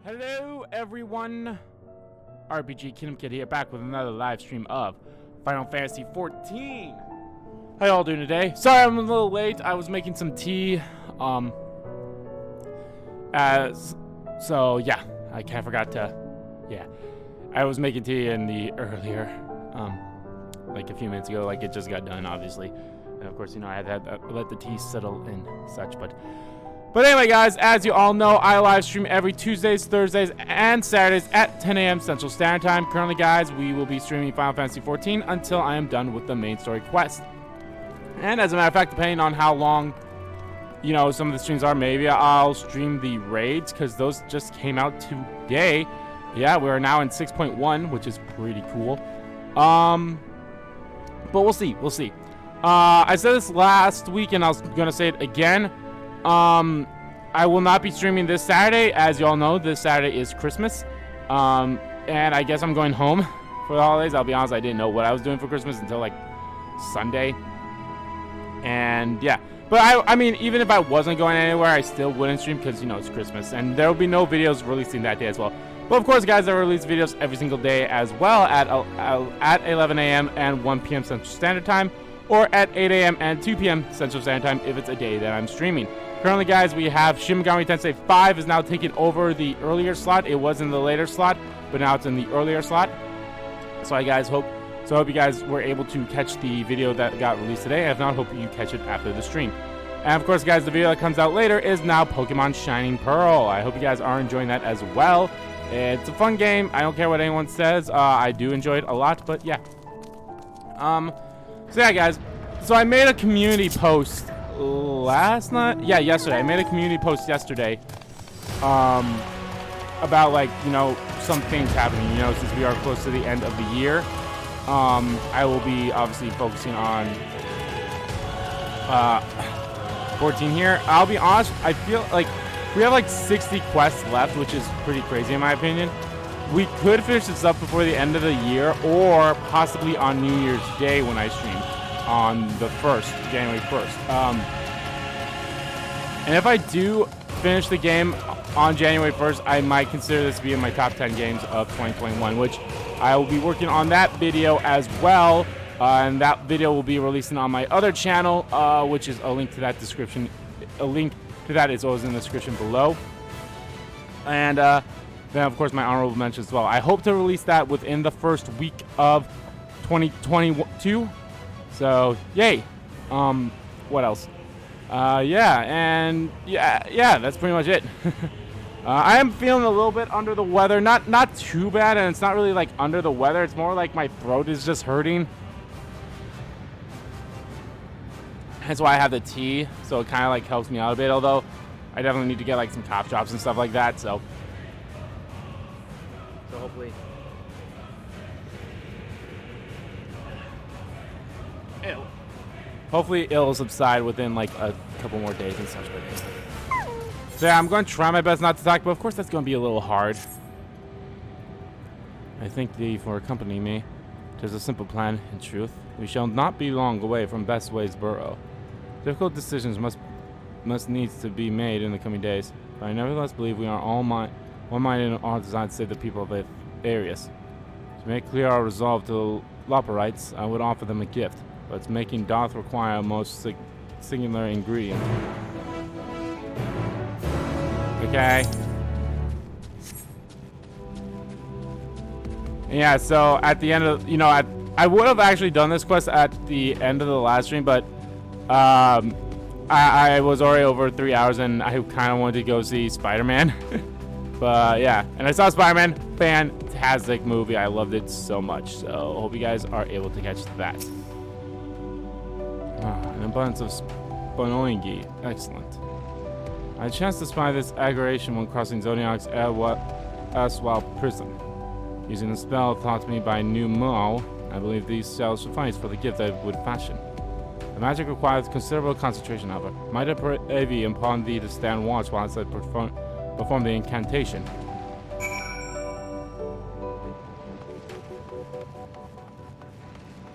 Hello everyone, RPG Kingdom Kid here, back with another live stream of Final Fantasy 14. How y'all doing today? Sorry I'm a little late, I was making some tea, so yeah, I kind of forgot to, I was making tea in the earlier, like a few minutes ago, like it just got done obviously, and of course, you know, I had to let the tea settle and such, but anyway, guys, as you all know, I live stream every Tuesdays, Thursdays, and Saturdays at 10 a.m. Central Standard Time. Currently, guys, we will be streaming Final Fantasy 14 until I am done with the main story quest. And as a matter of fact, depending on how long, you know, some of the streams are, maybe I'll stream the raids, because those just came out today. Yeah, we're now in 6.1, which is pretty cool. But we'll see. I said this last week, and I was going to say it again. I will not be streaming this Saturday. As you all know, this Saturday is Christmas. And I guess I'm going home for the holidays. I'll be honest, I didn't know what I was doing for Christmas until like Sunday. And yeah, but I mean, even if I wasn't going anywhere, I still wouldn't stream because, you know, it's Christmas. And there will be no videos releasing that day as well. But of course, guys, I release videos every single day as well at 11 a.m. and 1 p.m. Central Standard Time, or at 8 a.m. and 2 p.m. Central Standard Time if it's a day that I'm streaming. Currently, guys, we have Shin Megami Tensei 5 is now taking over the earlier slot. It was in the later slot, but now it's in the earlier slot. So I hope you guys were able to catch the video that got released today. If not, hope you catch it after the stream. And of course, guys, the video that comes out later is now Pokemon Shining Pearl. I hope you guys are enjoying that as well. It's a fun game. I don't care what anyone says. I do enjoy it a lot, but yeah. So yeah, guys. So I made a community post yesterday. I made a community post yesterday about, like, you know, some things happening, you know, since we are close to the end of the year. I will be obviously focusing on 14 here. I'll be honest, I feel like we have like 60 quests left, which is pretty crazy in my opinion. We could finish this up before the end of the year, or possibly on New Year's Day when I stream on the 1st, January 1st. And if I do finish the game on January 1st, I might consider this to be in my top 10 games of 2021, which I will be working on that video as well. And that video will be releasing on my other channel, which is a link to that description. A link to that is always in the description below. And then, of course, my honorable mentions as well. I hope to release that within the first week of 2022. So, yay. What else? Yeah, that's pretty much it. I am feeling a little bit under the weather. Not too bad, and it's not really like under the weather. It's more like my throat is just hurting. That's why I have the tea, so it kind of like helps me out a bit, although I definitely need to get like some cough drops and stuff like that, so hopefully it'll subside within like a couple more days and such. So yeah, I'm going to try my best not to talk, but of course that's going to be a little hard. I thank thee for accompanying me. 'Tis a simple plan, in truth. We shall not be long away from Bestway's Burrow. Difficult decisions must needs to be made in the coming days, but I nevertheless believe we are all one-minded in our design to save the people of Arius. To make clear our resolve to Loperites, I would offer them a gift, but its making doth require a most singular ingredient. Okay. Yeah, so at the end of, you know, I would have actually done this quest at the end of the last stream, but I was already over 3 hours and I kind of wanted to go see Spider-Man. But yeah, and I saw Spider-Man. Fantastic movie. I loved it so much. So hope you guys are able to catch that. An abundance of Sponoingi. Excellent. I chanced to spy this aggravation when crossing Zodiac's Aswal prison. Using a spell taught to me by New Mao, I believe these cells suffice for the gift I would fashion. The magic requires considerable concentration, however. Might I pray upon thee to stand watch whilst I perform the incantation?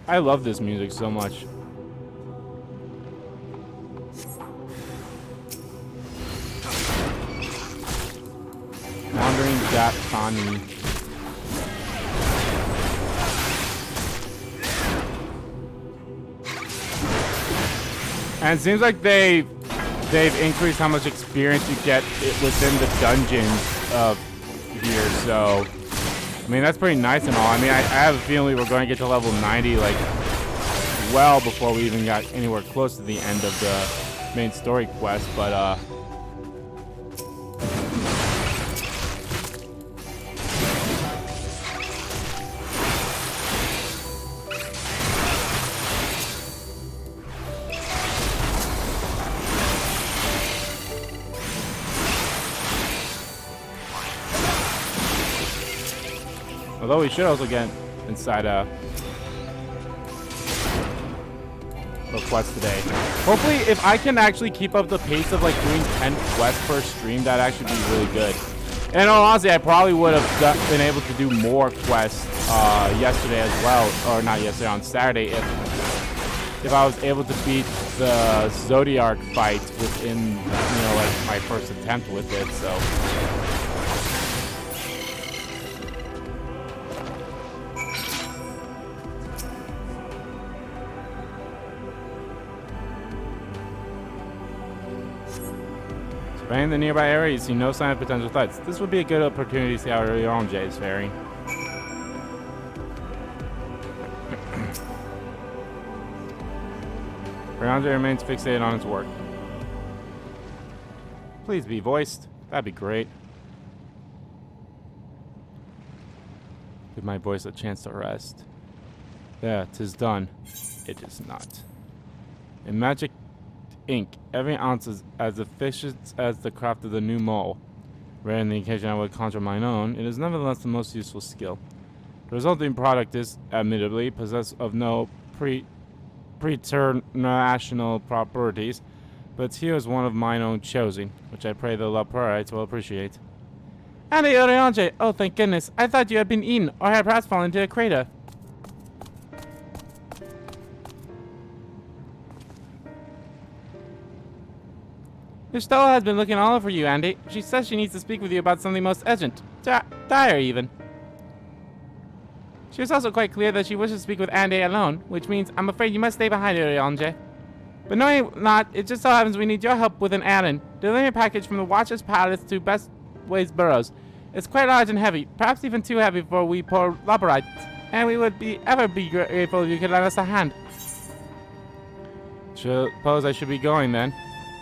I love this music so much. Wandering got funny. And it seems like they've increased how much experience you get within the dungeons of here. So, I mean, that's pretty nice and all. I mean, I have a feeling we were going to get to level 90, like, well before we even got anywhere close to the end of the main story quest. But, although we should also get inside the quest today. Hopefully, if I can actually keep up the pace of like doing 10 quests per stream, that'd actually be really good. And honestly, I probably would have been able to do more quests yesterday as well, or not yesterday, on Saturday, if I was able to beat the Zodiac fight within, you know, like my first attempt with it. So. Surveying the nearby area, you see no sign of potential threats. This would be a good opportunity to see how Ryonje is faring. Ryonje remains fixated on his work. Please be voiced. That'd be great. Give my voice a chance to rest. Yeah, 'tis done. It is not. In magic ink, every ounce is as efficient as the craft of the new mole. Rare in the occasion I would conjure mine own, it is nevertheless the most useful skill. The resulting product is, admittedly, possessed of no preternational properties, but here is one of mine own choosing, which I pray the Lapurites will appreciate. Andy Oriange! Oh, thank goodness. I thought you had been eaten, or had perhaps fallen into a crater. Your Stella has been looking all over you, Andy. She says she needs to speak with you about something most urgent. Dire, even. She was also quite clear that she wishes to speak with Andy alone, which means I'm afraid you must stay behind her, Yonje. But knowing not, it just so happens we need your help with an errand. Delivering a package from the Watcher's Palace to Bestways Burrows. It's quite large and heavy, perhaps even too heavy for we poor Laborites, and we would ever be grateful if you could lend us a hand. Suppose I should be going then.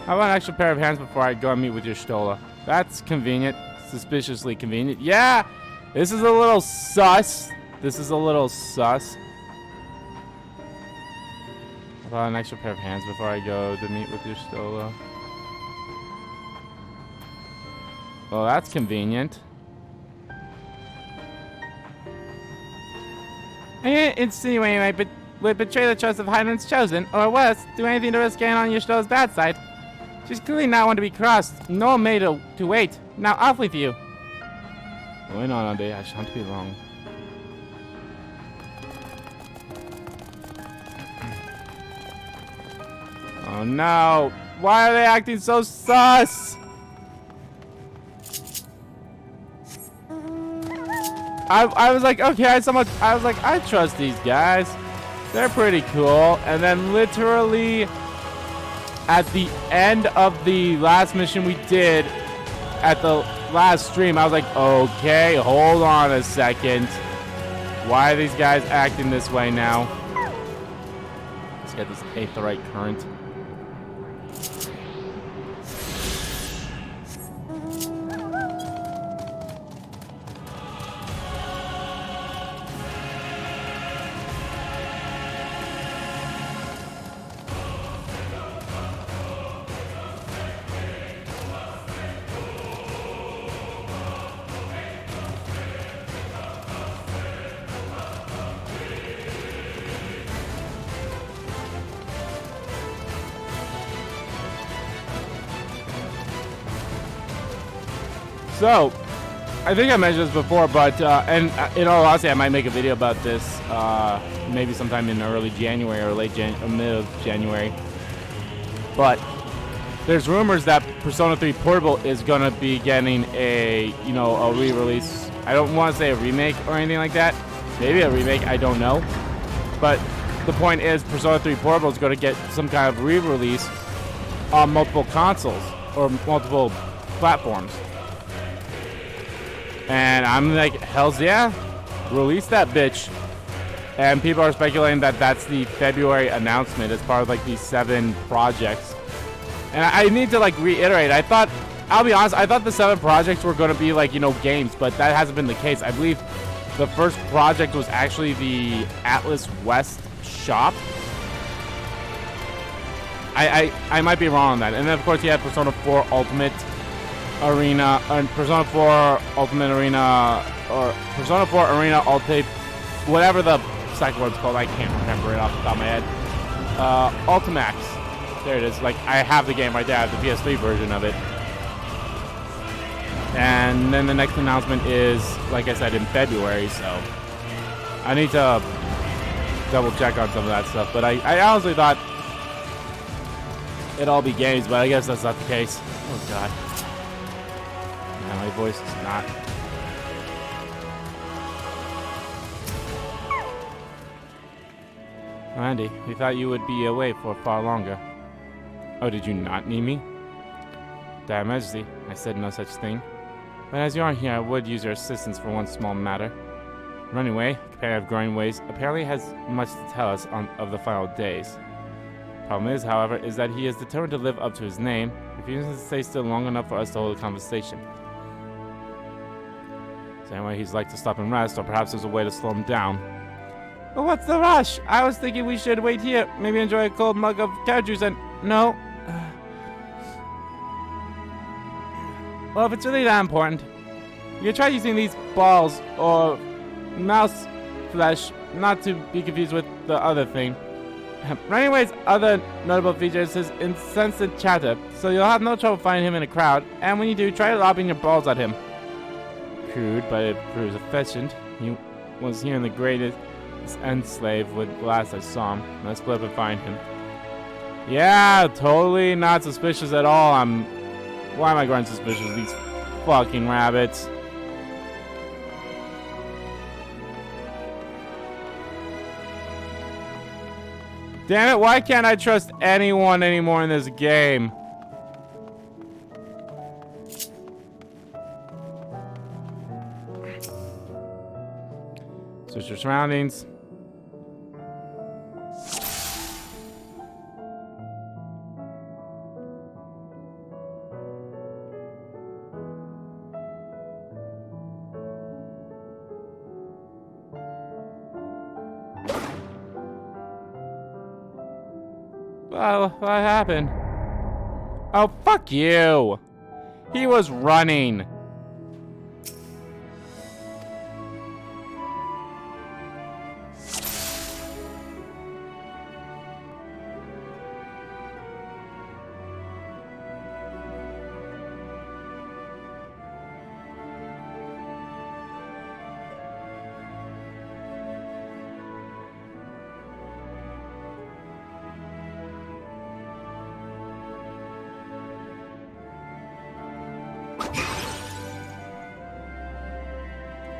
I want an extra pair of hands before I go and meet with your Stola. That's convenient. Suspiciously convenient. Yeah! This is a little sus. This is a little sus. I want an extra pair of hands before I go to meet with your Stola. Well, that's convenient. And insinuating I would betray the trust of Highland's Chosen, or worse, do anything to risk getting on your Stola's bad side. She's clearly not one to be crossed, nor made to wait. Now off with you. Going on all day, I shan't be long. Oh no! Why are they acting so sus? I was like, okay, I was like, I trust these guys. They're pretty cool. And then literally at the end of the last mission we did at the last stream, I was like, okay, hold on a second. Why are these guys acting this way now? Let's get this aetheryte current. So, I think I mentioned this before, but, and in all honesty, I might make a video about this, maybe sometime in early January or mid of January. But, there's rumors that Persona 3 Portable is gonna be getting a, you know, a re-release. I don't want to say a remake or anything like that. Maybe a remake, I don't know. But the point is, Persona 3 Portable is gonna get some kind of re-release on multiple consoles or multiple platforms. And I'm like, hells yeah, release that bitch. And people are speculating that that's the February announcement as part of like these 7 projects. And I need to like reiterate, I'll be honest, I thought the 7 projects were going to be like, you know, games, but that hasn't been the case. I believe the first project was actually the Atlas West shop. I might be wrong on that. And then of course you have Persona 4 Ultimate Arena, Persona 4 Ultimate Arena, or Persona 4 Arena Ultimate, whatever the second one's called, I can't remember it off the top of my head. Ultimax. There it is. Like, I have the game right there. I have the PS3 version of it. And then the next announcement is, like I said, in February, so I need to double check on some of that stuff. But I honestly thought it'd all be games, but I guess that's not the case. Oh, God. Man, my voice is not... Randy, we thought you would be away for far longer. Oh, did you not need me? Dire Majesty, I said no such thing. But as you aren't here, I would use your assistance for one small matter. Running away, companion of growing ways, apparently has much to tell us of the final days. Problem is, however, is that he is determined to live up to his name, refusing to stay still long enough for us to hold a conversation. Same way he's like to stop and rest, or perhaps there's a way to slow him down. But what's the rush? I was thinking we should wait here, maybe enjoy a cold mug of carrot juice and... No. Well, if it's really that important, you can try using these balls, or mouse flesh, not to be confused with the other thing. Running Away's other notable feature is his incessant chatter, so you'll have no trouble finding him in a crowd, and when you do, try lobbing your balls at him. Crude, but it proves efficient. He was here in the greatest enslave with the last I saw him. Let's split up and find him. Yeah, totally not suspicious at all. Why am I growing suspicious of these fucking rabbits? Damn it, why can't I trust anyone anymore in this game? Search your surroundings. Well, what happened? Oh, fuck you! He was running!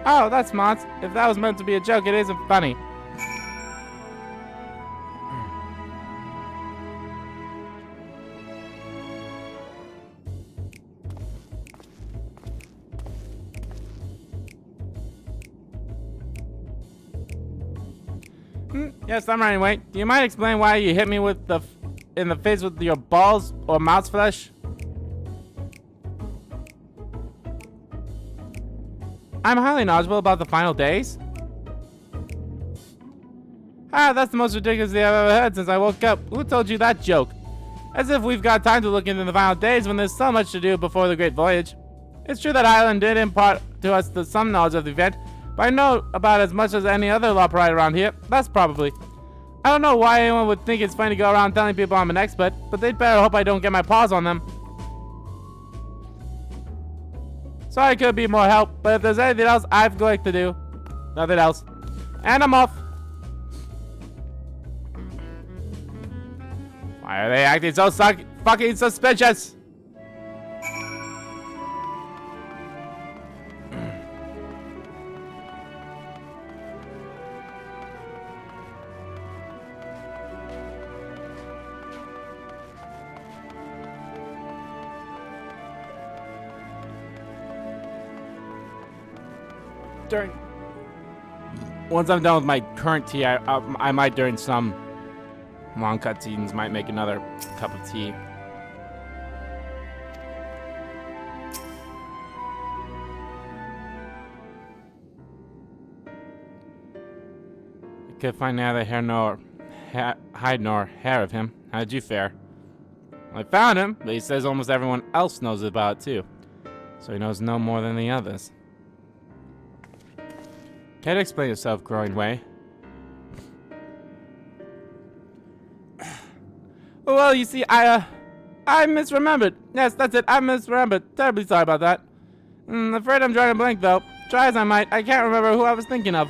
Oh, that's smart. If that was meant to be a joke, it isn't funny. Yes, I'm running away. Do you mind explaining why you hit me in the face with your balls or mouse flesh? I'm highly knowledgeable about the final days. Ah, that's the most ridiculous thing I've ever heard since I woke up. Who told you that joke? As if we've got time to look into the final days when there's so much to do before the great voyage. It's true that Highland did impart to us some knowledge of the event, but I know about as much as any other law pride around here. That's probably. I don't know why anyone would think it's funny to go around telling people I'm an expert, but they'd better hope I don't get my paws on them. Sorry I could be more help, but if there's anything else I've got to do, nothing else. And I'm off. Why are they acting so fucking suspicious. Once I'm done with my current tea, I might, during some long cutscenes, might make another cup of tea. I could find neither hide nor hair of him. How did you fare? I found him, but he says almost everyone else knows about it too. So he knows no more than the others. Can't explain yourself, growing way. Well, you see, I misremembered. Yes, that's it. I misremembered. Terribly sorry about that. Afraid I'm drawing a blank, though. Try as I might, I can't remember who I was thinking of.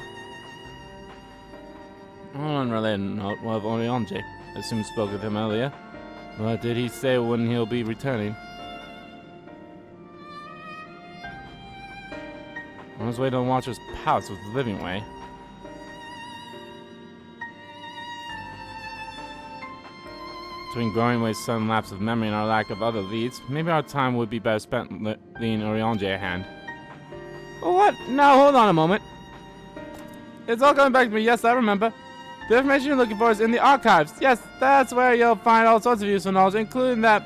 Unrelated note of Oriange. I assume you spoke with him earlier. What did he say when he'll be returning? On his way to the Watcher's palace with the living way. Between growing ways, sudden lapse of memory, and our lack of other leads, maybe our time would be better spent leading Oriange a hand. What? Now, hold on a moment. It's all coming back to me. Yes, I remember. The information you're looking for is in the archives. Yes, that's where you'll find all sorts of useful knowledge, including that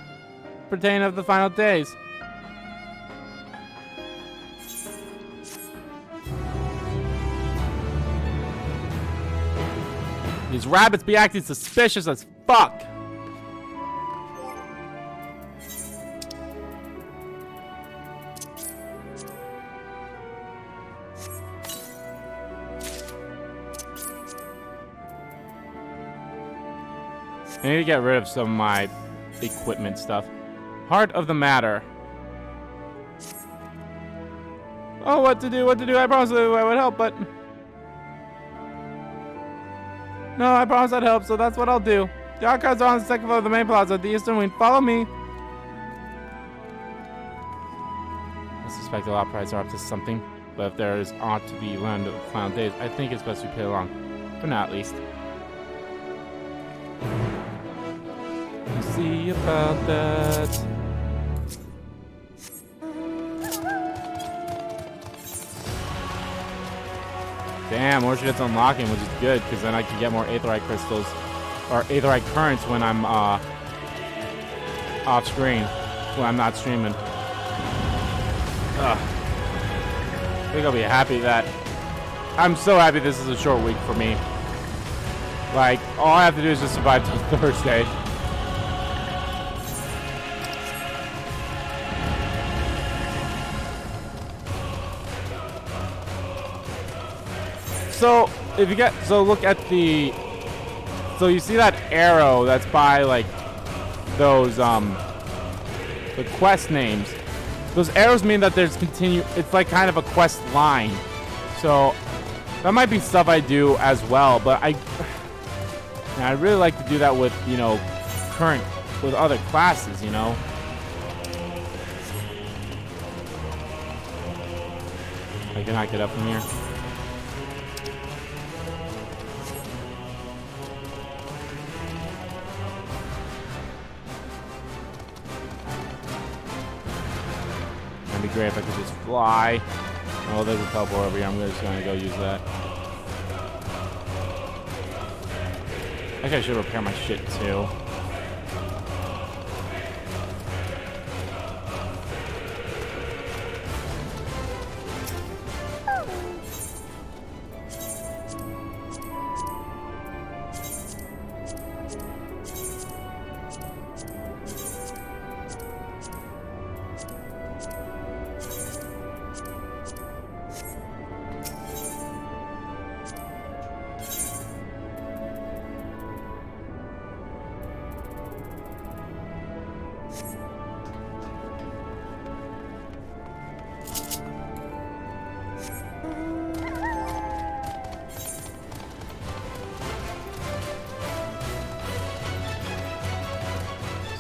pertaining of the final days. These rabbits be acting suspicious as fuck. I need to get rid of some of my equipment stuff. Heart of the matter. Oh, what to do, what to do. I promised I would help, but... No, I promised I'd help, so that's what I'll do. The archives are on the second floor of the main plaza at the eastern wing. Follow me. I suspect the lot prices are up to something, but if there is aught to be learned of the final days, I think it's best we play along. For now, at least. We'll see about that. Damn, more shit's unlocking, which is good, because then I can get more aetherite crystals, or aetherite currents when I'm off screen, when I'm not streaming. Ugh. I think I'll be happy that... I'm so happy this is a short week for me. Like, all I have to do is just survive till Thursday. So, if you get, so look at the, so you see that arrow that's by, like, those, the quest names. Those arrows mean that there's it's like kind of a quest line. So, that might be stuff I do as well, but I really like to do that with, you know, with other classes, you know. I cannot get up from here. It'd be great if I could just fly. Oh, there's a teleport over here. I'm just gonna go use that. I think I should repair my shit too.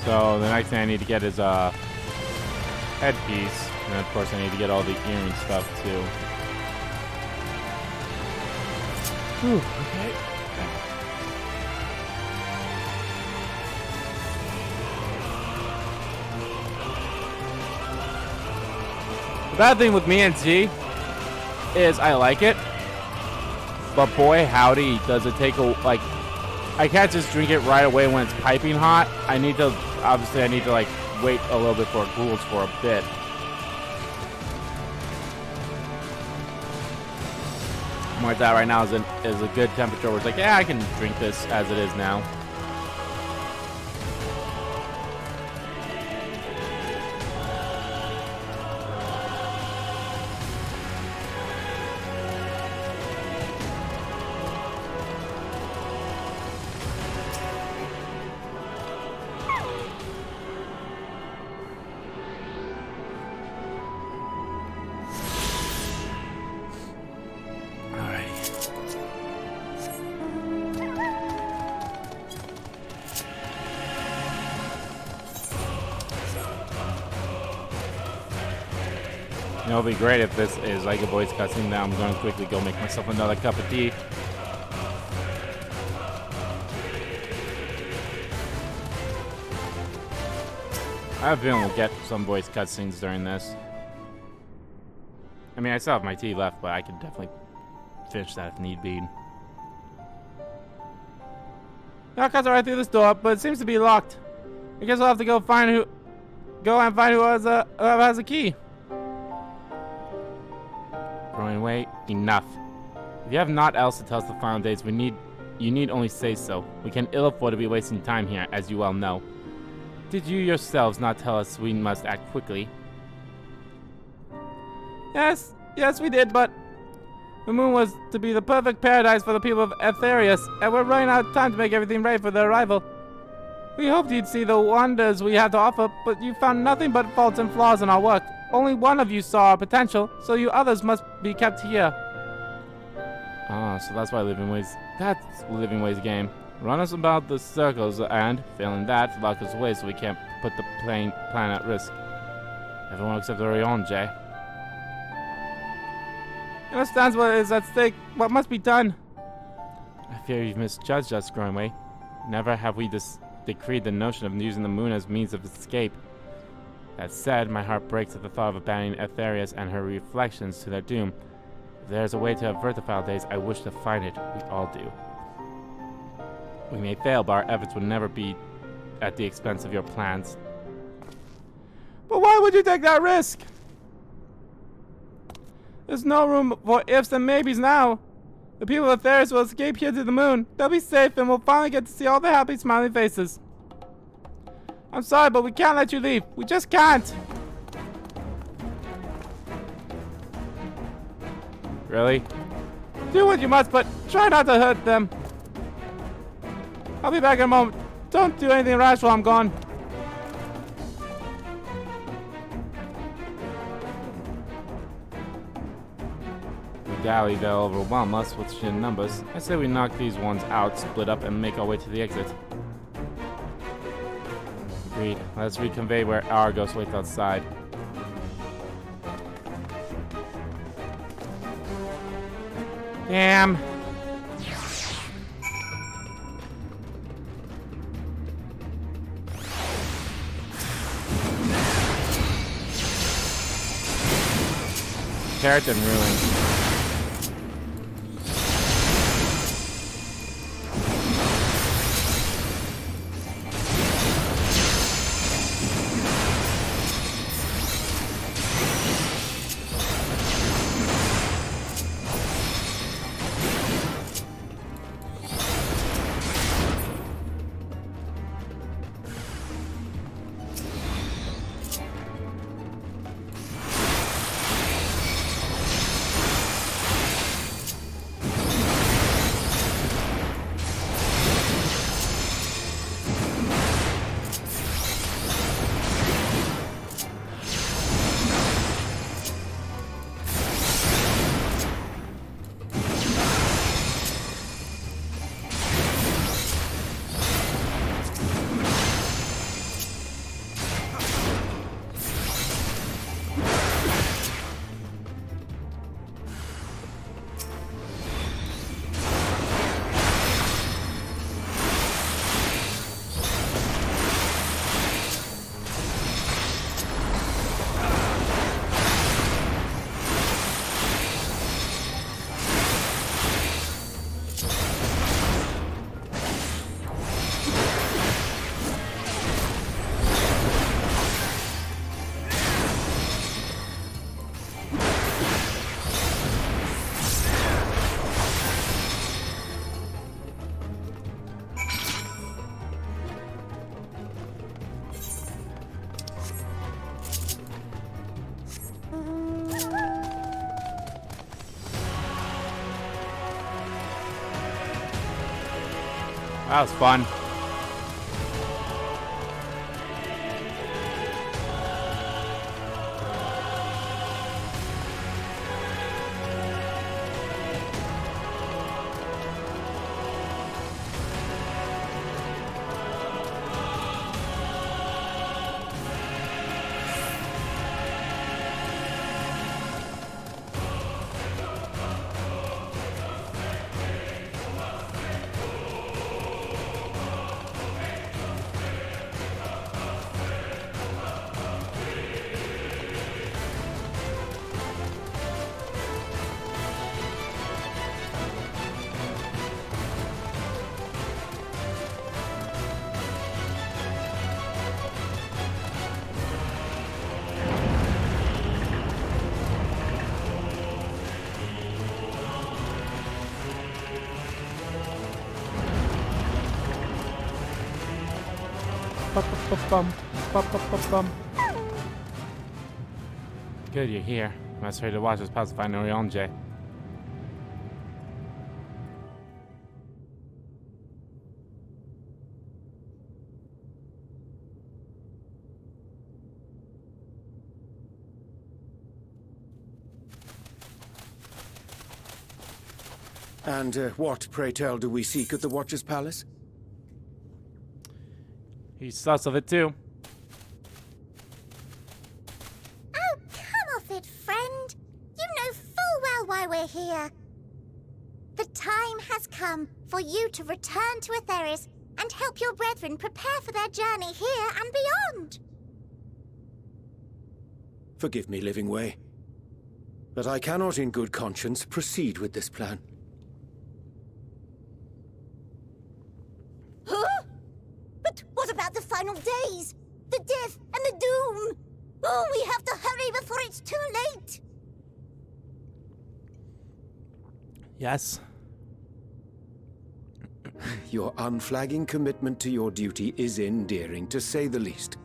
So the next thing I need to get is a headpiece, and of course I need to get all the earring stuff too. Whew, okay. The bad thing with me and tea is I like it, but boy howdy does it take a, like, I can't just drink it right away when it's piping hot. I need to, obviously I need to like wait a little bit before it cools for a bit. Like that right now is a good temperature where it's like, yeah, I can drink this as it is now. It'll be great if this is like a voice cutscene. Now I'm going to quickly go make myself another cup of tea. I have a feeling we'll get some voice cutscenes during this. I mean, I still have my tea left, but I can definitely finish that if need be. The cuts are right through this door, but it seems to be locked. I guess we'll have to go and find who has a key. Growing away, enough. If you have naught else to tell us the final dates, you need only say so. We can ill afford to be wasting time here, as you well know. Did you yourselves not tell us we must act quickly? Yes, we did, but the moon was to be the perfect paradise for the people of Aetherius, and we're running out of time to make everything ready for their arrival. We hoped you'd see the wonders we have to offer, but you found nothing but faults and flaws in our work. Only one of you saw our potential, so you others must be kept here. Ah, so that's why that's Living Ways game. Run us about the circles and, failing that, lock us away so we can't put the plan at risk. Everyone except Orion, Jay. He understands what is at stake, what must be done. I fear you've misjudged us, Growingway. Never have we decreed the notion of using the moon as means of escape. That said, my heart breaks at the thought of abandoning Aetherius and her reflections to their doom. If there is a way to avert the foul days, I wish to find it. We all do. We may fail, but our efforts would never be at the expense of your plans. But why would you take that risk? There's no room for ifs and maybes now. The people of Aetherius will escape here to the moon. They'll be safe and we'll finally get to see all the happy, smiling faces. I'm sorry, but we can't let you leave. We just can't. Really? Do what you must, but try not to hurt them. I'll be back in a moment. Don't do anything rash while I'm gone. We dally, they'll overwhelm us with sheer numbers. I say we knock these ones out, split up, and make our way to the exit. Agreed. Let's reconvey where Argos waits outside. Damn. Keratin ruined. That was fun. Good, you're here. I'm not ready to watch us pacify Norionje. And what, pray tell, do we seek at the Watcher's Palace? He's sus of it too. Oh, come off it, friend. You know full well why we're here. The time has come for you to return to Aetheris and help your brethren prepare for their journey here and beyond. Forgive me, Living Way, but I cannot in good conscience proceed with this plan. Huh? But what about the final days? The death and the doom? Oh, we have to hurry before it's too late. Yes. Your unflagging commitment to your duty is endearing, to say the least.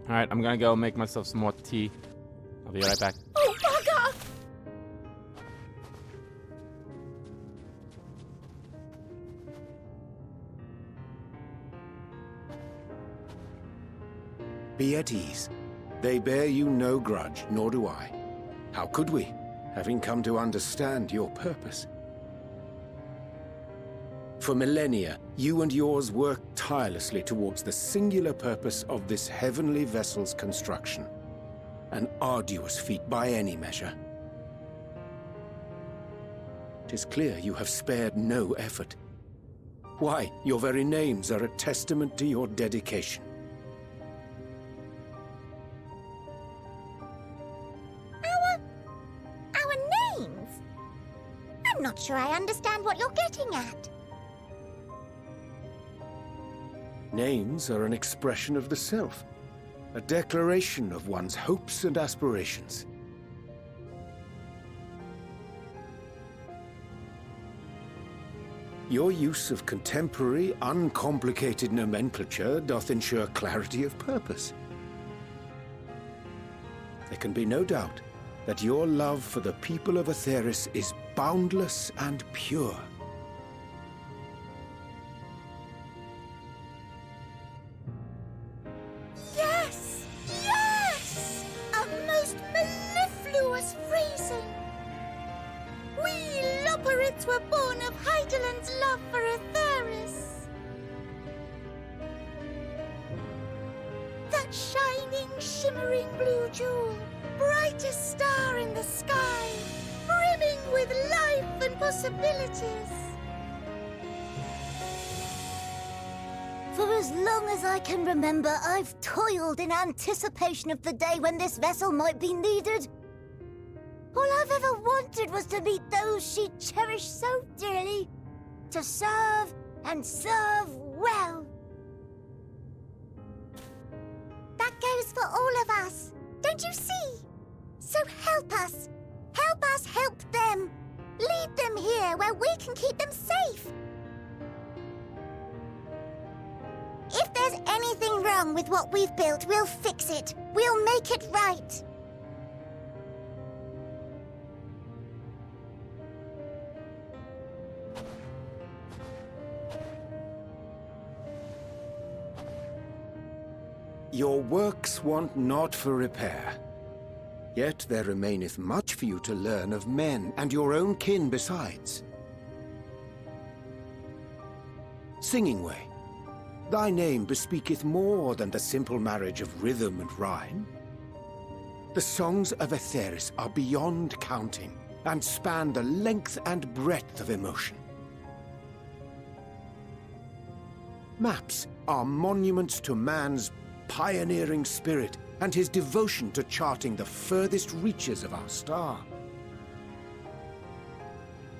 Alright, I'm gonna go make myself some more tea. I'll be right back. Oh, bugger! Be at ease. They bear you no grudge, nor do I. How could we, having come to understand your purpose? For millennia, you and yours worked tirelessly towards the singular purpose of this heavenly vessel's construction. An arduous feat by any measure. It is clear you have spared no effort. Why, your very names are a testament to your dedication. Our names? I'm not sure I understand what you're getting at. Names are an expression of the self, a declaration of one's hopes and aspirations. Your use of contemporary, uncomplicated nomenclature doth ensure clarity of purpose. There can be no doubt that your love for the people of Aetheris is boundless and pure. Yes! Yes! A most mellifluous phrasing! We Loperids were born of Heideland's love for Aetheris. That shining, shimmering blue jewel, brightest star in the sky, brimming with life and possibilities. For as long as I can remember, I've toiled in anticipation of the day when this vessel might be needed. All I've ever wanted was to meet those she cherished so dearly, to serve and serve well. That goes for all of us, don't you see? So help us help them. Lead them here where we can keep them safe. If there's anything wrong with what we've built, we'll fix it. We'll make it right. your works want not for repair. Yet there remaineth much for you to learn of men, and your own kin besides. Singing Way, thy name bespeaketh more than the simple marriage of rhythm and rhyme. The songs of Aetheris are beyond counting, and span the length and breadth of emotion. Maps are monuments to man's pioneering spirit and his devotion to charting the furthest reaches of our star.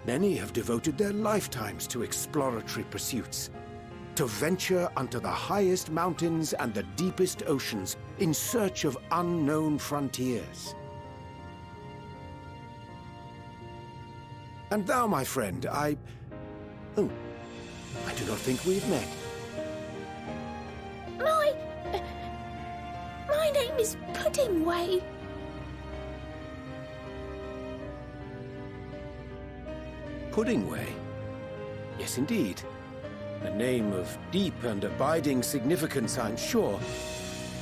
Many have devoted their lifetimes to exploratory pursuits, to venture unto the highest mountains and the deepest oceans in search of unknown frontiers. And thou, my friend, I do not think we've met. My name is Puddingway. Puddingway? Yes, indeed. A name of deep and abiding significance, I'm sure,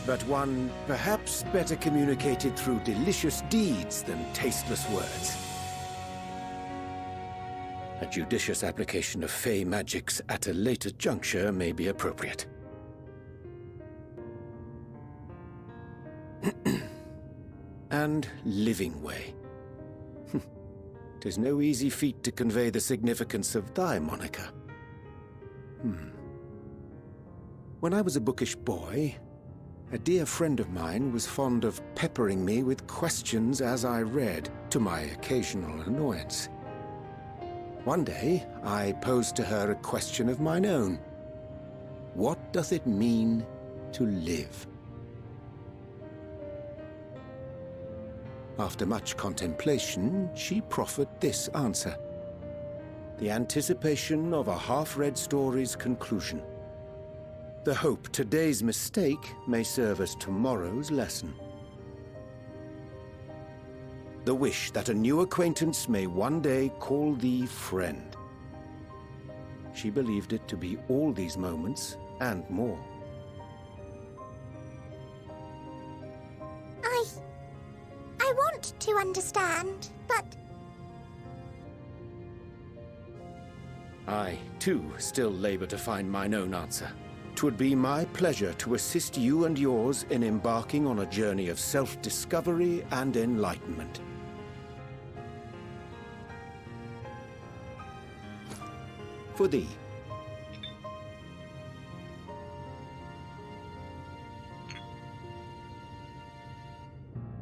but one perhaps better communicated through delicious deeds than tasteless words. A judicious application of fey magics at a later juncture may be appropriate. And Living Way. 'Tis no easy feat to convey the significance of thy moniker. When I was a bookish boy, a dear friend of mine was fond of peppering me with questions as I read, to my occasional annoyance. One day, I posed to her a question of mine own. What doth it mean to live? After much contemplation, she proffered this answer. The anticipation of a half-read story's conclusion. The hope today's mistake may serve as tomorrow's lesson. The wish that a new acquaintance may one day call thee friend. She believed it to be all these moments and more. I want to understand, but... I, too, still labor to find mine own answer. 'Twould be my pleasure to assist you and yours in embarking on a journey of self-discovery and enlightenment. For thee.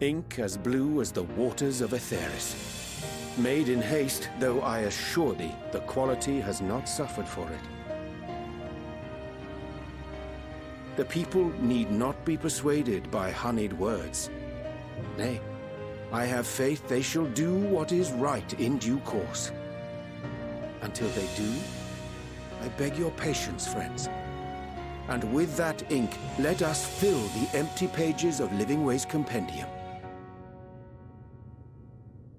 Ink as blue as the waters of Aetheris. Made in haste, though I assure thee, the quality has not suffered for it. The people need not be persuaded by honeyed words. Nay, I have faith they shall do what is right in due course. Until they do, I beg your patience, friends. And with that ink, let us fill the empty pages of Living Way's compendium.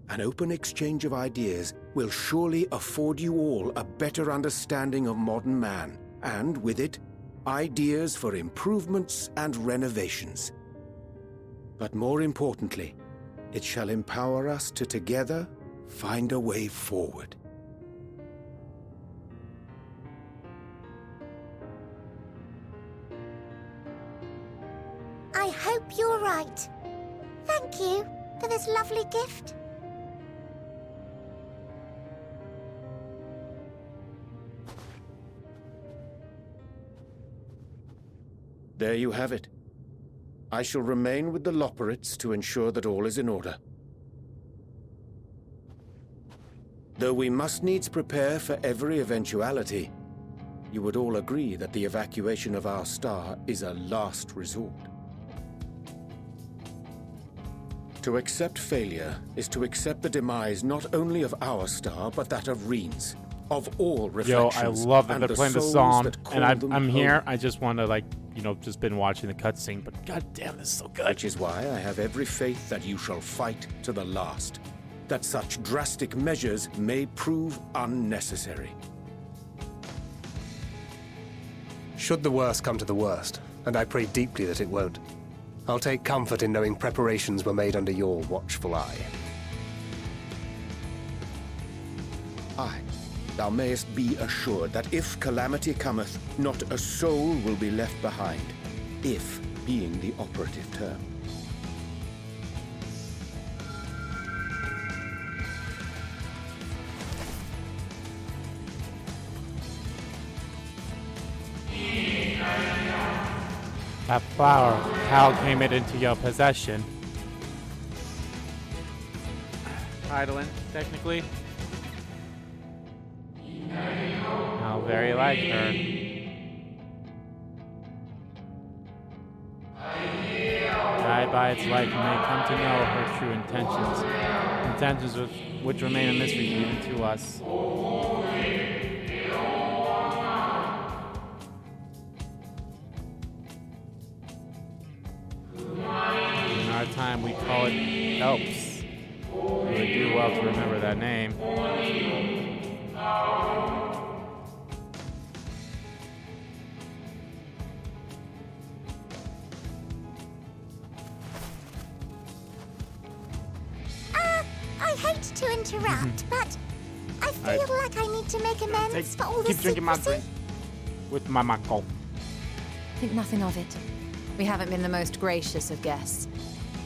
An open exchange of ideas will surely afford you all a better understanding of modern man, and with it, ideas for improvements and renovations. But more importantly, it shall empower us to together find a way forward. I hope you're right. Thank you for this lovely gift. There you have it. I shall remain with the Loporrits to ensure that all is in order. Though we must needs prepare for every eventuality, you would all agree that the evacuation of our star is a last resort. To accept failure is to accept the demise not only of our star, but that of Reen's, of all reflections. Yo, I love that and they're playing the souls song, that call and them I'm home. here. I just want to, like, you know, just been watching the cutscene, but god damn, this is so good. Which is why I have every faith that you shall fight to the last, that such drastic measures may prove unnecessary. Should the worst come to the worst, and I pray deeply that it won't. I'll take comfort in knowing preparations were made under your watchful eye. Aye, thou mayest be assured that if calamity cometh, not a soul will be left behind. If being the operative term. That flower, how came it into your possession? Idling, technically. How very like her. Guided by its light, you may come to know her true intentions which remain a mystery even to us. In our time, we call it Elps. You would do well to remember that name. I hate to interrupt, but I feel like I need to make amends for all the Keep drinking my secrecy. drink with my Mako. Think nothing of it. We haven't been the most gracious of guests.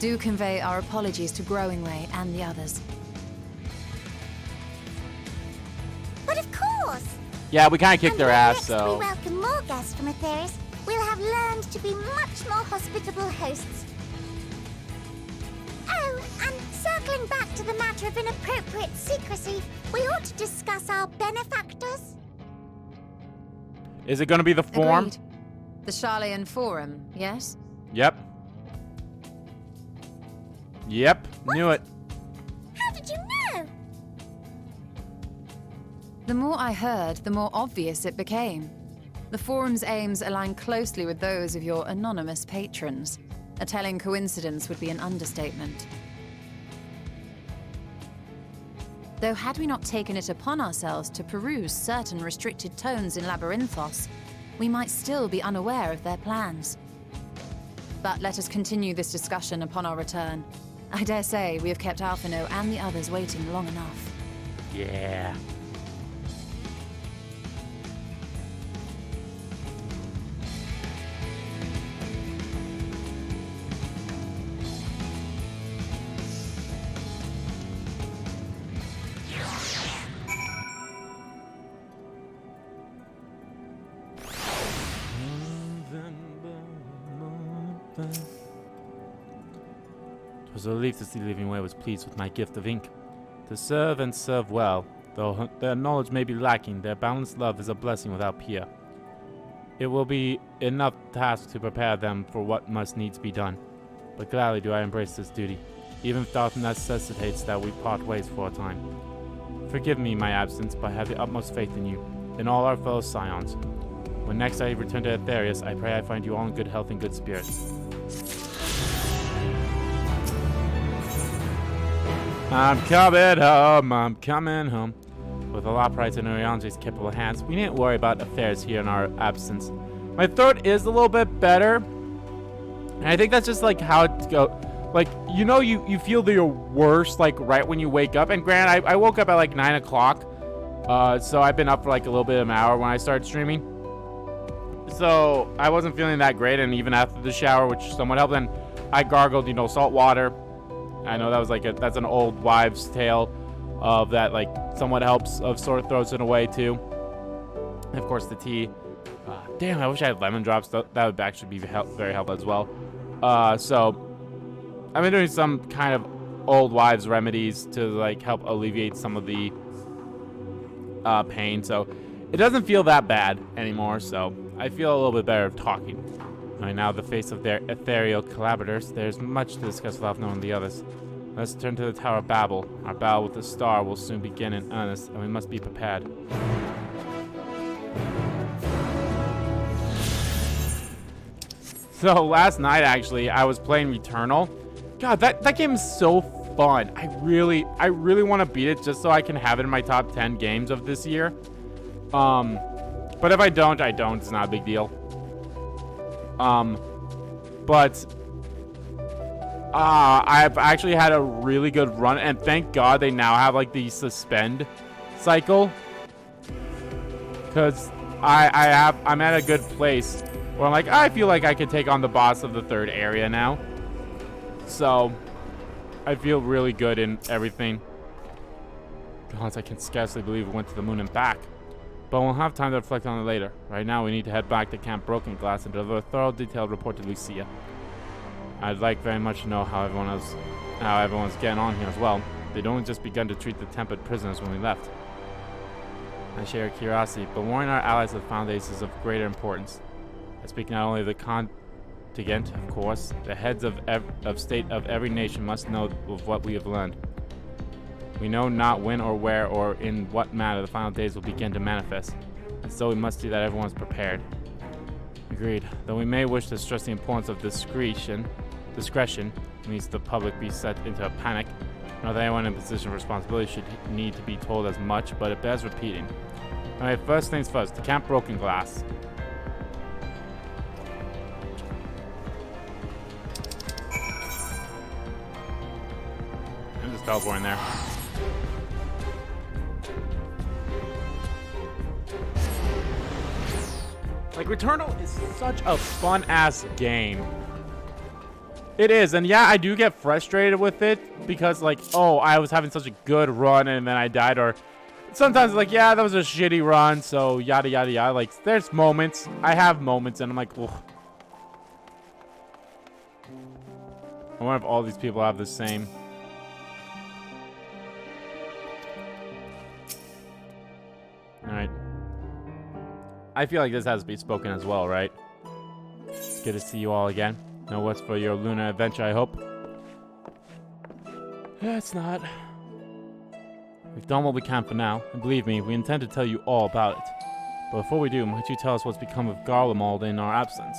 Do convey our apologies to Growingway and the others. But of course! Yeah, we kind of kicked And their when ass, next so. we welcome more guests from Atheris, we'll have learned to be much more hospitable hosts. Oh, and circling back to the matter of inappropriate secrecy, we ought to discuss our benefactors. Is it going to be the forum? Agreed. The Charleyan Forum, yes? Yep. Yep, knew it. How did you know? The more I heard, the more obvious it became. The Forum's aims align closely with those of your anonymous patrons. A telling coincidence would be an understatement. Though had we not taken it upon ourselves to peruse certain restricted tones in Labyrinthos, we might still be unaware of their plans. But let us continue this discussion upon our return. I dare say we have kept Alphino and the others waiting long enough. Yeah. It was a relief to see Livingway was pleased with my gift of ink. To serve and serve well, though their knowledge may be lacking, their balanced love is a blessing without peer. It will be enough task to prepare them for what must needs be done, but gladly do I embrace this duty, even if that necessitates that we part ways for a time. Forgive me my absence, but I have the utmost faith in you, and all our fellow scions. When next I return to Aetherius, I pray I find you all in good health and good spirits. I'm coming home. With Alaprites and Oriante's capable hands, we needn't worry about affairs here in our absence. My throat is a little bit better, and I think that's just like how it goes. Like, you know, you feel your worst like right when you wake up. And granted, I woke up at like 9 o'clock, so I've been up for like a little bit of an hour when I started streaming. So I wasn't feeling that great, and even after the shower, which somewhat helped, then I gargled, you know, salt water. I know that was like that's an old wives' tale of that, like, somewhat helps of sore throats in a way too. And of course the tea. Damn, I wish I had lemon drops. That would actually be very helpful as well. So I've been doing some kind of old wives' remedies to like help alleviate some of the pain. So it doesn't feel that bad anymore. So I feel a little bit better talking. Knowing now the face of their ethereal collaborators, there's much to discuss without knowing the others. Let's turn to the Tower of Babel. Our battle with the star will soon begin in earnest, and we must be prepared. So last night, actually, I was playing Returnal. God, that game is so fun. I really want to beat it just so I can have it in my top 10 games of this year. But if I don't, I don't. It's not a big deal. But I've actually had a really good run, and thank God they now have like the suspend cycle, because I'm at a good place where I'm like, I feel like I could take on the boss of the 3rd area now. So I feel really good in everything. God, I can scarcely believe we went to the moon and back. But we'll have time to reflect on it later. Right now, we need to head back to Camp Broken Glass and deliver a thorough, detailed report to Lucia. I'd like very much to know how everyone's getting on here as well. They'd only just begun to treat the tempered prisoners when we left. I share your curiosity, but warning our allies of the Foundations is of greater importance. I speak not only of the contingent, of course. The heads of state of every nation must know of what we have learned. We know not when or where or in what manner the final days will begin to manifest, and so we must see that everyone's prepared. Agreed. Though we may wish to stress the importance of discretion means the public be set into a panic. Not that anyone in a position of responsibility should need to be told as much, but it bears repeating. Alright, first things first, to Camp Broken Glass. I'm just teleporting there. Like, Returnal is such a fun-ass game. It is, and yeah, I do get frustrated with it because, like, oh, I was having such a good run and then I died, or sometimes, like, yeah, that was a shitty run, so yada, yada, yada. Like, there's moments. I have moments, and I'm like, ugh. I wonder if all these people have the same. Alright. I feel like this has to be spoken as well, right? It's good to see you all again. Know what's for your lunar adventure, I hope. Yeah, it's not. We've done what we can for now, and believe me, we intend to tell you all about it. But before we do, might you tell us what's become of Garlemald in our absence?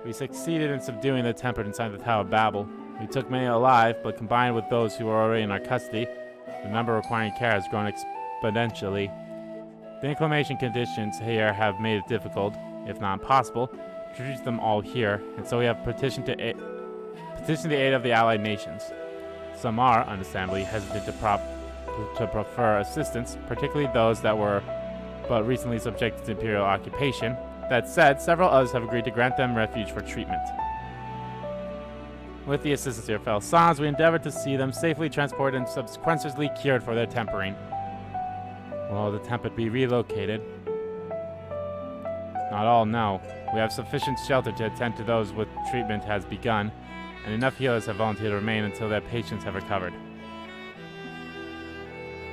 We succeeded in subduing the Tempered inside the Tower of Babel. We took many alive, but combined with those who were already in our custody, the number requiring care has grown exponentially. The inclination conditions here have made it difficult, if not impossible, to reach them all here, and so we have petitioned the aid of the allied nations. Some are, understandably, hesitant to prefer assistance, particularly those that were but recently subjected to imperial occupation. That said, several others have agreed to grant them refuge for treatment. With the assistance of your fellow Sans, we endeavored to see them safely transported and subsequently cured for their tempering. Will all the tempered be relocated? Not all, no. We have sufficient shelter to attend to those with treatment has begun, and enough healers have volunteered to remain until their patients have recovered.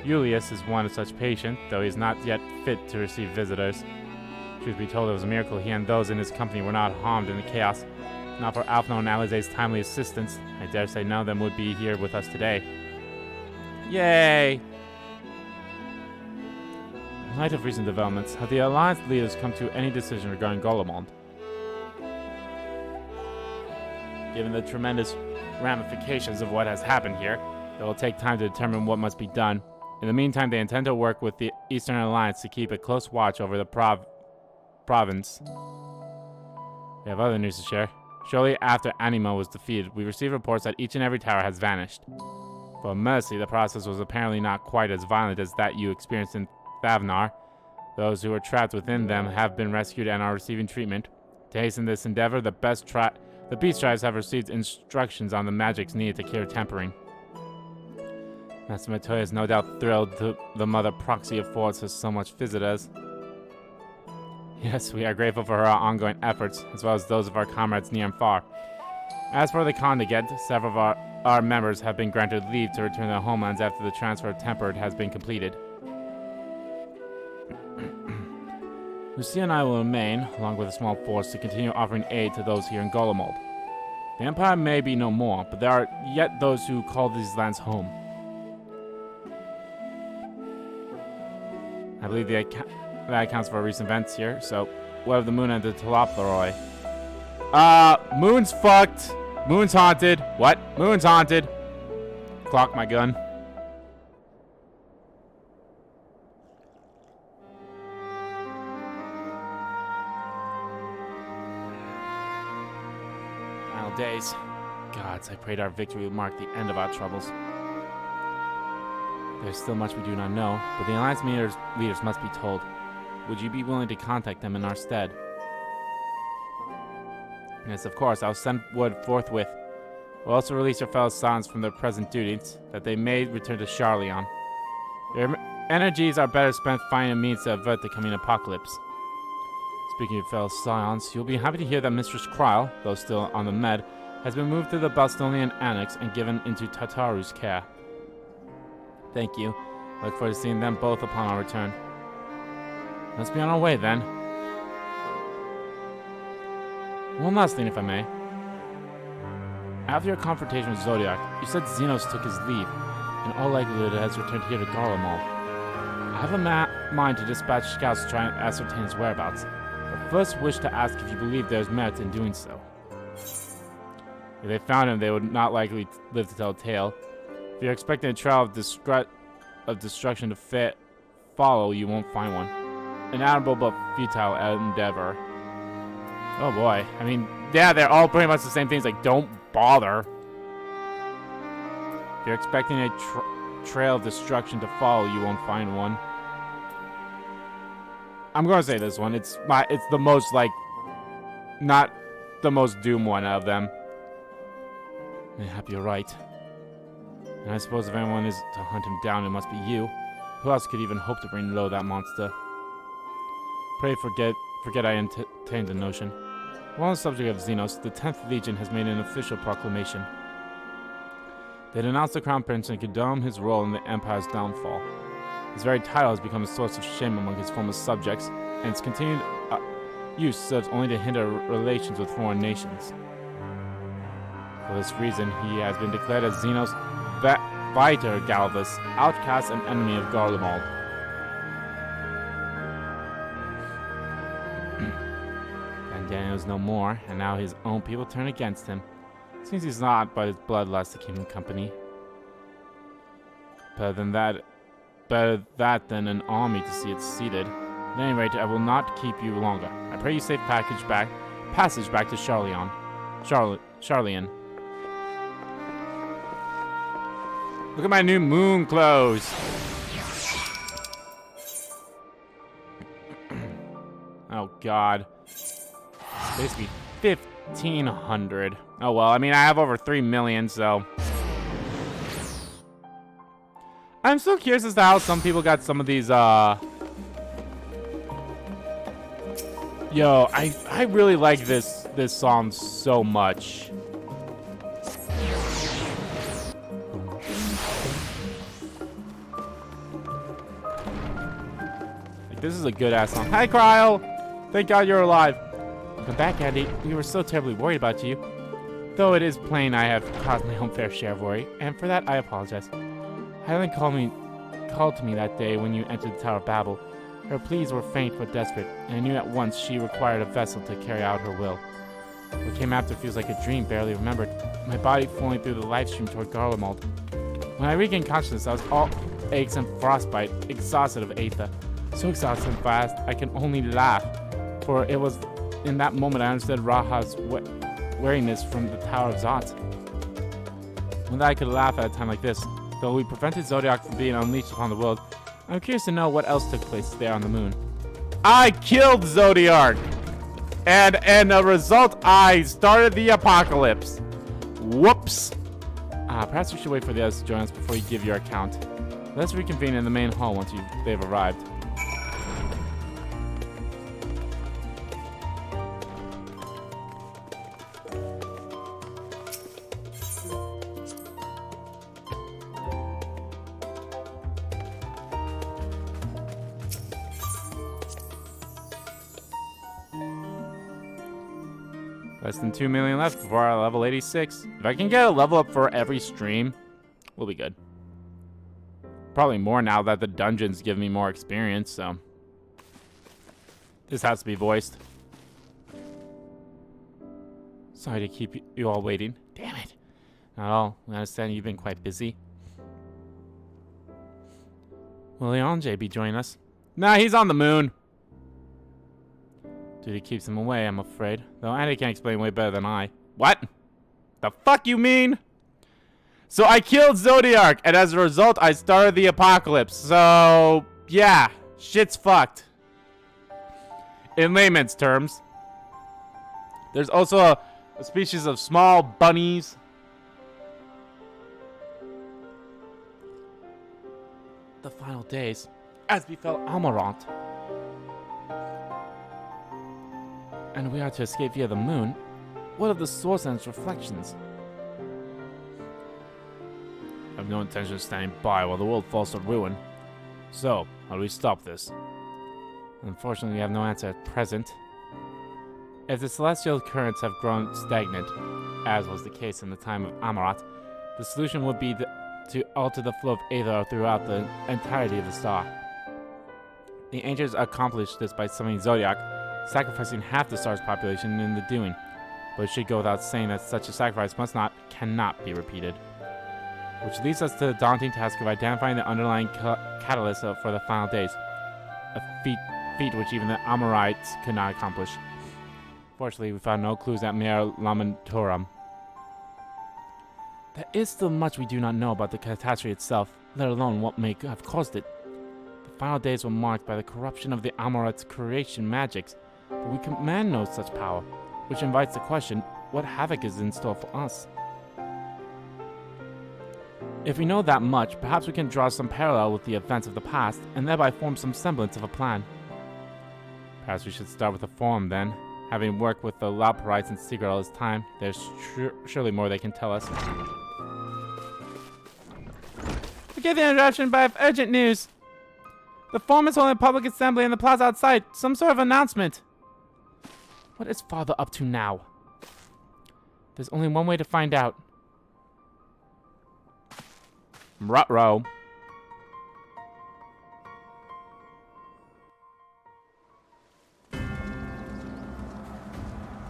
Julius is one such patient, though he is not yet fit to receive visitors. Truth be told, it was a miracle he and those in his company were not harmed in the chaos. Not for Alphno and Alize's timely assistance, I dare say none of them would be here with us today. Yay! In light of recent developments, have the Alliance leaders come to any decision regarding Garlemald? Given the tremendous ramifications of what has happened here, it will take time to determine what must be done. In the meantime, they intend to work with the Eastern Alliance to keep a close watch over the province. We have other news to share. Shortly after Anima was defeated, we received reports that each and every tower has vanished. For mercy, the process was apparently not quite as violent as that you experienced in Thavnar. Those who were trapped within them have been rescued and are receiving treatment. To hasten this endeavor, the beast tribes have received instructions on the magics needed to cure tempering. Master Matoya is no doubt thrilled the Mother Proxy affords us so much visitors. Yes, we are grateful for her ongoing efforts, as well as those of our comrades near and far. As for the contingent, several of our members have been granted leave to return to their homelands after the transfer of Tempered has been completed. Lucia and I will remain, along with a small force, to continue offering aid to those here in Garlemald. The Empire may be no more, but there are yet those who call these lands home. I believe that accounts for recent events here, so what of the moon and the Telopleroi? Moon's fucked. Moon's haunted. What? Moon's haunted. Clock my gun. days. Gods, I prayed our victory would mark the end of our troubles. There's still much we do not know, but the Alliance leaders must be told. Would you be willing to contact them in our stead? Yes, of course. I'll send word forthwith. We'll also release your fellow Scions from their present duties, that they may return to Charleon. Your energies are better spent finding a means to avert the coming apocalypse. Speaking of fellow Scions, you'll be happy to hear that Mistress Kryle, though still on the med, has been moved to the Bastonian Annex and given into Tartaru's care. Thank you. Look forward to seeing them both upon our return. Let's be on our way, then. One last thing, if I may. After your confrontation with Zodiac, you said Xenos took his leave. In all likelihood, it has returned here to Garlemald. I have a mind to dispatch scouts to try and ascertain his whereabouts, but first wish to ask if you believe there is merit in doing so. If they found him, they would not likely live to tell a tale. If you're expecting a trial of destruction to follow, you won't find one. An admirable but futile endeavor. Oh boy. I mean, yeah, they're all pretty much the same things, like, don't bother. If you're expecting a trail of destruction to follow, you won't find one. I'm gonna say this one. It's the most, like, not the most doom one out of them. Mayhap you're right. And I suppose if anyone is to hunt him down, it must be you. Who else could even hope to bring low that monster? Pray forget I entertained the notion. While on the subject of Xenos, the 10th Legion has made an official proclamation. They denounced the Crown Prince and condemn his role in the Empire's downfall. His very title has become a source of shame among his former subjects, and its continued use serves only to hinder relations with foreign nations. For this reason, he has been declared as Xenos Viter Galvus, outcast and enemy of Garlemald. And Daniel's no more, and now his own people turn against him. Seems he's not, but his bloodlust to keep him company. Better that than an army to see it seated. At any rate, I will not keep you longer. I pray you safe passage back to Charleon. Charleon. Look at my new moon clothes. Oh God. Basically 1,500. Oh well, I mean I have over 3 million, so. I'm so curious as to how some people got some of these, Yo, I really like this song so much. Like, this is a good ass song. Hi, Kryle! Thank God you're alive. Welcome back, Andy. We were so terribly worried about you. Though it is plain I have caused my own fair share of worry, and for that I apologize. Helen called to me that day when you entered the Tower of Babel. Her pleas were faint but desperate, and I knew at once she required a vessel to carry out her will. What came after feels like a dream barely remembered, my body flowing through the Livestream toward Garlemald. When I regained consciousness, I was all aches and frostbite, exhausted of Aether. So exhausted and fast, I can only laugh, for it was in that moment I understood Raha's wariness from the Tower of Zot. When I could laugh at a time like this, though we prevented Zodiac from being unleashed upon the world, I'm curious to know what else took place there on the moon. I killed Zodiac! And a result, I started the apocalypse. Whoops! Perhaps we should wait for the others to join us before you give your account. Let's reconvene in the main hall once they've arrived. Less than 2 million left before our level 86. If I can get a level up for every stream, we'll be good. Probably more now that the dungeons give me more experience, so. This has to be voiced. Sorry to keep you all waiting. Damn it. Not all. I understand you've been quite busy. Will Leonje be joining us? Nah, he's on the moon. Duty keeps him away, I'm afraid. Though Andy can explain way better than I. What? The fuck you mean? So I killed Zodiac, and as a result, I started the apocalypse. So, yeah, shit's fucked. In layman's terms. There's also a species of small bunnies. The final days, as befell Amarant. And we are to escape via the moon. What of the source and its reflections? I have no intention of standing by while the world falls to ruin. So, how do we stop this? Unfortunately, we have no answer at present. If the celestial currents have grown stagnant, as was the case in the time of Amarat, the solution would be to alter the flow of aether throughout the entirety of the star. The ancients accomplished this by summoning Zodiac, sacrificing half the star's population in the doing, but it should go without saying that such a sacrifice cannot be repeated. Which leads us to the daunting task of identifying the underlying catalyst for the final days, a feat which even the Amorites could not accomplish. Fortunately, we found no clues at Mare Lamentorum. There is still much we do not know about the catastrophe itself, let alone what may have caused it. The final days were marked by the corruption of the Amorites' creation magics, but we command no such power, which invites the question, what havoc is in store for us? If we know that much, perhaps we can draw some parallel with the events of the past, and thereby form some semblance of a plan. Perhaps we should start with the Forum then. Having worked with the Lauperites in secret all this time, there's surely more they can tell us. Forgive the interruption, but I have urgent news. The Forum is holding a public assembly in the plaza outside. Some sort of announcement. What is Father up to now? There's only one way to find out. Ruh-roh.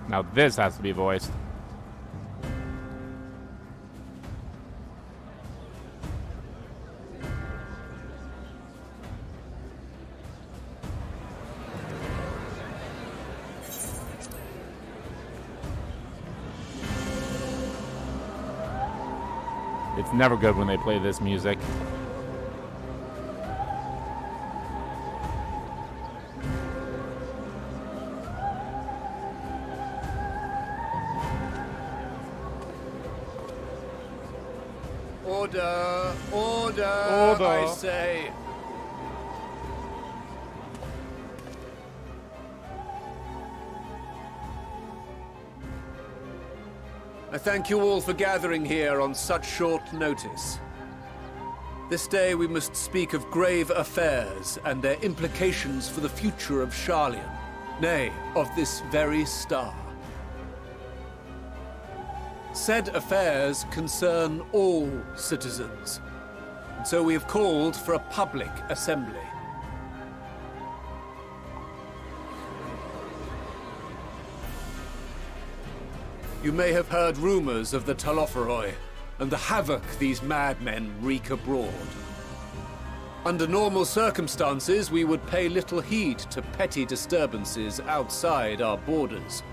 Now this has to be voiced. It's never good when they play this music. Order, order, I say. I thank you all for gathering here on such short notice. This day we must speak of grave affairs and their implications for the future of Sharlayan, nay, of this very star. Said affairs concern all citizens, and so we have called for a public assembly. You may have heard rumors of the Talophoroi and the havoc these madmen wreak abroad. Under normal circumstances, we would pay little heed to petty disturbances outside our borders.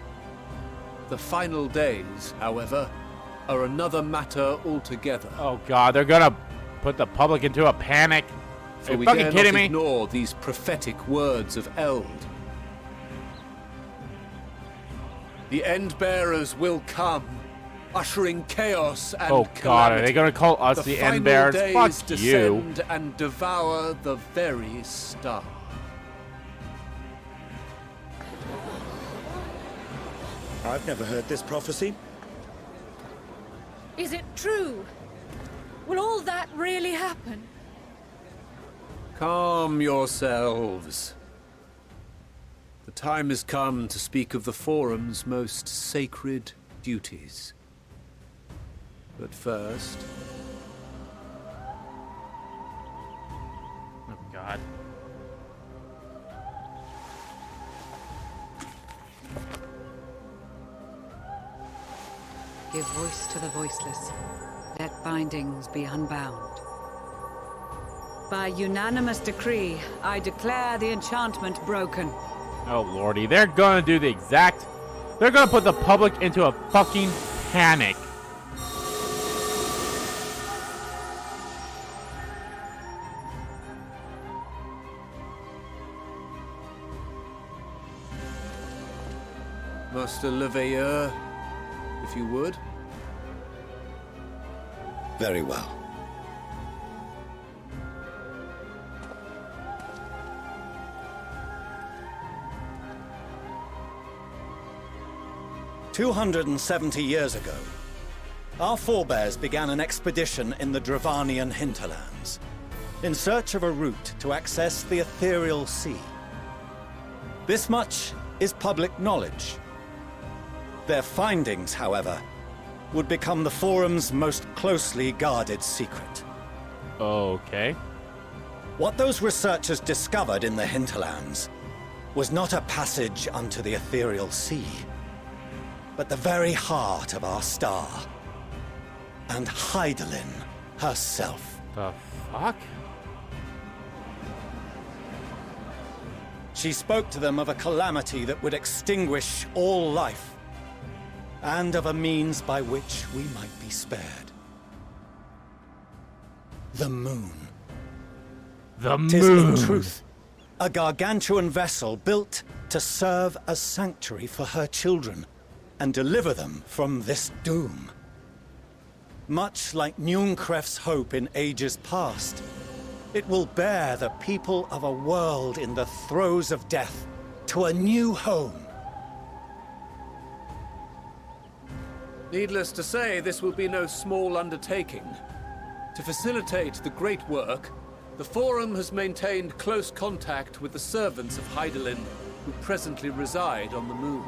The final days, however, are another matter altogether. Oh god, they're gonna put the public into a panic. Are you we fucking dare kidding not me? ignore these prophetic words of Eld. The End-Bearers will come, ushering chaos and Oh god, calamity. are they gonna call us the End-Bearers? Final Fuck days you. descend and devour the very star. I've never heard this prophecy. Is it true? Will all that really happen? Calm yourselves. The time has come to speak of the Forum's most sacred duties. But first... Oh god. Give voice to the voiceless. Let bindings be unbound. By unanimous decree, I declare the enchantment broken. Oh lordy, they're gonna do the exact... They're gonna put the public into a fucking panic. Master Leveilleur, if you would. Very well. "270 years ago, our forebears began an expedition in the Dravanian hinterlands, in search of a route to access the ethereal sea. This much is public knowledge. Their findings, however, would become the Forum's most closely guarded secret. Okay. What those researchers discovered in the hinterlands was not a passage unto the ethereal sea, but the very heart of our star, and Hydaelyn herself. The fuck? She spoke to them of a calamity that would extinguish all life, and of a means by which we might be spared. The moon. The moon. 'Tis in truth a gargantuan vessel built to serve as sanctuary for her children and deliver them from this doom. Much like Njunkref's hope in ages past, it will bear the people of a world in the throes of death to a new home. Needless to say, this will be no small undertaking. To facilitate the great work, the Forum has maintained close contact with the servants of Hydaelyn, who presently reside on the moon.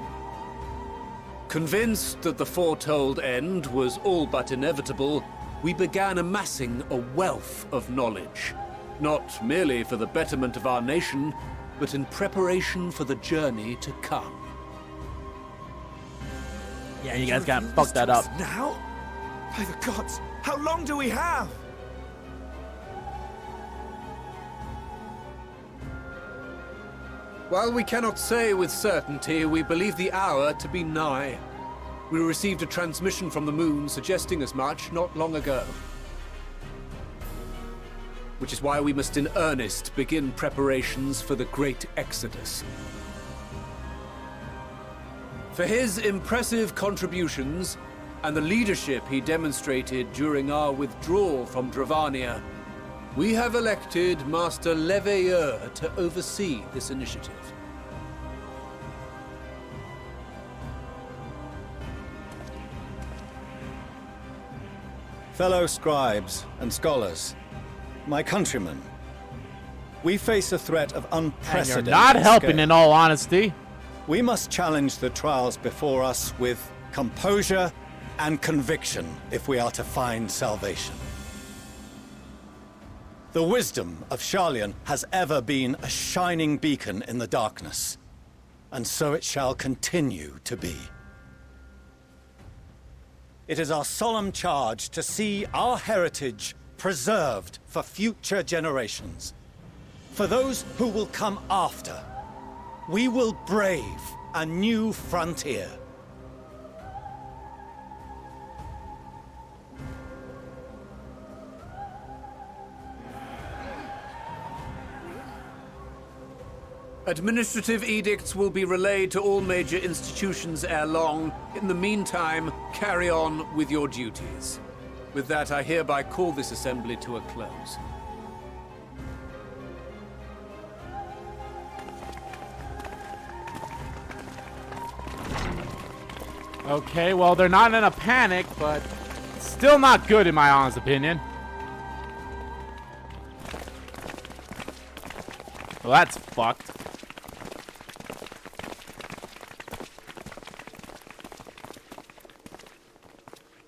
Convinced that the foretold end was all but inevitable, we began amassing a wealth of knowledge, not merely for the betterment of our nation, but in preparation for the journey to come. Yeah, you guys gotta fuck that up. Now? By the gods, how long do we have? While we cannot say with certainty, we believe the hour to be nigh. We received a transmission from the moon suggesting as much not long ago. Which is why we must in earnest begin preparations for the great exodus. For his impressive contributions and the leadership he demonstrated during our withdrawal from Dravania, we have elected Master Leveilleur to oversee this initiative. Fellow scribes and scholars, my countrymen, we face a threat of And unprecedented you're not helping, scale. in all honesty. We must challenge the trials before us with composure and conviction if we are to find salvation. The wisdom of Sharlayan has ever been a shining beacon in the darkness, and so it shall continue to be. It is our solemn charge to see our heritage preserved for future generations. For those who will come after, we will brave a new frontier. Administrative edicts will be relayed to all major institutions ere long. In the meantime, carry on with your duties. With that, I hereby call this assembly to a close. Okay, well, they're not in a panic, but still not good in my honest opinion. Well, that's fucked.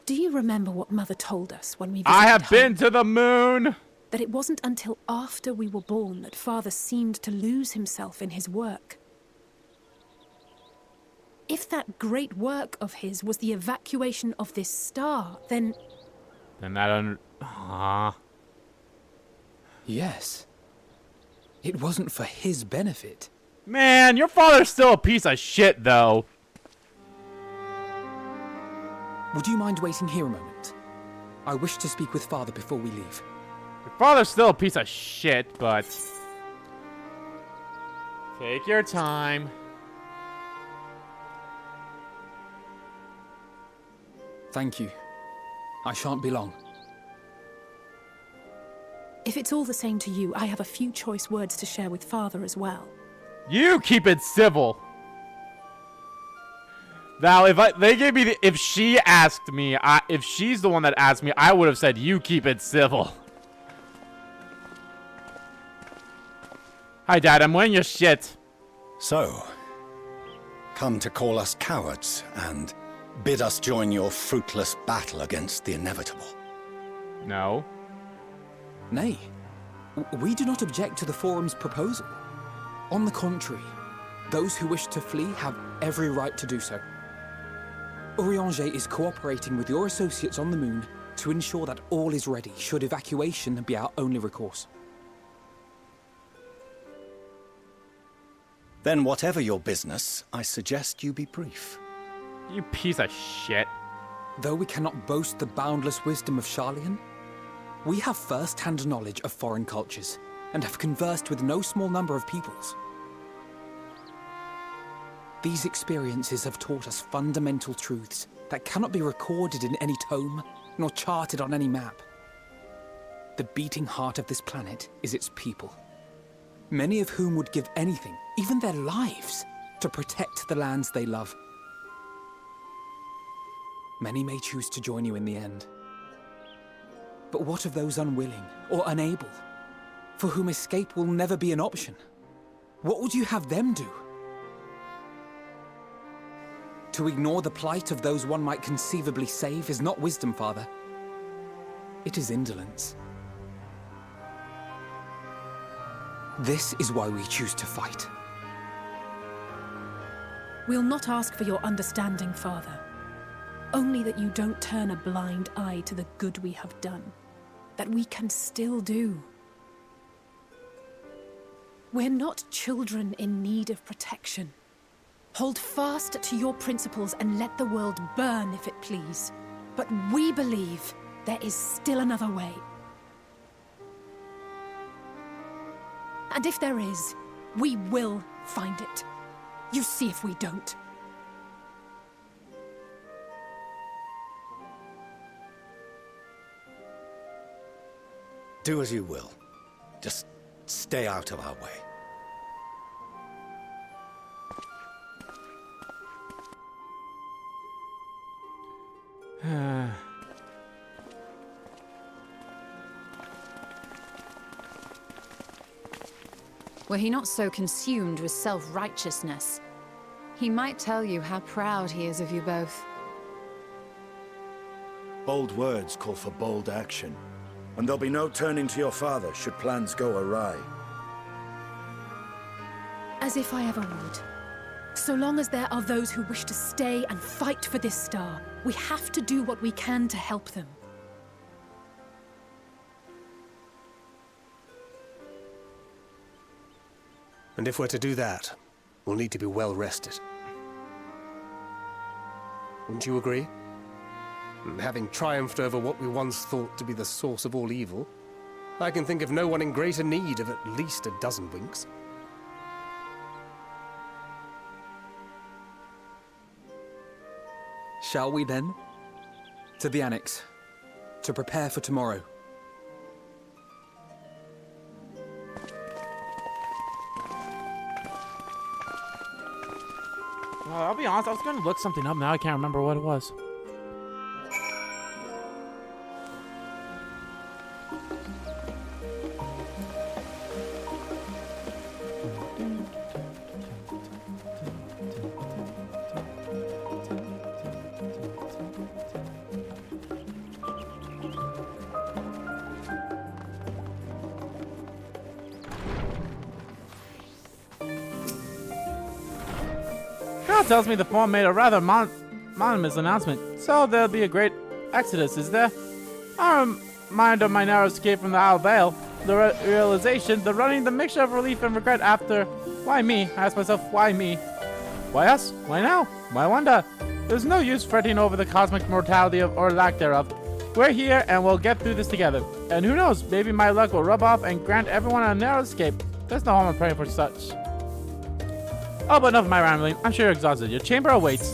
Do you remember what Mother told us when we visited I have home? been to the moon! That it wasn't until after we were born that Father seemed to lose himself in his work. If that great work of his was the evacuation of this star, then... Then that Yes. It wasn't for his benefit. Man, your father's still a piece of shit, though. Would you mind waiting here a moment? I wish to speak with Father before we leave. Your father's still a piece of shit, but... Take your time. Thank you. I shan't be long. If it's all the same to you, I have a few choice words to share with Father as well. You keep it civil. Now, if she asked me, if she's the one that asked me, I would have said, you keep it civil. Hi, Dad, I'm wearing your shit. So, come to call us cowards and bid us join your fruitless battle against the inevitable. No. Nay, we do not object to the Forum's proposal. On the contrary, those who wish to flee have every right to do so. Urianger is cooperating with your associates on the moon to ensure that all is ready should evacuation be our only recourse. Then whatever your business, I suggest you be brief. You piece of shit. Though we cannot boast the boundless wisdom of Charlian, we have first-hand knowledge of foreign cultures and have conversed with no small number of peoples. These experiences have taught us fundamental truths that cannot be recorded in any tome, nor charted on any map. The beating heart of this planet is its people, many of whom would give anything, even their lives, to protect the lands they love. Many may choose to join you in the end. But what of those unwilling or unable, for whom escape will never be an option? What would you have them do? To ignore the plight of those one might conceivably save is not wisdom, Father. It is indolence. This is why we choose to fight. We'll not ask for your understanding, Father. Only that you don't turn a blind eye to the good we have done, that we can still do. We're not children in need of protection. Hold fast to your principles and let the world burn if it please. But we believe there is still another way. And if there is, we will find it. You see if we don't. Do as you will. Just stay out of our way. Were he not so consumed with self-righteousness, he might tell you how proud he is of you both. Bold words call for bold action, and there'll be no turning to your father should plans go awry. As if I ever would. So long as there are those who wish to stay and fight for this star, we have to do what we can to help them. And if we're to do that, we'll need to be well rested. Wouldn't you agree? And having triumphed over what we once thought to be the source of all evil, I can think of no one in greater need of at least a dozen winks. Shall we then? To the Annex, to prepare for tomorrow. I'll be honest, I was going to look something up. Now I can't remember what it was. Tells me the forum made a rather anonymous announcement, so there'll be a great exodus, is there? I remind of my narrow escape from the Isle Vale, the realization, the running, the mixture of relief and regret after. Why me? I ask myself, why me? Why us? Why now? Why wonder? There's no use fretting over the cosmic mortality or lack thereof. We're here and we'll get through this together. And who knows, maybe my luck will rub off and grant everyone a narrow escape. There's no harm in praying for such. Oh, but enough of my rambling. I'm sure you're exhausted. Your chamber awaits.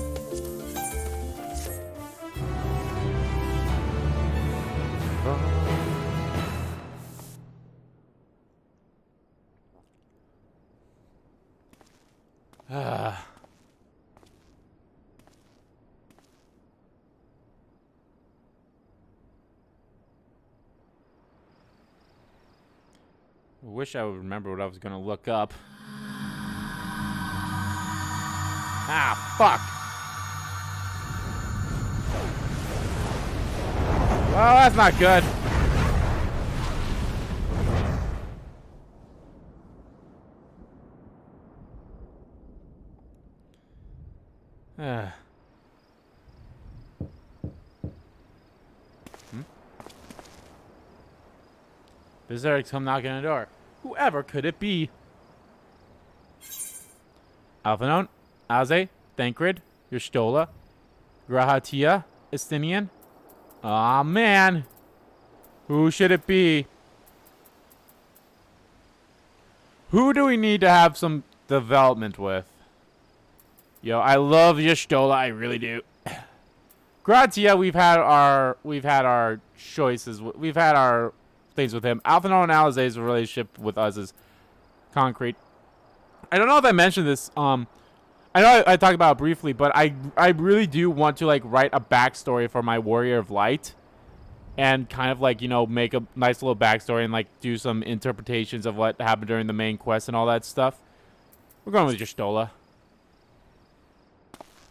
Wish I would remember what I was gonna look up. Ah, fuck. Well, that's not good. Visitor come knocking on the door. Whoever could it be? Alphanon, Aze, Thancred, Yerstola, Grahatia, Estinian. Aw, man. Who should it be? Who do we need to have some development with? Yo, I love Yerstola, I really do. Gratia, we've had our choices. We've had our things with him. Alphano and Alize's relationship with us is concrete. I don't know if I mentioned this. I know I talked about it briefly, but I really do want to like write a backstory for my Warrior of Light, and kind of like, you know, make a nice little backstory and like do some interpretations of what happened during the main quest and all that stuff. We're going with Yerstola.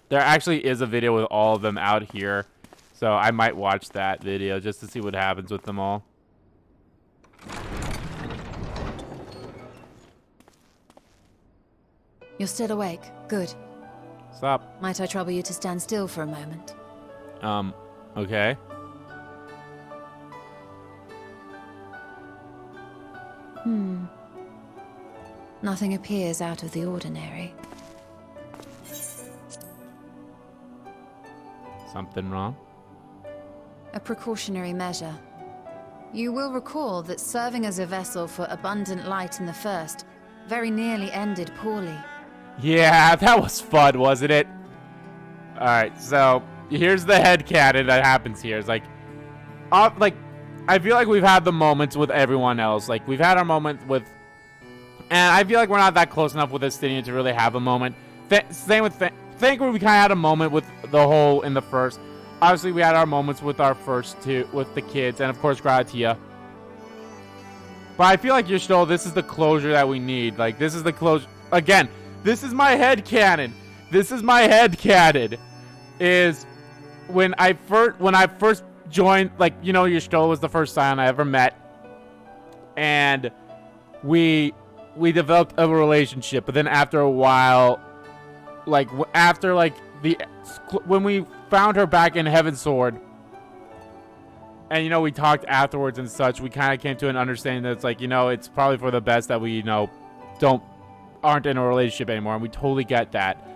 There actually is a video with all of them out here, so I might watch that video just to see what happens with them all. You're still awake. Good. Stop. Might I trouble you to stand still for a moment? Okay. Nothing appears out of the ordinary. Something wrong? A precautionary measure. You will recall that serving as a vessel for abundant light in the first very nearly ended poorly. Yeah, that was fun, wasn't it? Alright, so here's the headcanon that happens here. It's like, I feel like we've had the moments with everyone else. Like, we've had our moment with... And I feel like we're not that close enough with Estinian to really have a moment. Same with... Thancred, we kind of had a moment with the whole in the first. Obviously, we had our moments with our first two, with the kids, and of course, Gratia. But I feel like Yerstola, this is the closure that we need. Like, this is the closure... Again, this is my headcanon. This is my headcanon. Is when I first joined, like, you know, Yerstola was the first Scion I ever met. And we developed a relationship. But then after a while, like, after, like, when we found her back in Heaven's Sword, and, you know, we talked afterwards and such, we kind of came to an understanding that it's like, you know, it's probably for the best that we, you know, aren't in a relationship anymore, and we totally get that.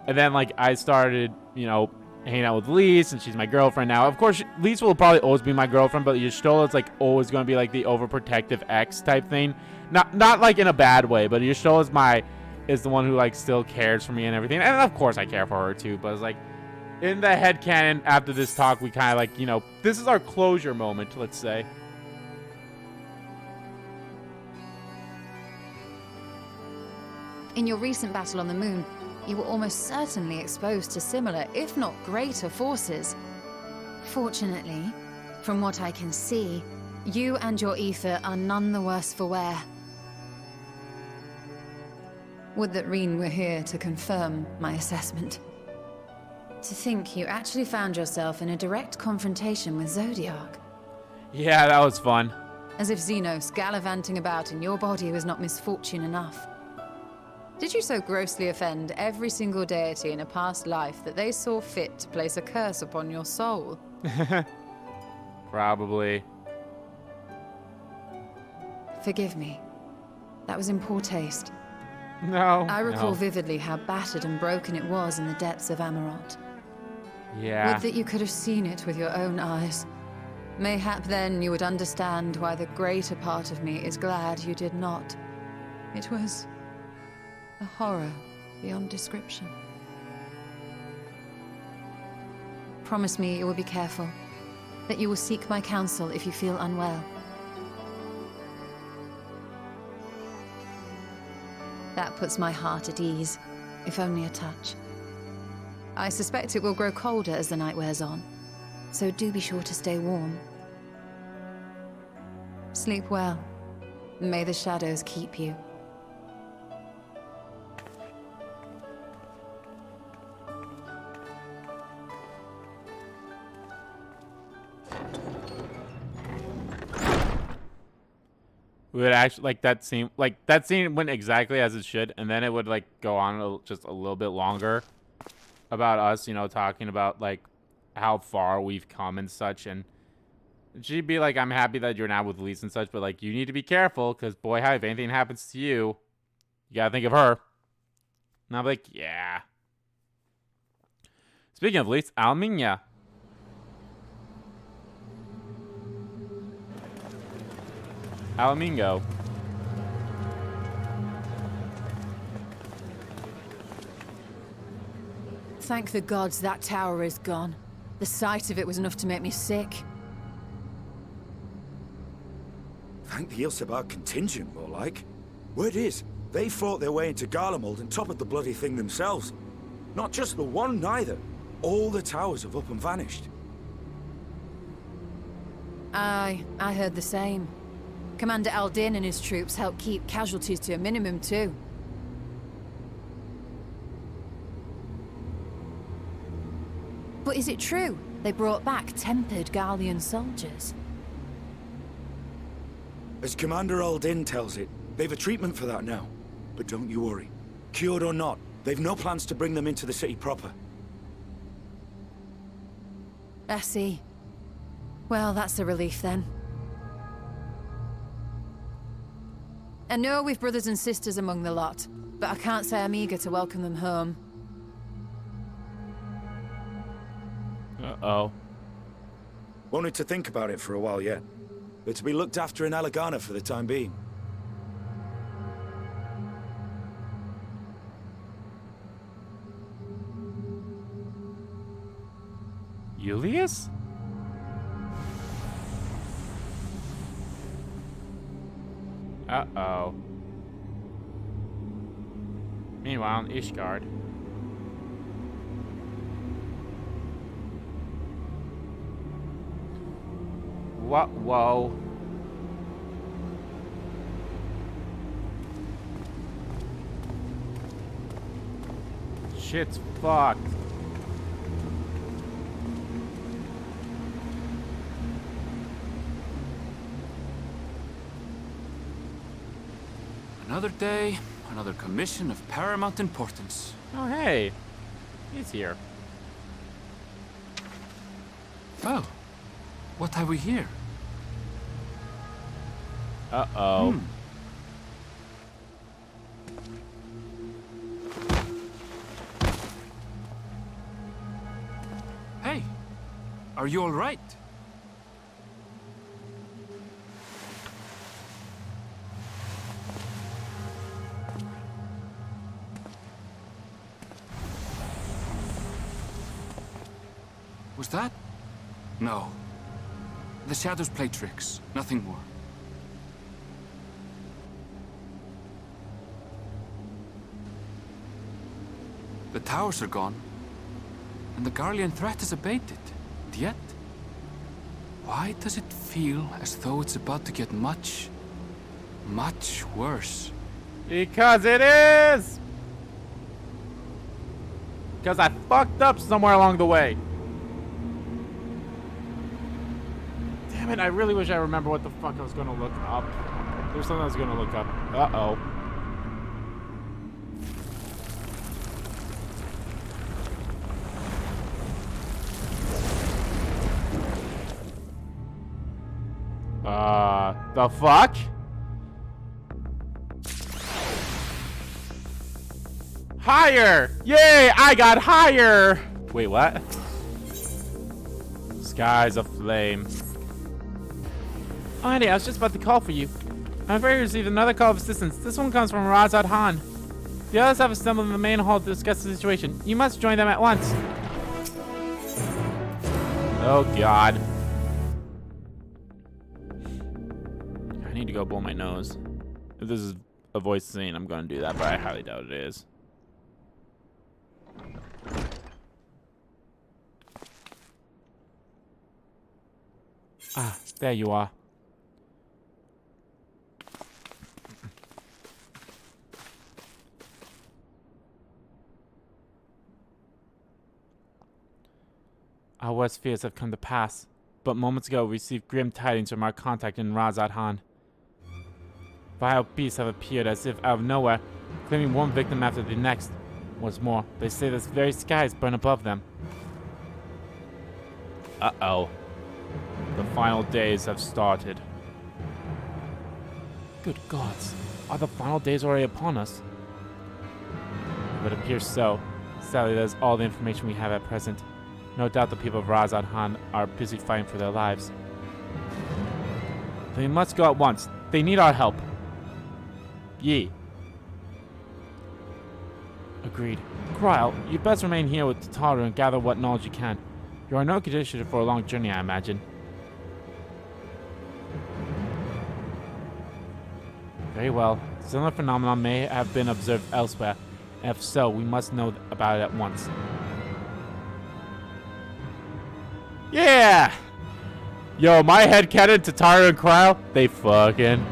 And then, like, I started, you know, hanging out with Lise, and she's my girlfriend now. Of course, Lise will probably always be my girlfriend, but Yerstola is, like, always going to be, like, the overprotective ex type thing. Not like, in a bad way, but Yerstola is the one who, like, still cares for me and everything. And, of course, I care for her, too, but it's like, in the headcanon, after this talk, we kind of, like, you know, this is our closure moment, let's say. In your recent battle on the moon, you were almost certainly exposed to similar, if not greater, forces. Fortunately, from what I can see, you and your ether are none the worse for wear. Would that Reen were here to confirm my assessment. To think you actually found yourself in a direct confrontation with Zodiark. Yeah, that was fun. As if Xenos gallivanting about in your body was not misfortune enough. Did you so grossly offend every single deity in a past life that they saw fit to place a curse upon your soul? Probably. Forgive me. That was in poor taste. No. I recall vividly how battered and broken it was in the depths of Amarot. Yeah. Would that you could have seen it with your own eyes. Mayhap then you would understand why the greater part of me is glad you did not. It was a horror beyond description. Promise me you will be careful, that you will seek my counsel if you feel unwell. That puts my heart at ease. if only a touch. I suspect it will grow colder as the night wears on, so do be sure to stay warm. Sleep well. May the shadows keep you. We would actually like that scene went exactly as it should, and then it would like go on just a little bit longer about us, you know, talking about like how far we've come and such. And she'd be like, I'm happy that you're now with Lise and such, but like you need to be careful, because boy, if anything happens to you, you gotta think of her. And I'm like, yeah. Speaking of Lise, Alminia. Alamingo. Thank the gods that tower is gone. The sight of it was enough to make me sick. Thank the Ilsebar contingent, more like. Word is, they fought their way into Garlemald and toppled the bloody thing themselves. Not just the one, neither. All the towers have up and vanished. Aye, I heard the same. Commander Aldin and his troops helped keep casualties to a minimum, too. But is it true? They brought back tempered Garlean soldiers. As Commander Aldin tells it, they've a treatment for that now. But don't you worry. Cured or not, they've no plans to bring them into the city proper. I see. Well, that's a relief then. I know we've brothers and sisters among the lot, but I can't say I'm eager to welcome them home. Uh-oh. Wanted to think about it for a while yet. They're to be looked after in Alagana for the time being. Julius? Uh-oh. Meanwhile, in Ishgard. What? Whoa. Shit's fucked. Another day, another commission of paramount importance. Oh, hey. He's here. Oh, what have we here? Uh-oh. Hey, are you all right? Was that? No. The shadows play tricks, nothing more. The towers are gone, and the Garlean threat is abated. And yet, why does it feel as though it's about to get much, much worse? Because it is! Because I fucked up somewhere along the way. Damn it, I really wish I remember what the fuck I was gonna look up. There's something I was gonna look up. Uh-oh. The fuck? Higher! Yay! I got higher! Wait, what? Skies aflame. Oh, honey, I was just about to call for you. I'm afraid I received another call of assistance. This one comes from Razad Han. The others have assembled in the main hall to discuss the situation. You must join them at once. Oh, God. I need to go blow my nose. If this is a voice saying I'm going to do that, but I highly doubt it is. Ah, there you are. Our worst fears have come to pass, but moments ago we received grim tidings from our contact in Razad Han. Vile beasts have appeared as if out of nowhere, claiming one victim after the next. What's more, they say the very skies burn above them. Uh-oh. The final days have started. Good gods, are the final days already upon us? If it appears so, sadly that is all the information we have at present. No doubt the people of Razad Han are busy fighting for their lives. They must go at once. They need our help. Ye. Agreed. Krile, you best remain here with Tataru and gather what knowledge you can. You are in no condition for a long journey, I imagine. Very well. Similar phenomena may have been observed elsewhere, and if so, we must know about it at once. Yeah! Yo, my headcanon, Tataru and Krile, they fucking...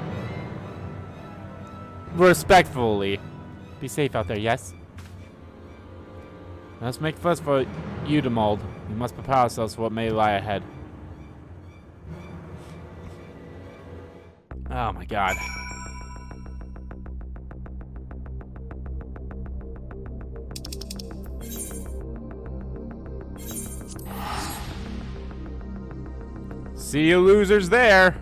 Respectfully. Be safe out there, yes? Let's make first for Udemold. We must prepare ourselves for what may lie ahead. Oh my god. See you losers there.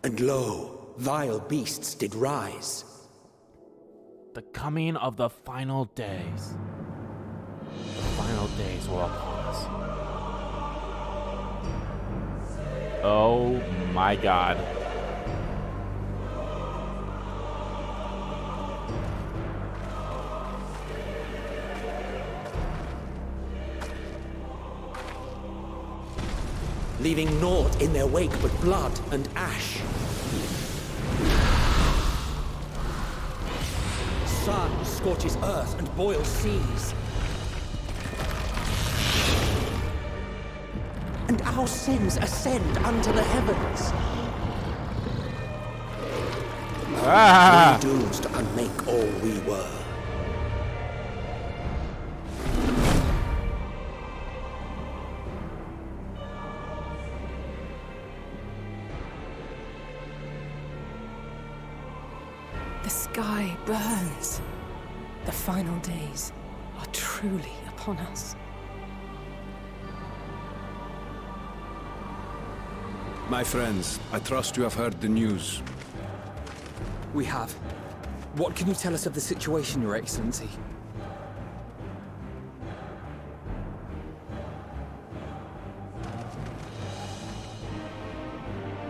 And lo, vile beasts did rise. The coming of the final days. The final days were upon us. Oh my god. Leaving naught in their wake but blood and ash. Sun scorches earth and boils seas. And our sins ascend unto the heavens. Ah! We doomed to unmake all we were. The sky burns. The final days are truly upon us. My friends, I trust you have heard the news. We have. What can you tell us of the situation, Your Excellency?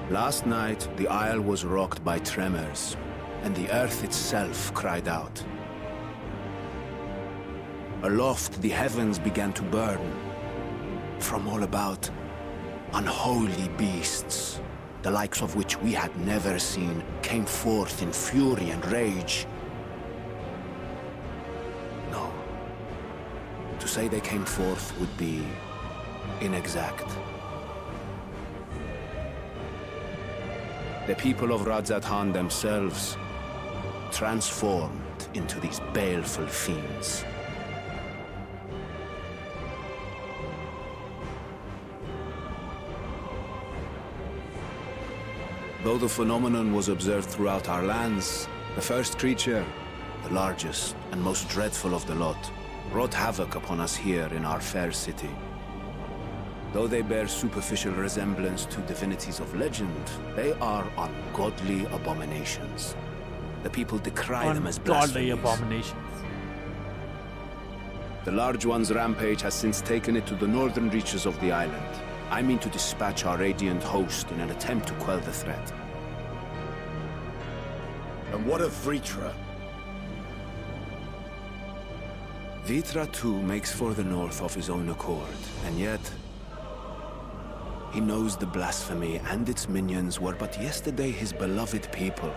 Last night, the isle was rocked by tremors, and the earth itself cried out. Aloft, the heavens began to burn. From all about, unholy beasts, the likes of which we had never seen, came forth in fury and rage. No. To say they came forth would be inexact. The people of Razad Han themselves transformed into these baleful fiends. Though the phenomenon was observed throughout our lands, the first creature, the largest and most dreadful of the lot, wrought havoc upon us here in our fair city. Though they bear superficial resemblance to divinities of legend, they are ungodly abominations. The people decry them as blasphemies. Ungodly abominations. The large one's rampage has since taken it to the northern reaches of the island. I mean to dispatch our radiant host in an attempt to quell the threat. And what of Vritra? Vritra too makes for the north of his own accord, and yet he knows the blasphemy and its minions were but yesterday his beloved people.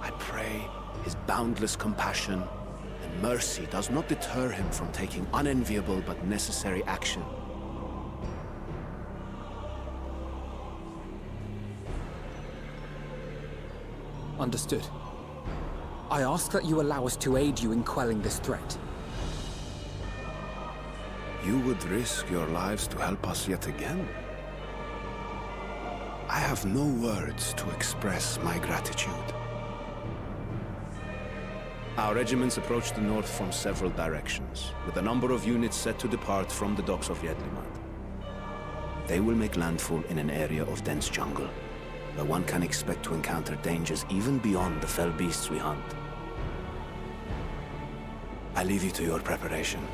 I pray his boundless compassion and mercy does not deter him from taking unenviable but necessary action. Understood. I ask that you allow us to aid you in quelling this threat. You would risk your lives to help us yet again? I have no words to express my gratitude. Our regiments approach the north from several directions, with a number of units set to depart from the docks of Jedlimat. They will make landfall in an area of dense jungle, where one can expect to encounter dangers even beyond the fell beasts we hunt. I leave you to your preparation.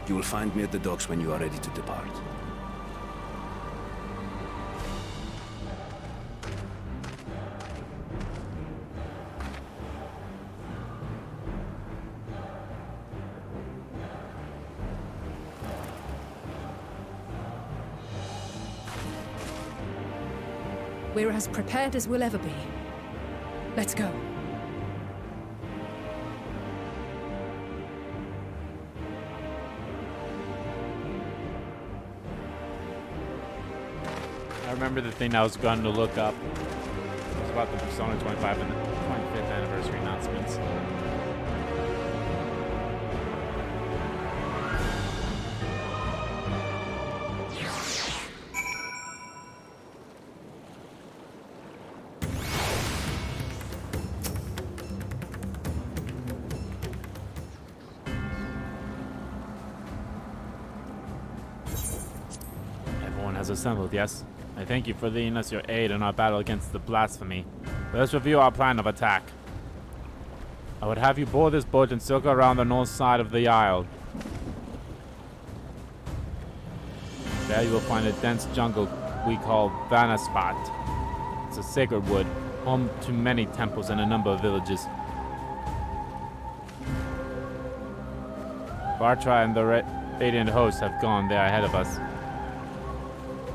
You will find me at the docks when you are ready to depart. We're as prepared as we'll ever be. Let's go. I remember the thing I was going to look up. It was about the Persona 25 and the 25th anniversary announcements. Everyone has assembled, yes? I thank you for leading us your aid in our battle against the blasphemy. Let us review our plan of attack. I would have you board this boat and circle around the north side of the isle. There you will find a dense jungle we call Vanaspat. It's a sacred wood, home to many temples and a number of villages. Bartra and the Radiant host have gone there ahead of us.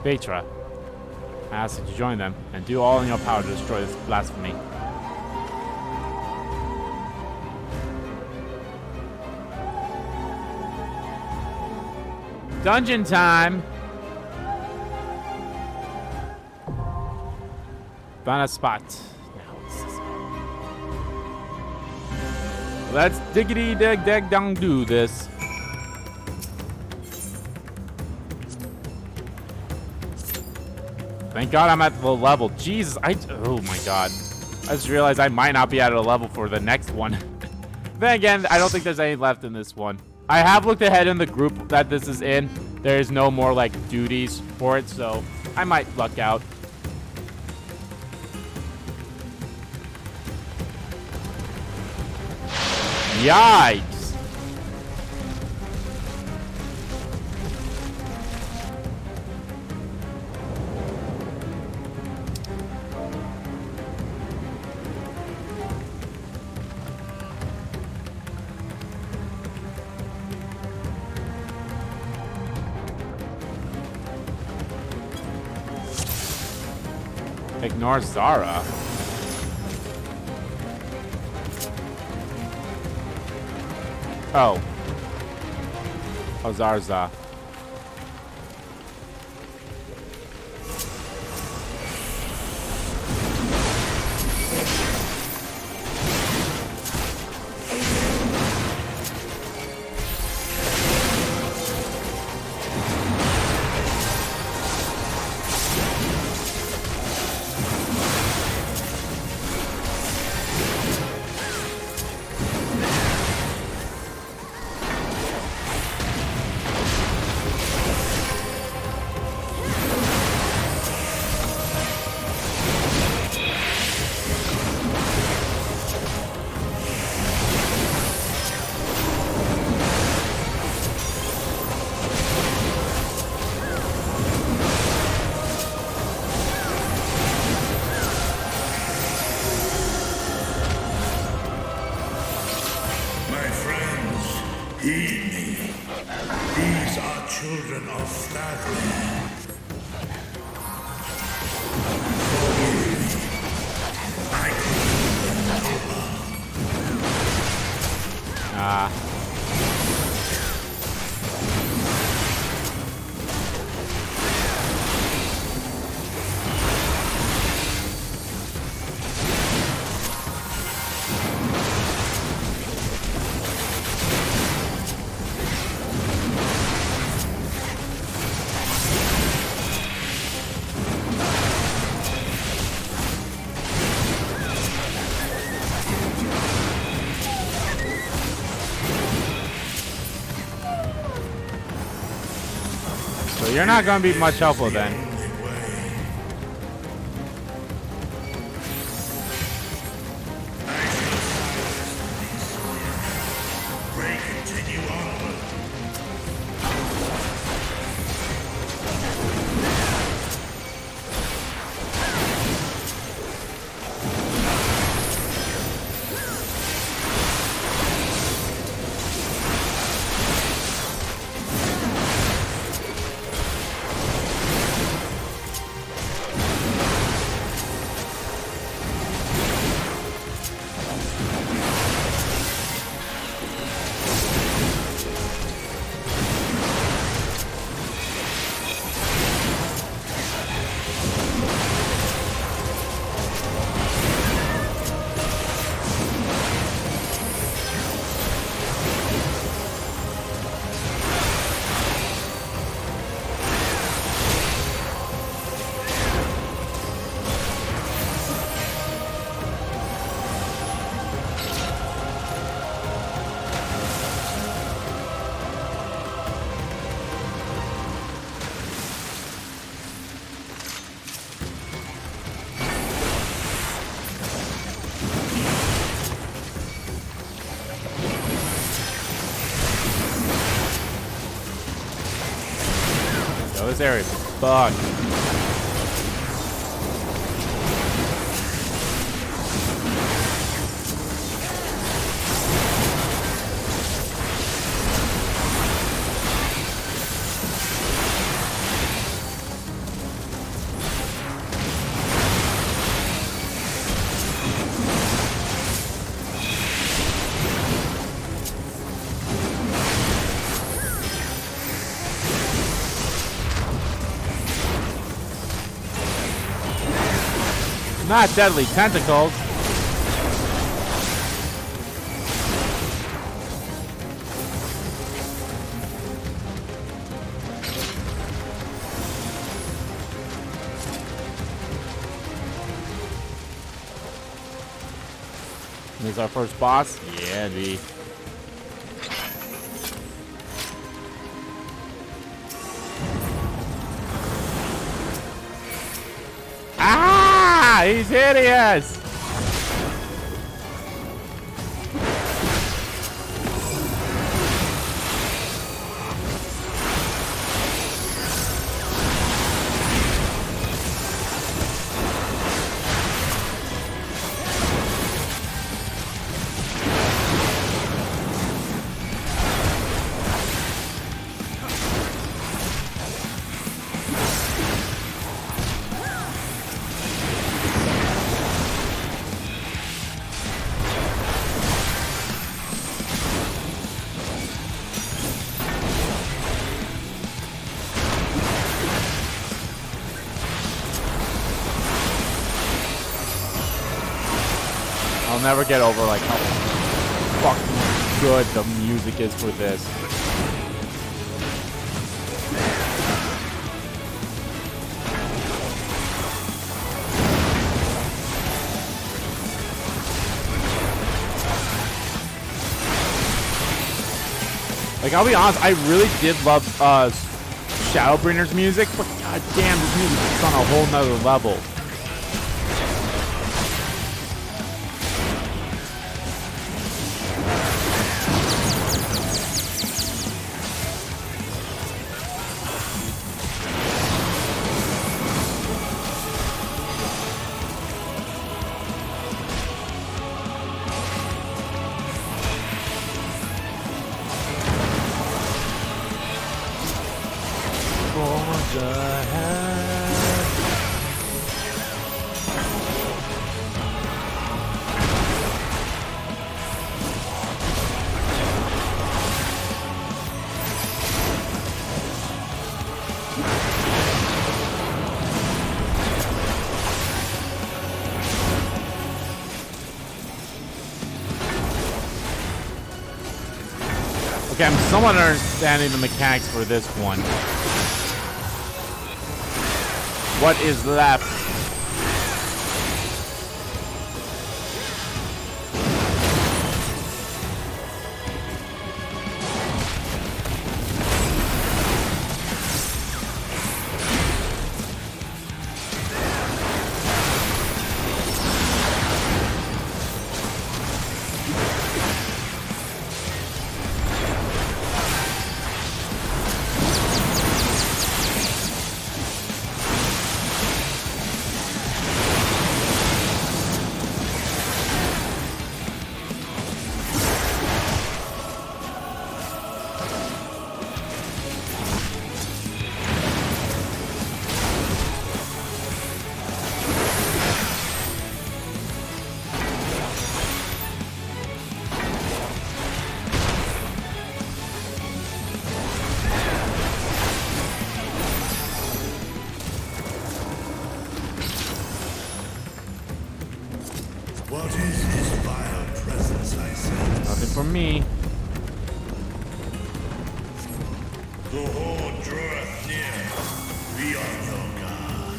Petra, I ask you to join them and do all in your power to destroy this blasphemy. Dungeon time! Vanaspat. Let's diggity dig dig dong do this. Thank God I'm at the level. Jesus, oh my God. I just realized I might not be at a level for the next one. Then again, I don't think there's any left in this one. I have looked ahead in the group that this is in. There's no more like duties for it, so I might luck out. Yikes! Ignore Zara. Oh. Zarza. Heed me. These are children of Stavrid. Forgive me. I call them Toba. Nah. So you're not gonna be much helpful then. Pray continue onward. So this area is fucked. Not deadly tentacles. This is our first boss? Yeah, B. Ah! He's hideous! I'll never get over like how fucking good the music is for this. Like, I'll be honest, I really did love Shadowbringer's music, but god damn, this music is on a whole nother level. Okay, I'm somewhat understanding the mechanics for this one. What is left? What is his vile presence, I sense? Nothing from me. The horde draweth near. Be on your guard.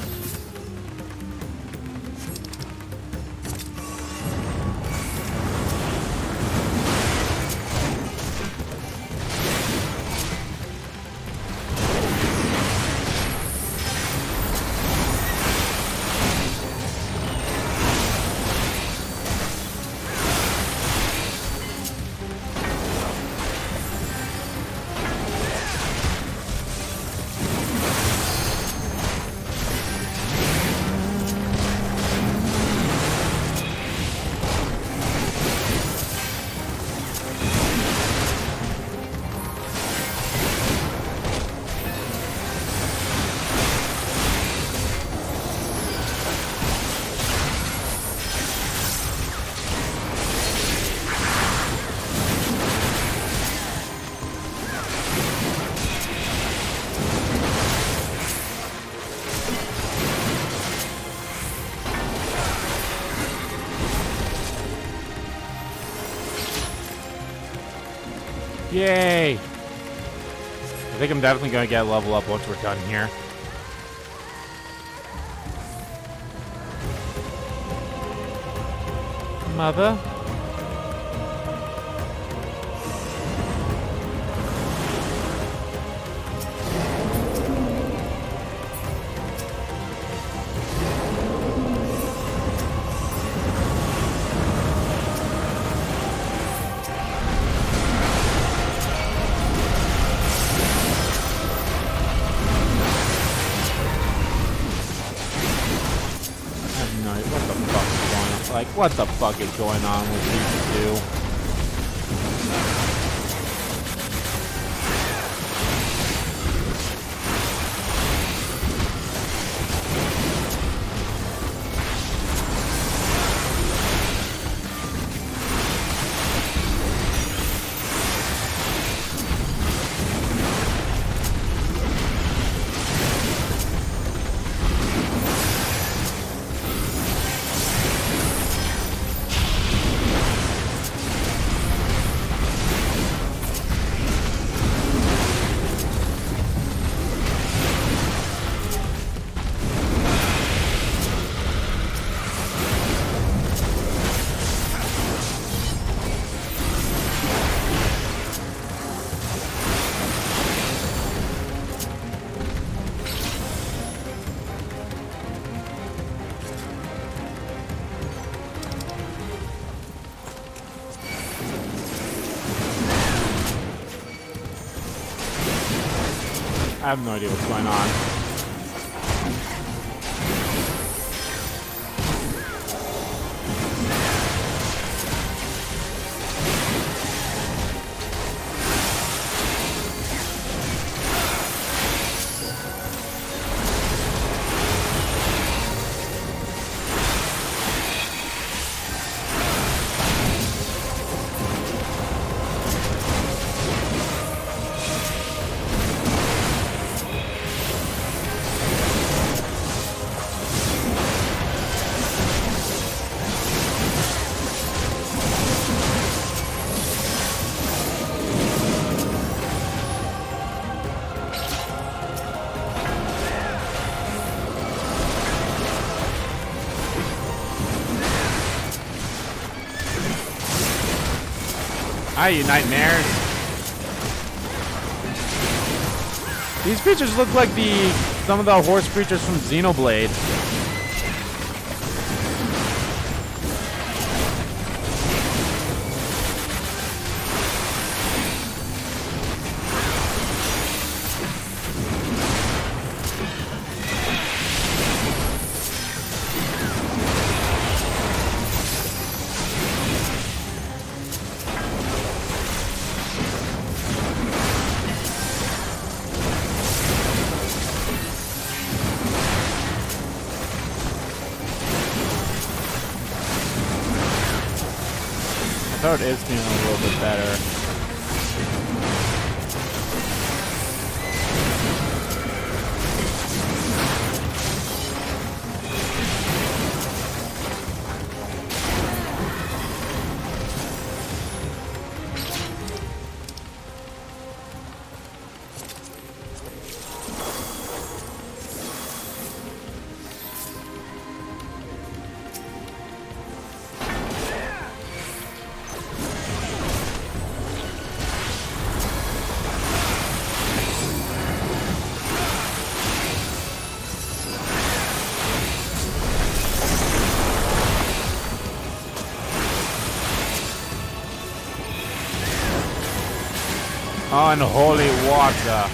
Yay! I think I'm definitely gonna get a level up once we're done here. Mother? What the fuck is going on with these two? I have no idea what's going on. Hi, you nightmares. These creatures look like some of the horse creatures from Xenoblade. Third is feeling a little bit better. Unholy water.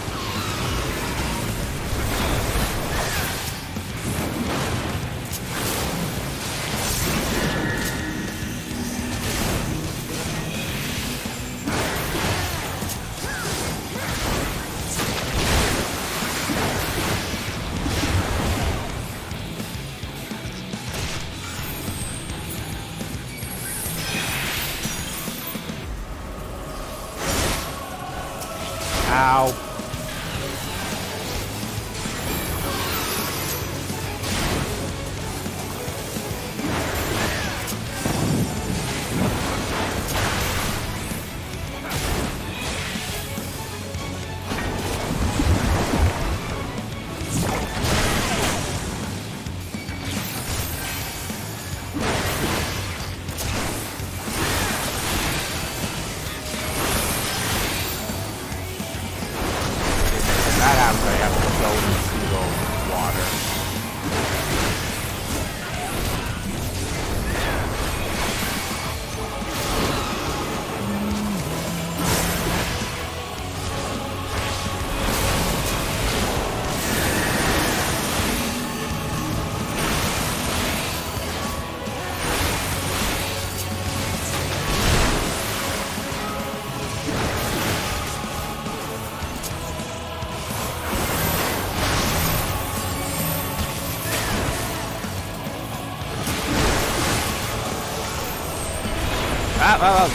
Ow. That happens, I have to go into the water.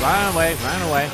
Run away, run away.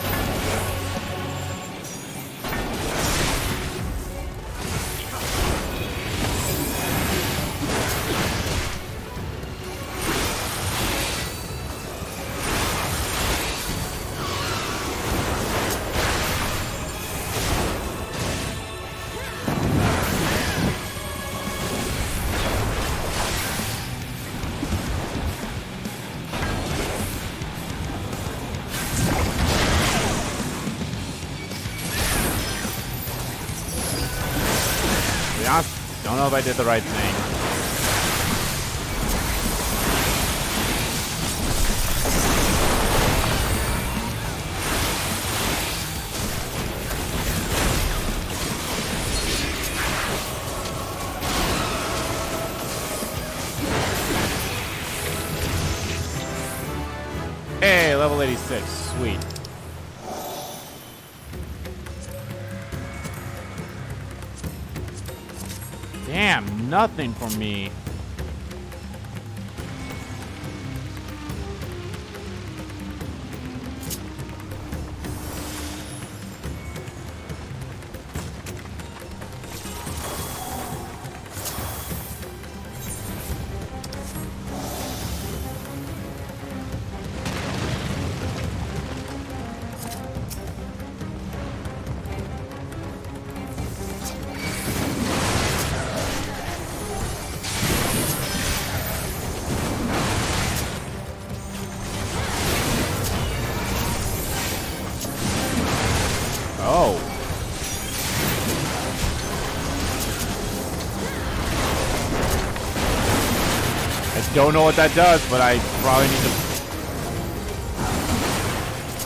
Don't know if I did the right thing. Hey, level 86. Sweet. Damn, nothing for me. Oh. I don't know what that does, but I probably need to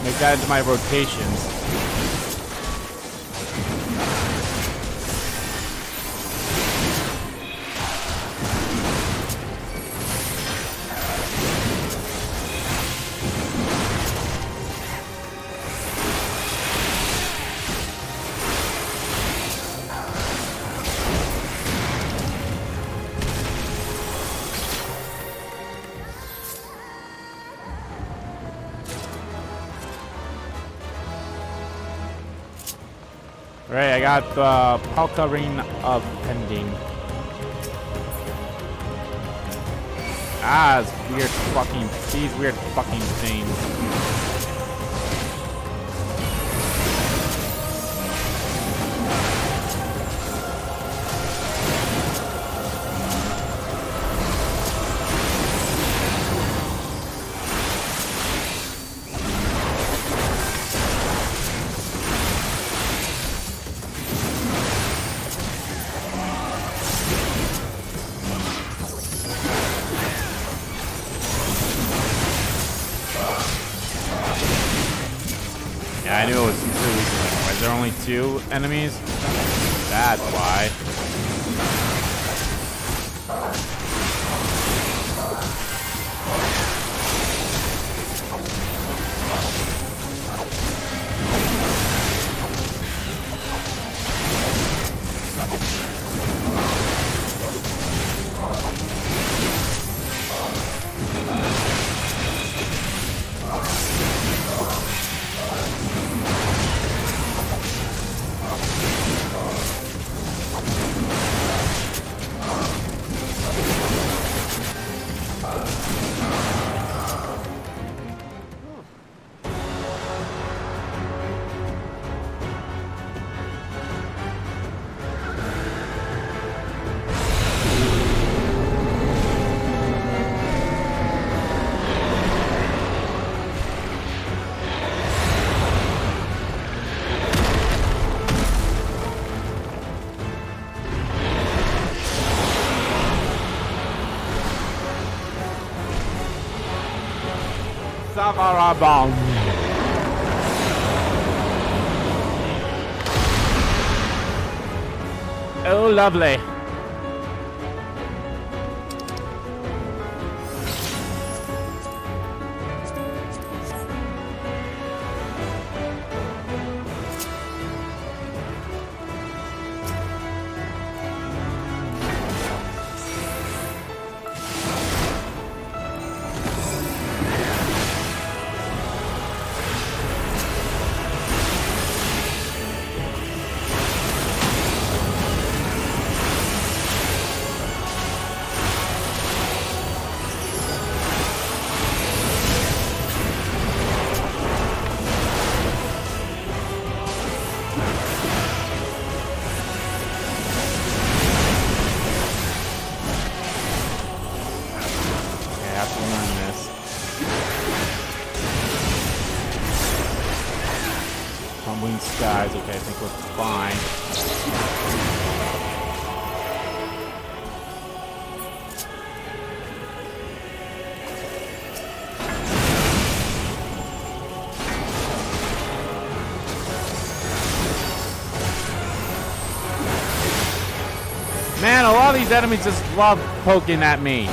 make that into my rotations. Alright, I got the Palka Ring of Pending. Ah, these weird fucking things. Yeah, I knew it was two. Why is there only 2 enemies? That's why. Savarabam. Oh, lovely. Skies. Okay, I think we're fine. Man, a lot of these enemies just love poking at me.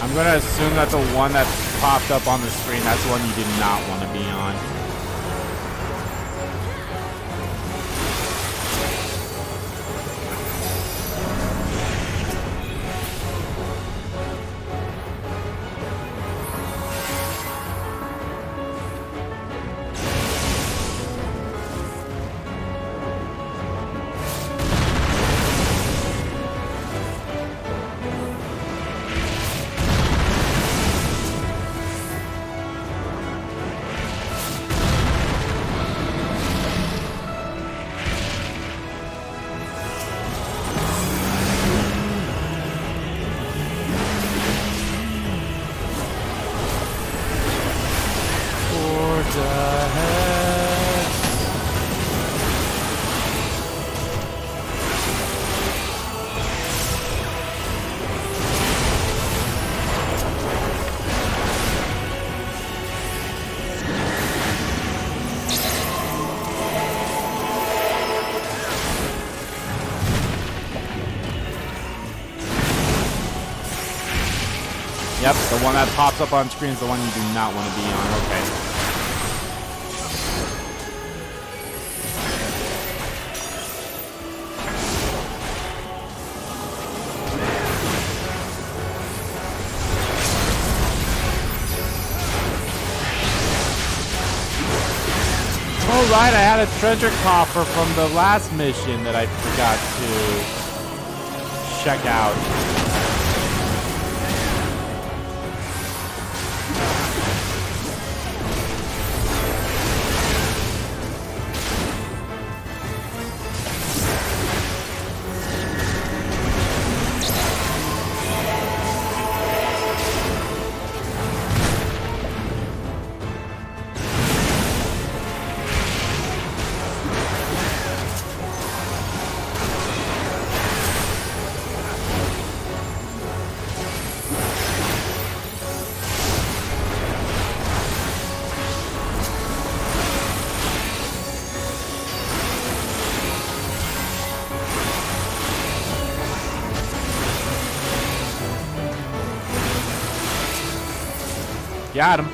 I'm gonna assume that the one that popped up on the screen, that's the one you did not want to be on. Yep, the one that pops up on screen is the one you do not want to be on. Okay. Oh, right, I had a treasure coffer from the last mission that I forgot to check out. Got him.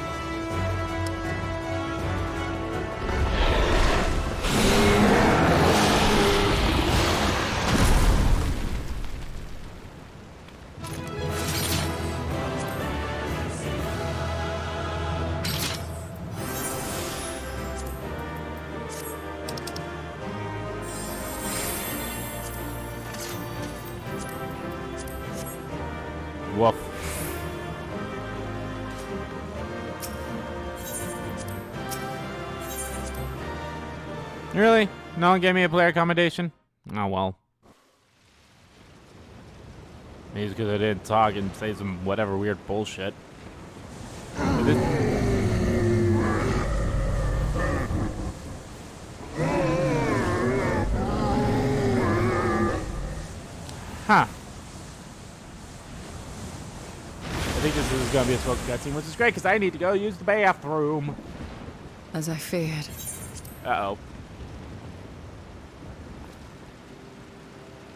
Woof. Really? No one gave me a player accommodation? Oh well. Maybe it's because I didn't talk and say some whatever weird bullshit. Huh. I think this is going to be a smoke cutscene, which is great because I need to go use the bathroom. As I feared. Uh-oh.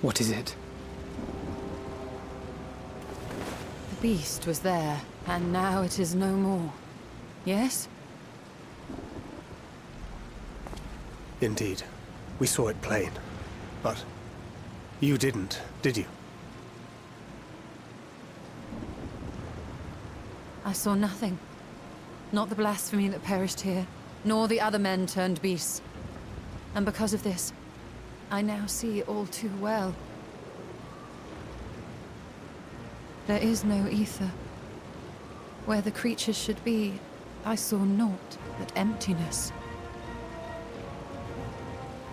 What is it? The beast was there, and now it is no more. Yes? Indeed. We saw it plain. But you didn't, did you? I saw nothing. Not the blasphemy that perished here, nor the other men turned beasts. And because of this, I now see all too well. There is no ether. Where the creatures should be, I saw naught but emptiness.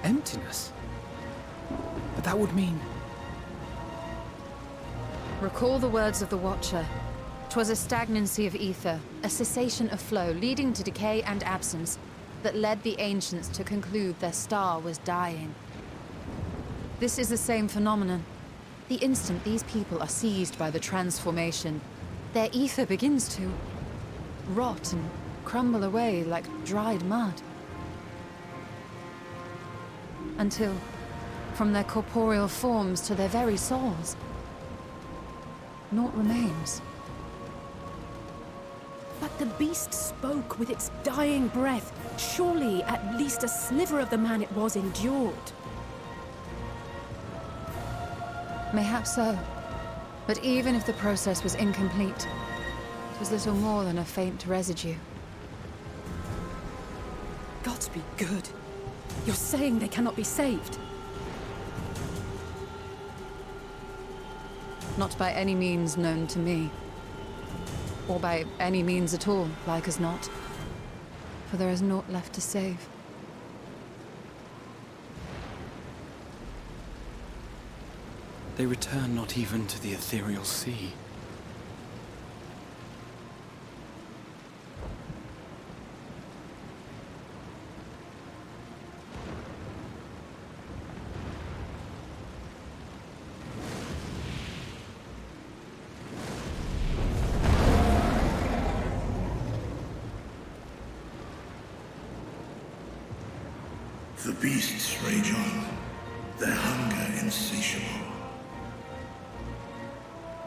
Emptiness? But that would mean... Recall the words of the Watcher. 'Twas a stagnancy of ether, a cessation of flow, leading to decay and absence, that led the ancients to conclude their star was dying. This is the same phenomenon. The instant these people are seized by the transformation, their ether begins to rot and crumble away like dried mud. Until, from their corporeal forms to their very souls, naught remains. But the beast spoke with its dying breath. Surely at least a sliver of the man it was endured. Mayhap so. But even if the process was incomplete, it was little more than a faint residue. Gods be good. You're saying they cannot be saved? Not by any means known to me. Or by any means at all, like as not. For there is naught left to save. They return not even to the ethereal sea. The beasts rage on, their hunger insatiable.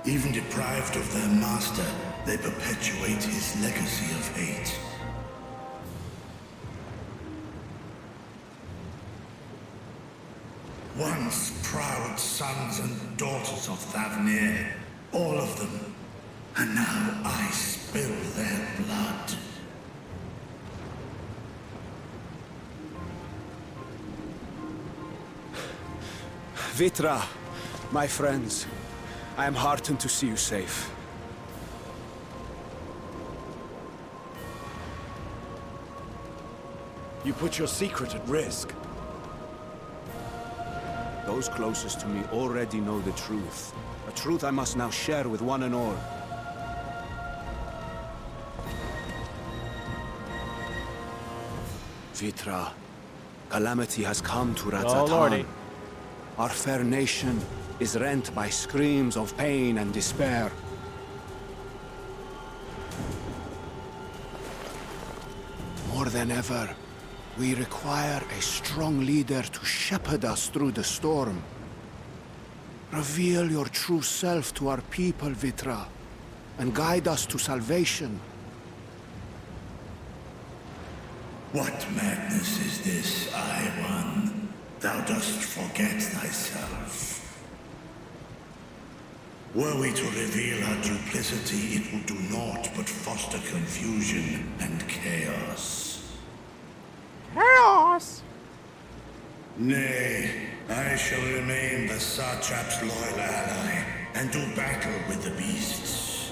Even deprived of their master, they perpetuate his legacy of hate. Once proud sons and daughters of Thavnir, all of them, and now I spill their blood. Vitra, my friends, I am heartened to see you safe. You put your secret at risk. Those closest to me already know the truth. A truth I must now share with one and all. Vitra, calamity has come to Ratzatan. Lordy. Our fair nation is rent by screams of pain and despair. More than ever, we require a strong leader to shepherd us through the storm. Reveal your true self to our people, Vitra, and guide us to salvation. What madness is this, I-One? Thou dost forget thyself. Were we to reveal our duplicity, it would do naught but foster confusion and chaos. Chaos! Nay, I shall remain the Satrap's loyal ally and do battle with the beasts.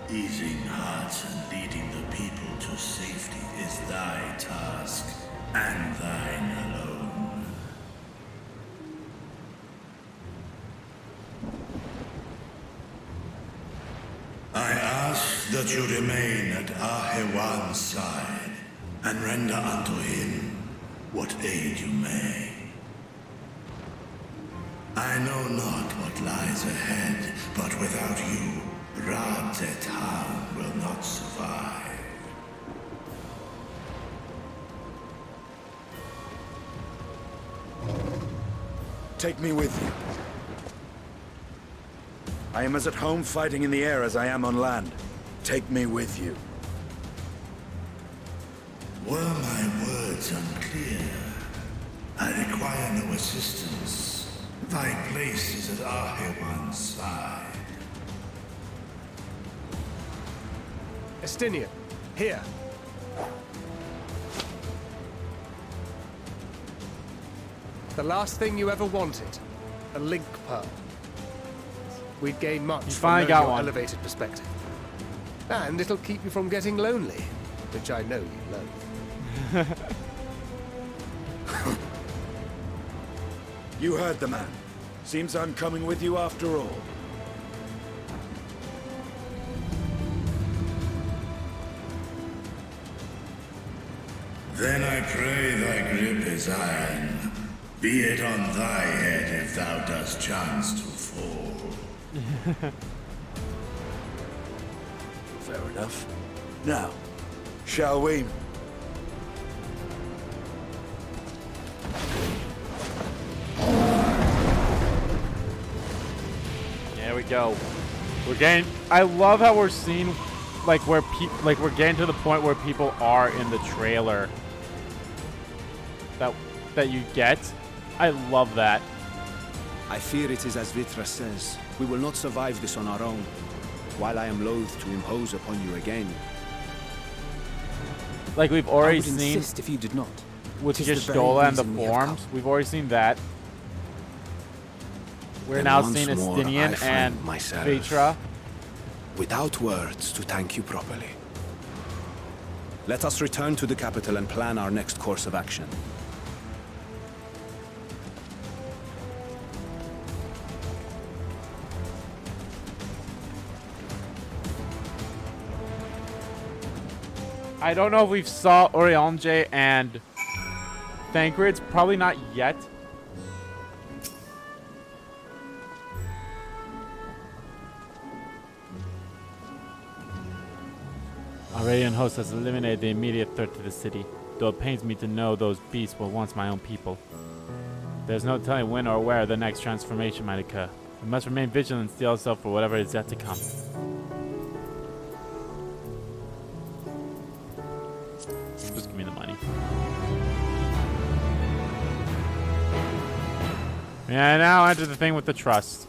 Easing hearts and leading the people to safety is thy task, and thine alone. I ask that you remain at Ahewan's side, and render unto him what aid you may. I know not what lies ahead, but without you, Ratzatan will not survive. Take me with you. I am as at home fighting in the air as I am on land. Take me with you. Were my words unclear? I require no assistance. Thy place is at Ahewan's side. Estinian, here. The last thing you ever wanted, a link pearl. We'd gain much You from finally knowing got your one. elevated perspective. And it'll keep you from getting lonely, which I know you loathe. You heard the man. Seems I'm coming with you after all. Then I pray thy grip is iron. Be it on thy head if thou dost chance to fall. Fair enough. Now, shall we? There we go. We're getting. I love how we're seeing, like where we're getting to the point where people are in the trailer. That you get. I love that. I fear it is as Vitra says. We will not survive this on our own. While I am loath to impose upon you again. Like we've I already would seen insist if you did not. with 'Tis the very Gistola and the reason we have forms. come. We've already seen that. We're Then now once seeing more, Estinian I find and myself Vitra. without words to thank you properly. Let us return to the capital and plan our next course of action. I don't know if we've saw Oriange and Thancred's. Probably not yet. Our Radiant host has eliminated the immediate threat to the city, though it pains me to know those beasts were once my own people. There's no telling when or where the next transformation might occur. We must remain vigilant and steel ourselves for whatever is yet to come. May I now enter the thing with the trust?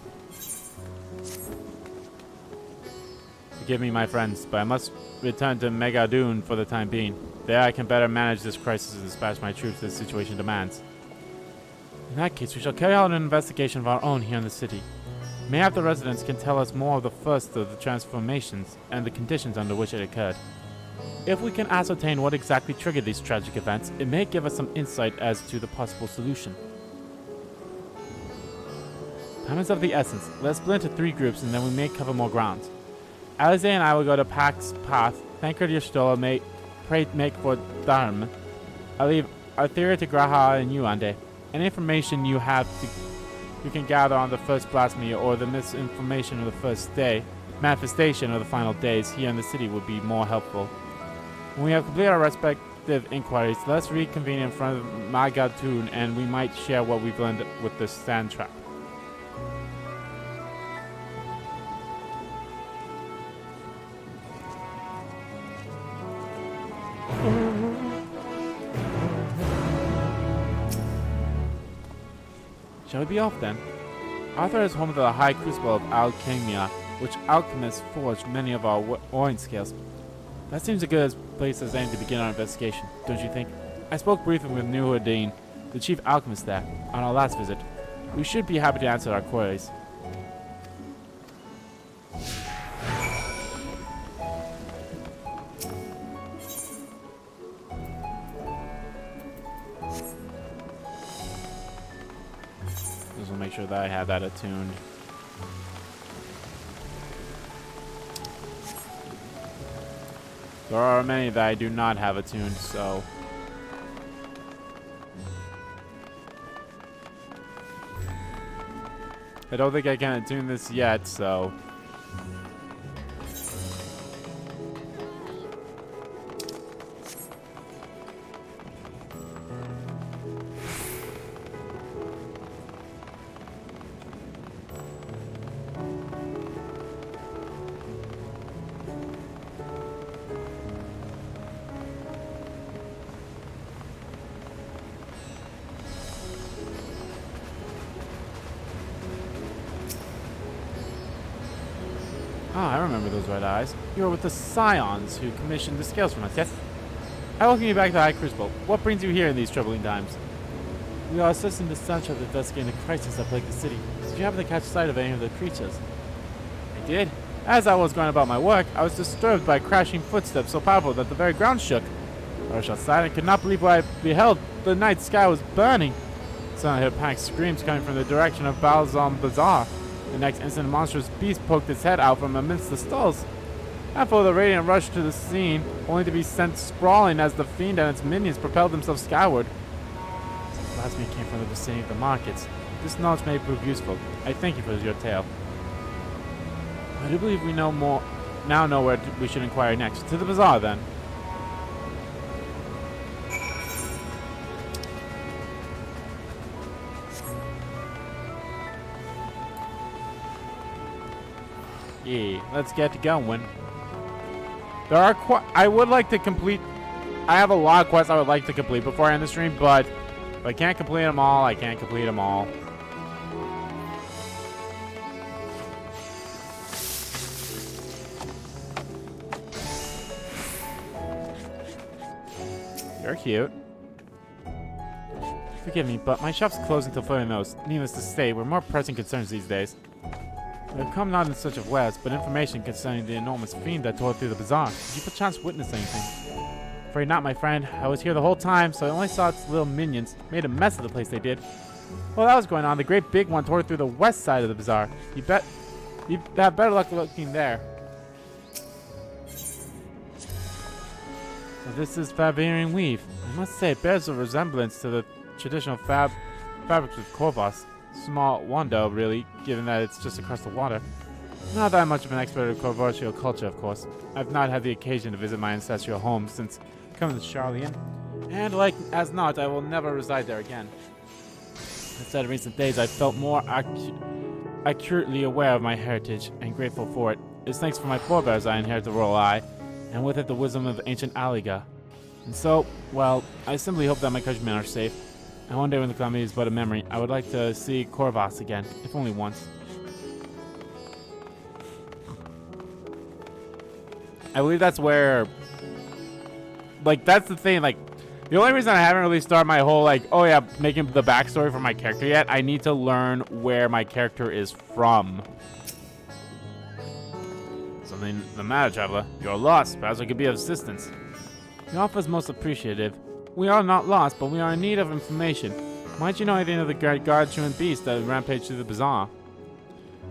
Forgive me, my friends, but I must return to Megadoon for the time being. There I can better manage this crisis and dispatch my troops as the situation demands. In that case, we shall carry out an investigation of our own here in the city. Mayhap the residents can tell us more of the first of the transformations and the conditions under which it occurred. If we can ascertain what exactly triggered these tragic events, it may give us some insight as to the possible solution. Time is of the essence. Let's split into 3 groups and then we may cover more ground. Alize and I will go to Pax Path. Thank your Stola may pray make for Dharm. I'll leave Artheria to Graha and Yuande. Any information you can gather on the first blasphemy or the misinformation of the first day, manifestation of the final days here in the city would be more helpful. When we have completed our respective inquiries, let's reconvene in front of Magatoon and we might share what we've learned with the sand trap. Shall we be off then? Arthur is home to the High Crucible of Alchemia, which alchemists forged many of our oin scales. That seems a good place as any to begin our investigation, don't you think? I spoke briefly with Nuhuddin, the chief alchemist there, on our last visit. We should be happy to answer our queries. Just want to make sure that I have that attuned. There are many that I do not have attuned, so... I don't think I can attune this yet, so... Ah, I remember those red eyes. You were with the Scions who commissioned the scales from us, yes? I welcome you back to the High Crucible. What brings you here in these troubling times? We are assisting the Sun Trap investigating the crisis that plagued the city. Did you happen to catch sight of any of the creatures? I did. As I was going about my work, I was disturbed by crashing footsteps so powerful that the very ground shook. I rushed outside and could not believe what I beheld. The night sky was burning. Suddenly I heard panic screams coming from the direction of Balzam Bazaar. The next instant, a monstrous beast poked its head out from amidst the stalls. Half of the Radiant rushed to the scene, only to be sent sprawling as the fiend and its minions propelled themselves skyward. The last came from the vicinity of the markets. This knowledge may prove useful. I thank you for your tale. I do believe we know where we should inquire next. To the bazaar, then. Yeah, let's get going. There are I would like to complete... I have a lot of quests I would like to complete before I end the stream, but if I can't complete them all, I can't complete them all. You're cute. Forgive me, but my shop's closed until further notice. Needless to say, we're more pressing concerns these days. We have come not in search of wares, but information concerning the enormous fiend that tore through the bazaar. Did you perchance witness anything? Afraid not, my friend. I was here the whole time, so I only saw its little minions. Made a mess of the place, they did. While that was going on, the great big one tore through the west side of the bazaar. You'd have better luck looking there. So this is Fabarian weave. I must say, it bears a resemblance to the traditional fabrics of Corvus. Small wonder, really, given that it's just across the water. Not that much of an expert in Corvushial culture, of course. I've not had the occasion to visit my ancestral home since coming to Charlian, and like as not, I will never reside there again. Instead, in recent days, I've felt more accurately aware of my heritage and grateful for it. It's thanks to my forebears I inherit the royal eye, and with it the wisdom of ancient Aliga. And so, well, I simply hope that my countrymen are safe. And one day when the calamity is but a memory, I would like to see Corvus again, if only once. I believe that's where, like, that's the thing, like, the only reason I haven't really started my whole, like, oh yeah, making the backstory for my character yet, I need to learn where my character is from. Something the matter, traveler? You're lost. Perhaps I could be of assistance. The offer is most appreciative. We are not lost, but we are in need of information. Might you know anything of the great gargantuan beast that rampaged through the bazaar?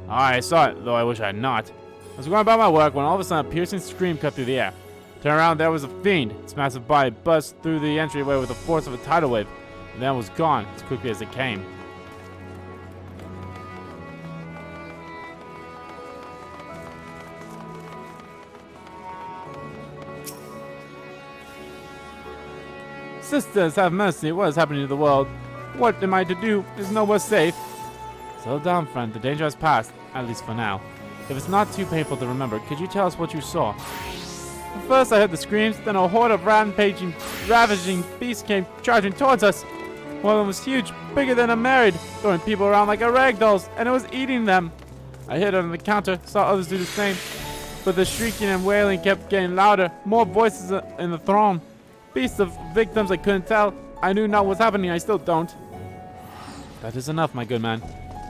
I saw it, though I wish I had not. I was going about my work when all of a sudden a piercing scream cut through the air. Turned around, there was a fiend. Its massive body burst through the entryway with the force of a tidal wave, and then was gone as quickly as it came. Sisters, have mercy. What is happening to the world? What am I to do? Is nowhere safe. Settle down, friend. The danger has passed, at least for now. If it's not too painful to remember, could you tell us what you saw? First I heard the screams, then a horde of ravaging beasts came charging towards us. One of them was huge, bigger than a married, throwing people around like a rag dolls, and it was eating them. I hid under the counter, saw others do the same, but the shrieking and wailing kept getting louder, more voices in the throng. Beasts of victims I couldn't tell. I knew not what was happening, I still don't. That is enough, my good man.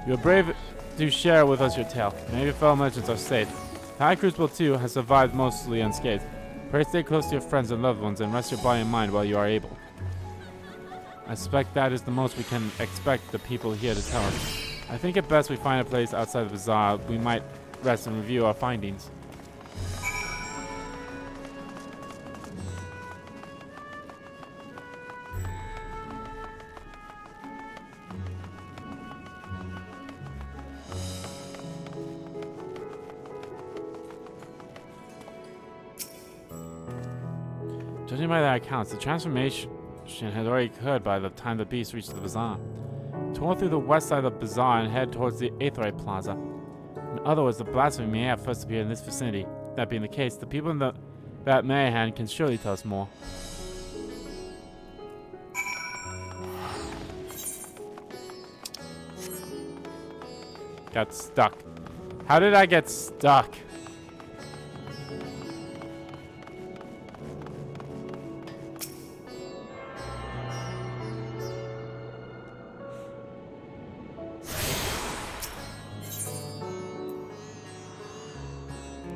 You are brave to share with us your tale. Maybe your fellow merchants are safe. The High Crucible too has survived mostly unscathed. Pray stay close to your friends and loved ones and rest your body and mind while you are able. I suspect that is the most we can expect the people here to tell us. I think it best we find a place outside the bazaar. We might rest and review our findings. Judging by their accounts, the transformation had already occurred by the time the beast reached the bazaar. Tore through the west side of the bazaar and head towards the Aetherite Plaza. In other words, the blasphemy may have first appeared in this vicinity. That being the case, the people in that Mayhan can surely tell us more. Got stuck. How did I get stuck?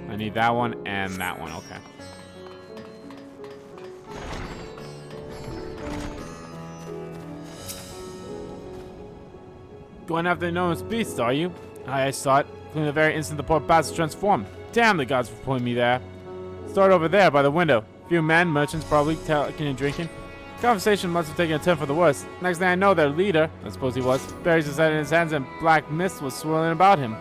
I need that one and that one, okay. Going after the enormous beast, are you? I saw it. Including the very instant the poor bastard transformed. Damn the gods for pulling me there. Start over there by the window. A few men, merchants probably, talking and drinking. Conversation must have taken a turn for the worse. Next thing I know, their leader, I suppose he was, buries his head in his hands and black mist was swirling about him.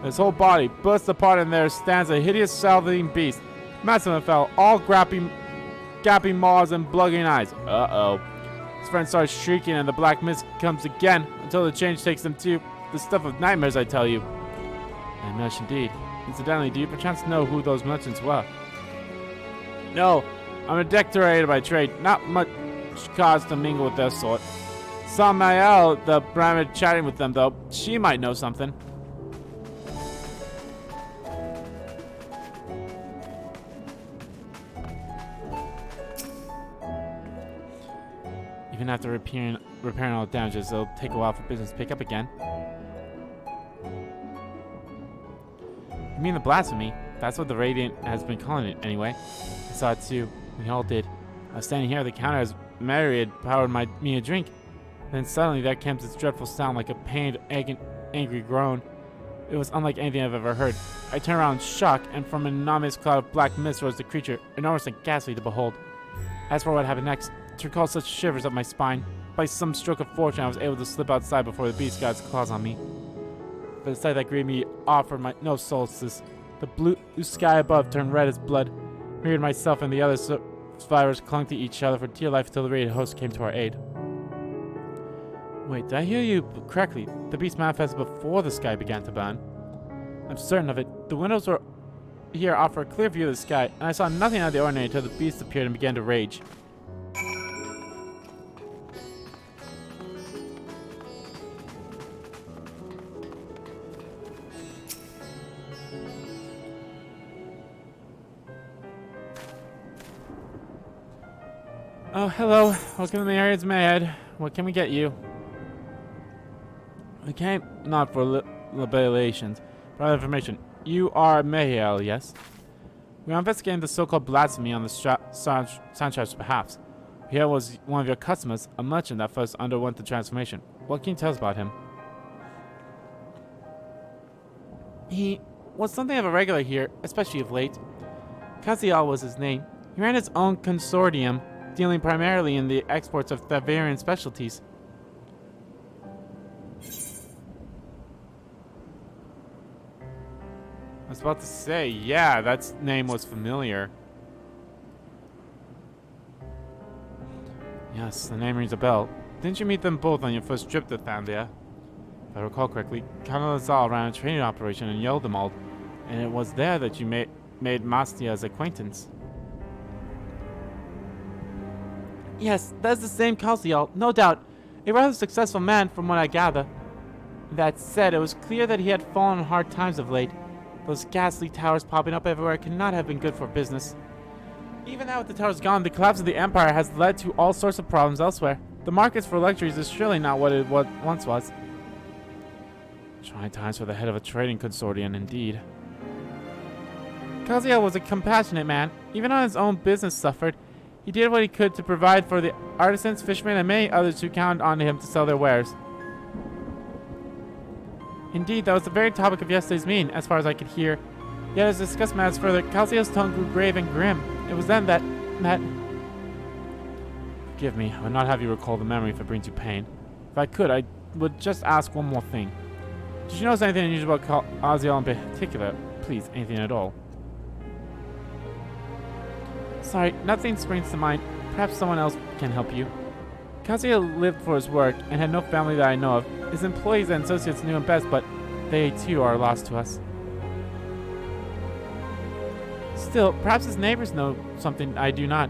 His whole body bursts apart and there stands a hideous salvaging beast. Massive and foul, all gaping maws and blugging eyes. Uh-oh. His friend starts shrieking and the black mist comes again until the change takes them to the stuff of nightmares, I tell you. Nightmares indeed. Incidentally, do you perchance know who those merchants were? No, I'm a decorator by trade. Not much cause to mingle with their sort. Saw Mael, the Bramid, chatting with them though. She might know something. Even after repairing all damages, it'll take a while for business to pick up again. You mean the blasphemy? That's what the Radiant has been calling it, anyway. I saw it too. We all did. I was standing here at the counter as Mary had powered me a drink. Then suddenly there came this dreadful sound like a pained, angry groan. It was unlike anything I've ever heard. I turned around in shock, and from an enormous cloud of black mist rose the creature, enormous and ghastly to behold. As for what happened next, to recall such shivers up my spine, by some stroke of fortune I was able to slip outside before the beast got its claws on me. But the sight that greeted me offered no solstice. The blue sky above turned red as blood. Me and myself and the other survivors clung to each other for dear life until the Radiant host came to our aid. Wait, did I hear you correctly? The beast manifested before the sky began to burn. I'm certain of it. The windows were here offer a clear view of the sky, and I saw nothing out of the ordinary until the beast appeared and began to rage. Oh, hello. Welcome to the area's Mayhead. What can we get you? We came not for libations, but other information. You are Mayhel, yes? We are investigating the so-called blasphemy on the Santrap's behalf. Here was one of your customers, a merchant that first underwent the transformation. What can you tell us about him? He was something of a regular here, especially of late. Kazial was his name. He ran his own consortium, dealing primarily in the exports of Thavarian specialties. I was about to say, yeah, that name was familiar. Yes, the name rings a bell. Didn't you meet them both on your first trip to Thandia? If I recall correctly, Colonel Lazal ran a training operation in Yeldemald, and it was there that you made Mastia's acquaintance. Yes, that's the same Kazial, no doubt. A rather successful man, from what I gather. That said, it was clear that he had fallen on hard times of late. Those ghastly towers popping up everywhere could not have been good for business. Even now with the towers gone, the collapse of the Empire has led to all sorts of problems elsewhere. The markets for luxuries is surely not what it once was. Trying times for the head of a trading consortium, indeed. Kaziel was a compassionate man. Even though his own business suffered, he did what he could to provide for the artisans, fishermen, and many others who counted on him to sell their wares. Indeed, that was the very topic of yesterday's meeting, as far as I could hear. Yet as discussed matters further, Kaziel's tone grew grave and grim. It was then that... Forgive me, I would not have you recall the memory if it brings you pain. If I could, I would just ask one more thing. Did you notice anything unusual about Kaziel in particular? Please, anything at all. Sorry, nothing springs to mind. Perhaps someone else can help you. Kaziel lived for his work and had no family that I know of. His employees and associates knew him best, but they too are lost to us. Still, perhaps his neighbors know something I do not.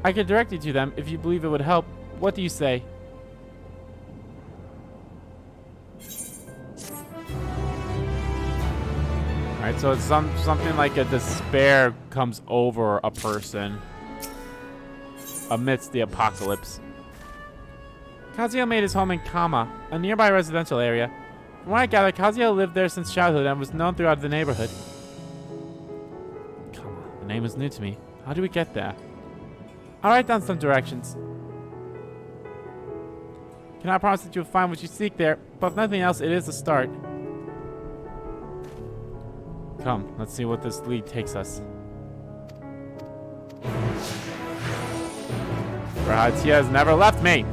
I could direct you to them if you believe it would help. What do you say? Alright, so it's something like a despair comes over a person amidst the apocalypse. Kaziel made his home in Kama, a nearby residential area. From what I gather, Kaziel lived there since childhood and was known throughout the neighborhood. Kama, the name is new to me. How do we get there? I'll write down some directions. Cannot promise that you'll find what you seek there, but if nothing else, it is a start. Come, let's see what this lead takes us. Rahatia has never left me!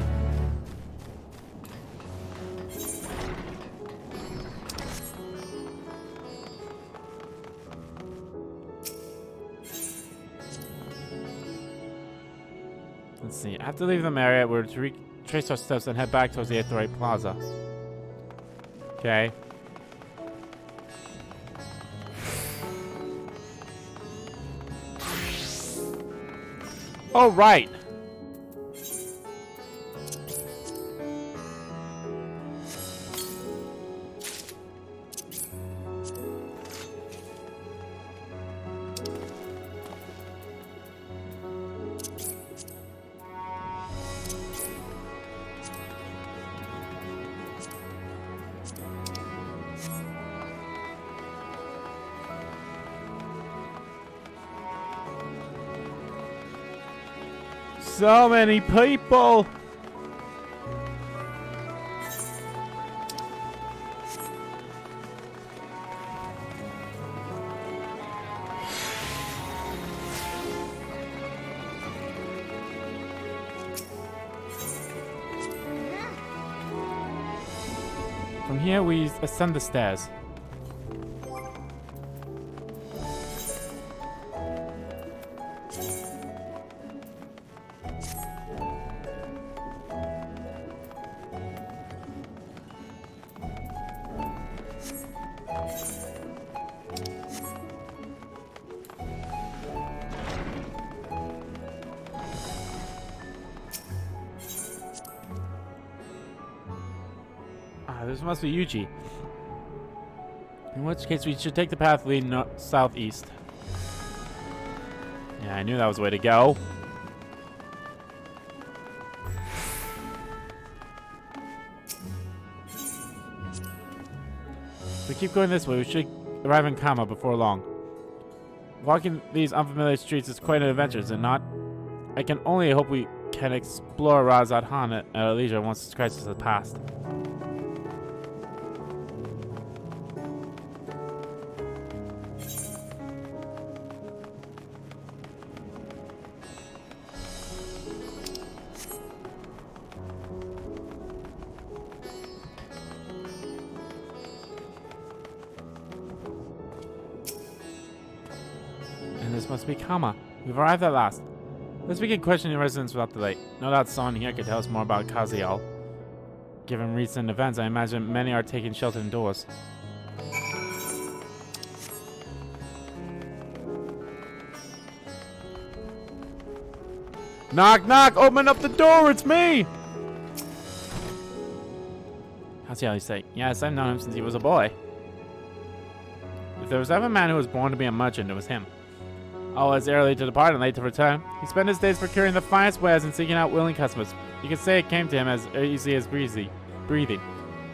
Let's see, after leaving the area, we're to retrace our steps and head back towards the Aetheryte Plaza. Okay. All right. So many people. From here we ascend the stairs. This must be Yuji. In which case, we should take the path leading southeast. Yeah, I knew that was the way to go. we keep going this way, we should arrive in Kama before long. Walking these unfamiliar streets is quite an adventure, is it not? I can only hope we can explore Razad Han at our leisure once this crisis has passed. This must be Kama. We've arrived at last. Let's begin questioning residents without delay. No doubt someone here could tell us more about Kaziel. Given recent events, I imagine many are taking shelter indoors. Knock, knock! Open up the door! It's me! Kaziel, you say? Yes, I've known him since he was a boy. If there was ever a man who was born to be a merchant, it was him. Always early to depart and late to return, he spent his days procuring the finest wares and seeking out willing customers. You could say it came to him as easy as breathing.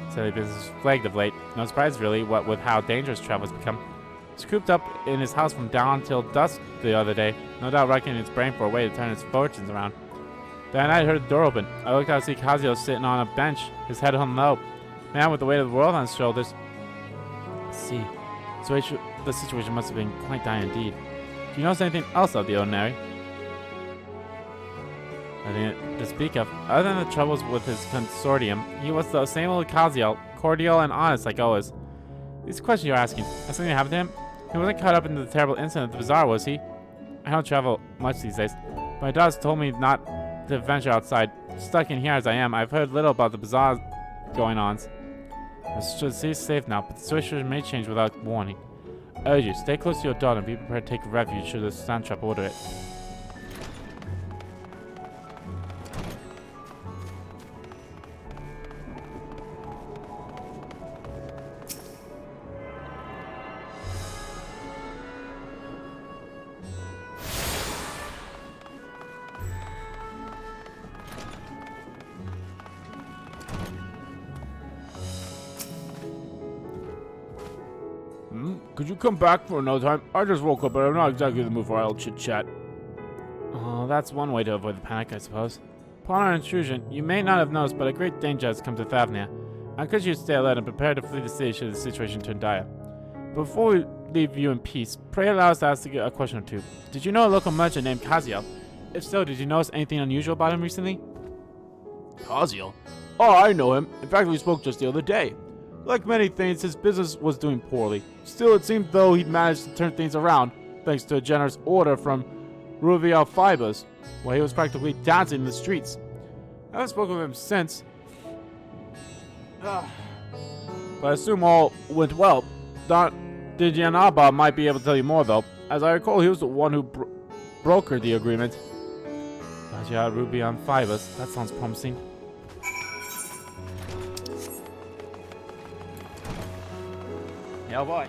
Silly business was plagued of late. No surprise, really, what with how dangerous travel has become. He was cooped up in his house from dawn till dusk the other day, no doubt racking his brain for a way to turn his fortunes around. That night I heard the door open. I looked out to see Kazuo sitting on a bench, his head hung low. Man with the weight of the world on his shoulders. See, the situation must have been quite dire indeed. Do you notice anything else of the ordinary? Nothing to speak of. Other than the troubles with his consortium, he was the same old Kaziel, cordial and honest like always. These questions you're asking, has something happened to him? He wasn't caught up in the terrible incident at the bazaar, was he? I don't travel much these days. My daughter's told me not to venture outside. Stuck in here as I am, I've heard little about the bazaar going-ons. I should stay safe now, but the situation may change without warning. I urge you, stay close to your daughter and be prepared to take refuge should the sand trap order it. Could you come back for another time? I just woke up, but I'm not exactly in the mood for idle chit-chat. Oh, that's one way to avoid the panic, I suppose. Upon our intrusion, you may not have noticed, but a great danger has come to Thavnia. I encourage you to stay alert and prepare to flee the city should the situation turn dire. Before we leave you in peace, pray allow us to ask a question or two. Did you know a local merchant named Kaziel? If so, did you notice anything unusual about him recently? Kaziel? Oh, I know him. In fact, we spoke just the other day. Like many things, his business was doing poorly. Still, it seemed though he'd managed to turn things around, thanks to a generous order from Ruvial Fibers, while he was practically dancing in the streets. I haven't spoken with him since, but I assume all went well. Dijanaba might be able to tell you more, though. As I recall, he was the one who brokered the agreement. Raja Ruby on Fibers. That sounds promising. Yeah, boy.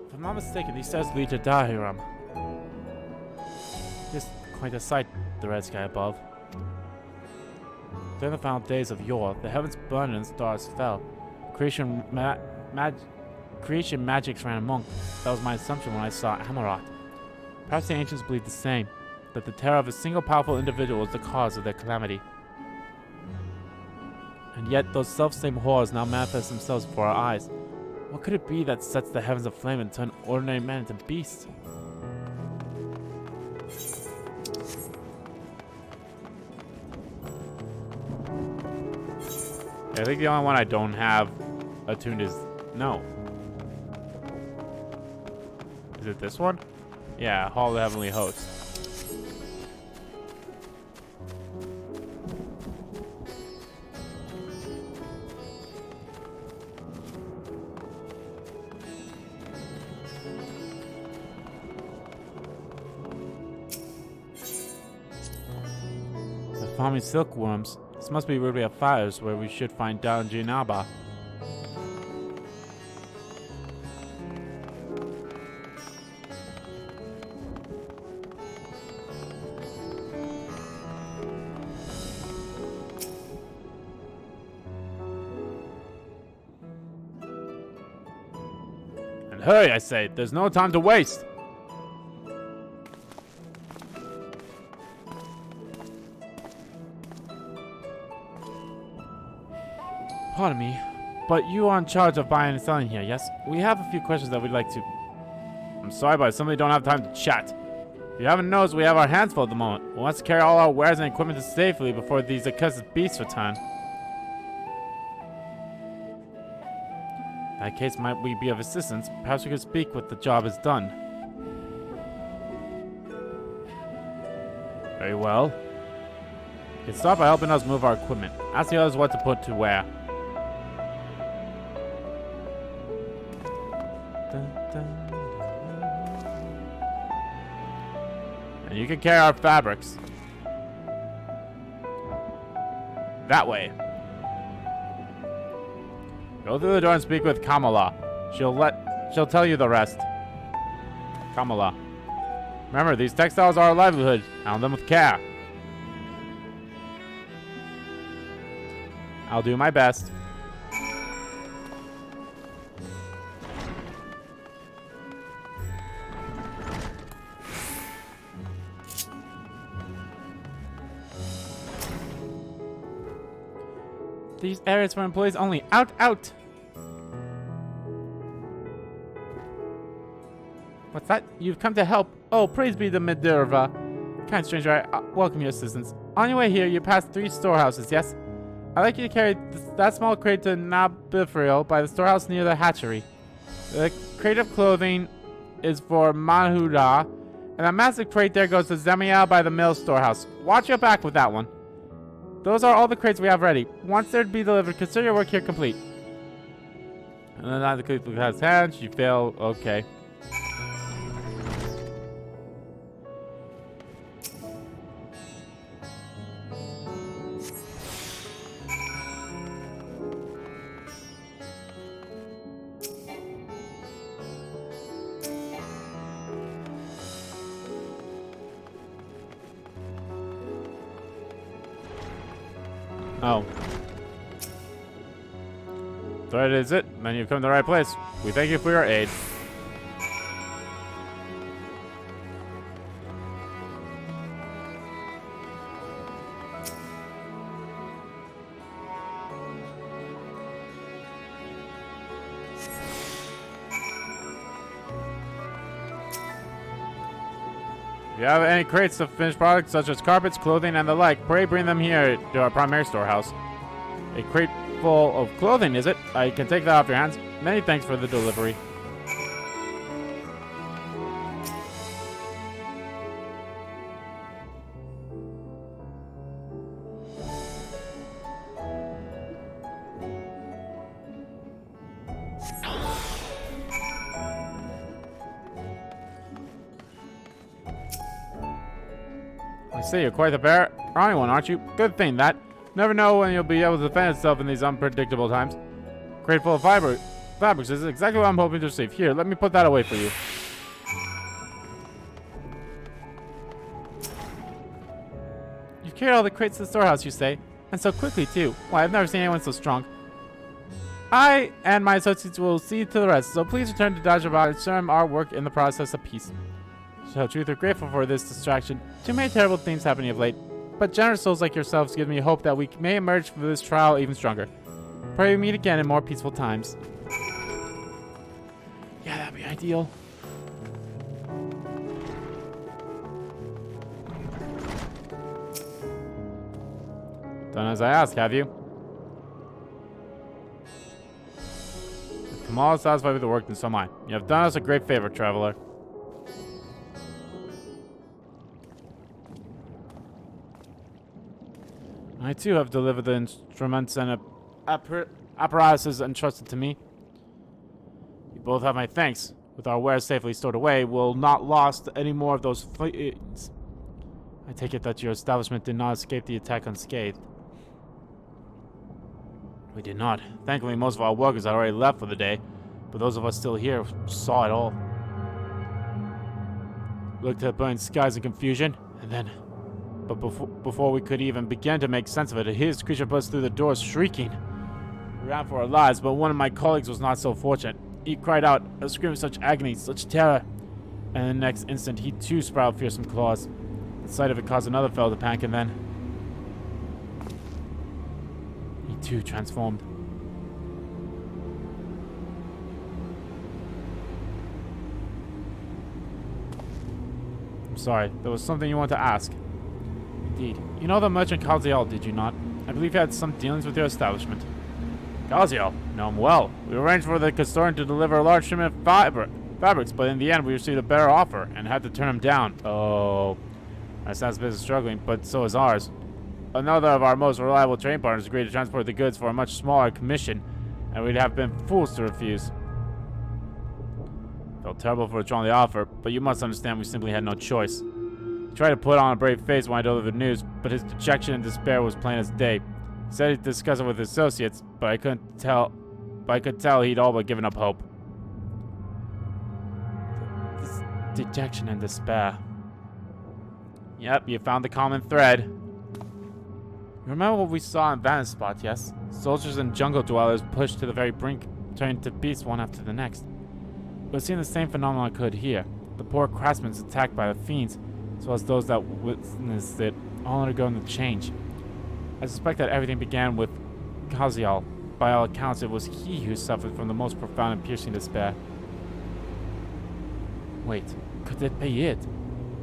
If I'm not mistaken, these stairs lead to Dahiram. Just quite a sight, the red sky above. During the final days of yore, the heavens burned and the stars fell. Creation magics ran amok. That was my assumption when I saw Amarat. Perhaps the ancients believed the same, that the terror of a single powerful individual was the cause of their calamity. And yet those self-same horrors now manifest themselves before our eyes. What could it be that sets the heavens aflame and turn ordinary men into beasts? I think the only one I don't have attuned is... No. Is it this one? Yeah, Hall of the Heavenly Host. The farming silkworms. This must be where we have fires, where we should find down Jinaba. And hurry, I say, there's no time to waste. Pardon me, but you are in charge of buying and selling here, yes? We have a few questions that we'd like to... I'm sorry, but I simply don't have time to chat. If you haven't noticed, we have our hands full at the moment. We want to carry all our wares and equipment safely before these accursed beasts return. In that case, might we be of assistance? Perhaps we could speak when the job is done. Very well. You can start by helping us move our equipment. Ask the others what to put to where. And you can carry our fabrics. That way. Go through the door and speak with Kamala. She'll tell you the rest. Kamala. Remember, these textiles are our livelihood. Handle them with care. I'll do my best. These areas for employees only. Out, out! What's that? You've come to help. Oh, praise be the Minerva. Kind stranger, I welcome your assistance. On your way here, you pass 3 storehouses, yes? I'd like you to carry that small crate to Nabifriel by the storehouse near the hatchery. The crate of clothing is for Mahuda, and that massive crate there goes to Zemia by the mill storehouse. Watch your back with that one. Those are all the crates we have ready. Once they're to be delivered, consider your work here complete. And then the crate has hands. You fail. Okay. Oh. That is it. Then you've come to the right place. We thank you for your aid. If you have any crates of finished products such as carpets, clothing, and the like, pray bring them here to our primary storehouse. A crate full of clothing, is it? I can take that off your hands. Many thanks for the delivery. I see, you're quite the brawny one, aren't you? Good thing that. Never know when you'll be able to defend itself in these unpredictable times. Crate full of fabrics is exactly what I'm hoping to receive. Here, let me put that away for you. You've carried all the crates to the storehouse, you say? And so quickly, too. Why, I've never seen anyone so strong. I and my associates will see to the rest, so please return to Dajabad and share our work in the process of peace. To tell truth, we're grateful for this distraction. Too many terrible things happening of late. But generous souls like yourselves give me hope that we may emerge from this trial even stronger. Pray we meet again in more peaceful times. ideal. Done as I asked, have you? If Kamal is satisfied with the work, then so am I. You have done us a great favor, traveler. I too have delivered the instruments and apparatuses entrusted to me. You both have my thanks. With our wares safely stored away, we'll not lost any more of those fleets. I take it that your establishment did not escape the attack unscathed. We did not. Thankfully, most of our workers had already left for the day, but those of us still here saw it all. Looked at the burning skies in confusion, and then... But before we could even begin to make sense of it, a hideous creature burst through the door, shrieking. We ran for our lives, but one of my colleagues was not so fortunate. He cried out, a scream of such agony, such terror, and in the next instant he too sprouted fearsome claws. The sight of it caused another fellow to panic, and then... he too transformed. I'm sorry, there was something you wanted to ask. Indeed. You know the merchant Kaziel, did you not? I believe he had some dealings with your establishment. Kaziel? Know him well. We arranged for the custodian to deliver a large shipment of fabrics, but in the end we received a better offer and had to turn him down. Oh. I understand his business is struggling, but so is ours. Another of our most reliable trading partners agreed to transport the goods for a much smaller commission, and we'd have been fools to refuse. Felt terrible for withdrawing the offer, but you must understand we simply had no choice. He tried to put on a brave face when I delivered news, but his dejection and despair was plain as day. He said he'd discuss it with his associates, but I could tell he'd all but given up hope. This dejection and despair. Yep, you found the common thread. You remember what we saw in Vanna's spot, yes? Soldiers and jungle dwellers pushed to the very brink, turning to beasts one after the next. We've seen the same phenomenon occurred here. The poor craftsmen attacked by the fiends, as well as those that witnessed it, all undergoing the change. I suspect that everything began with Kaziel. By all accounts, it was he who suffered from the most profound and piercing despair. Wait, could it be it?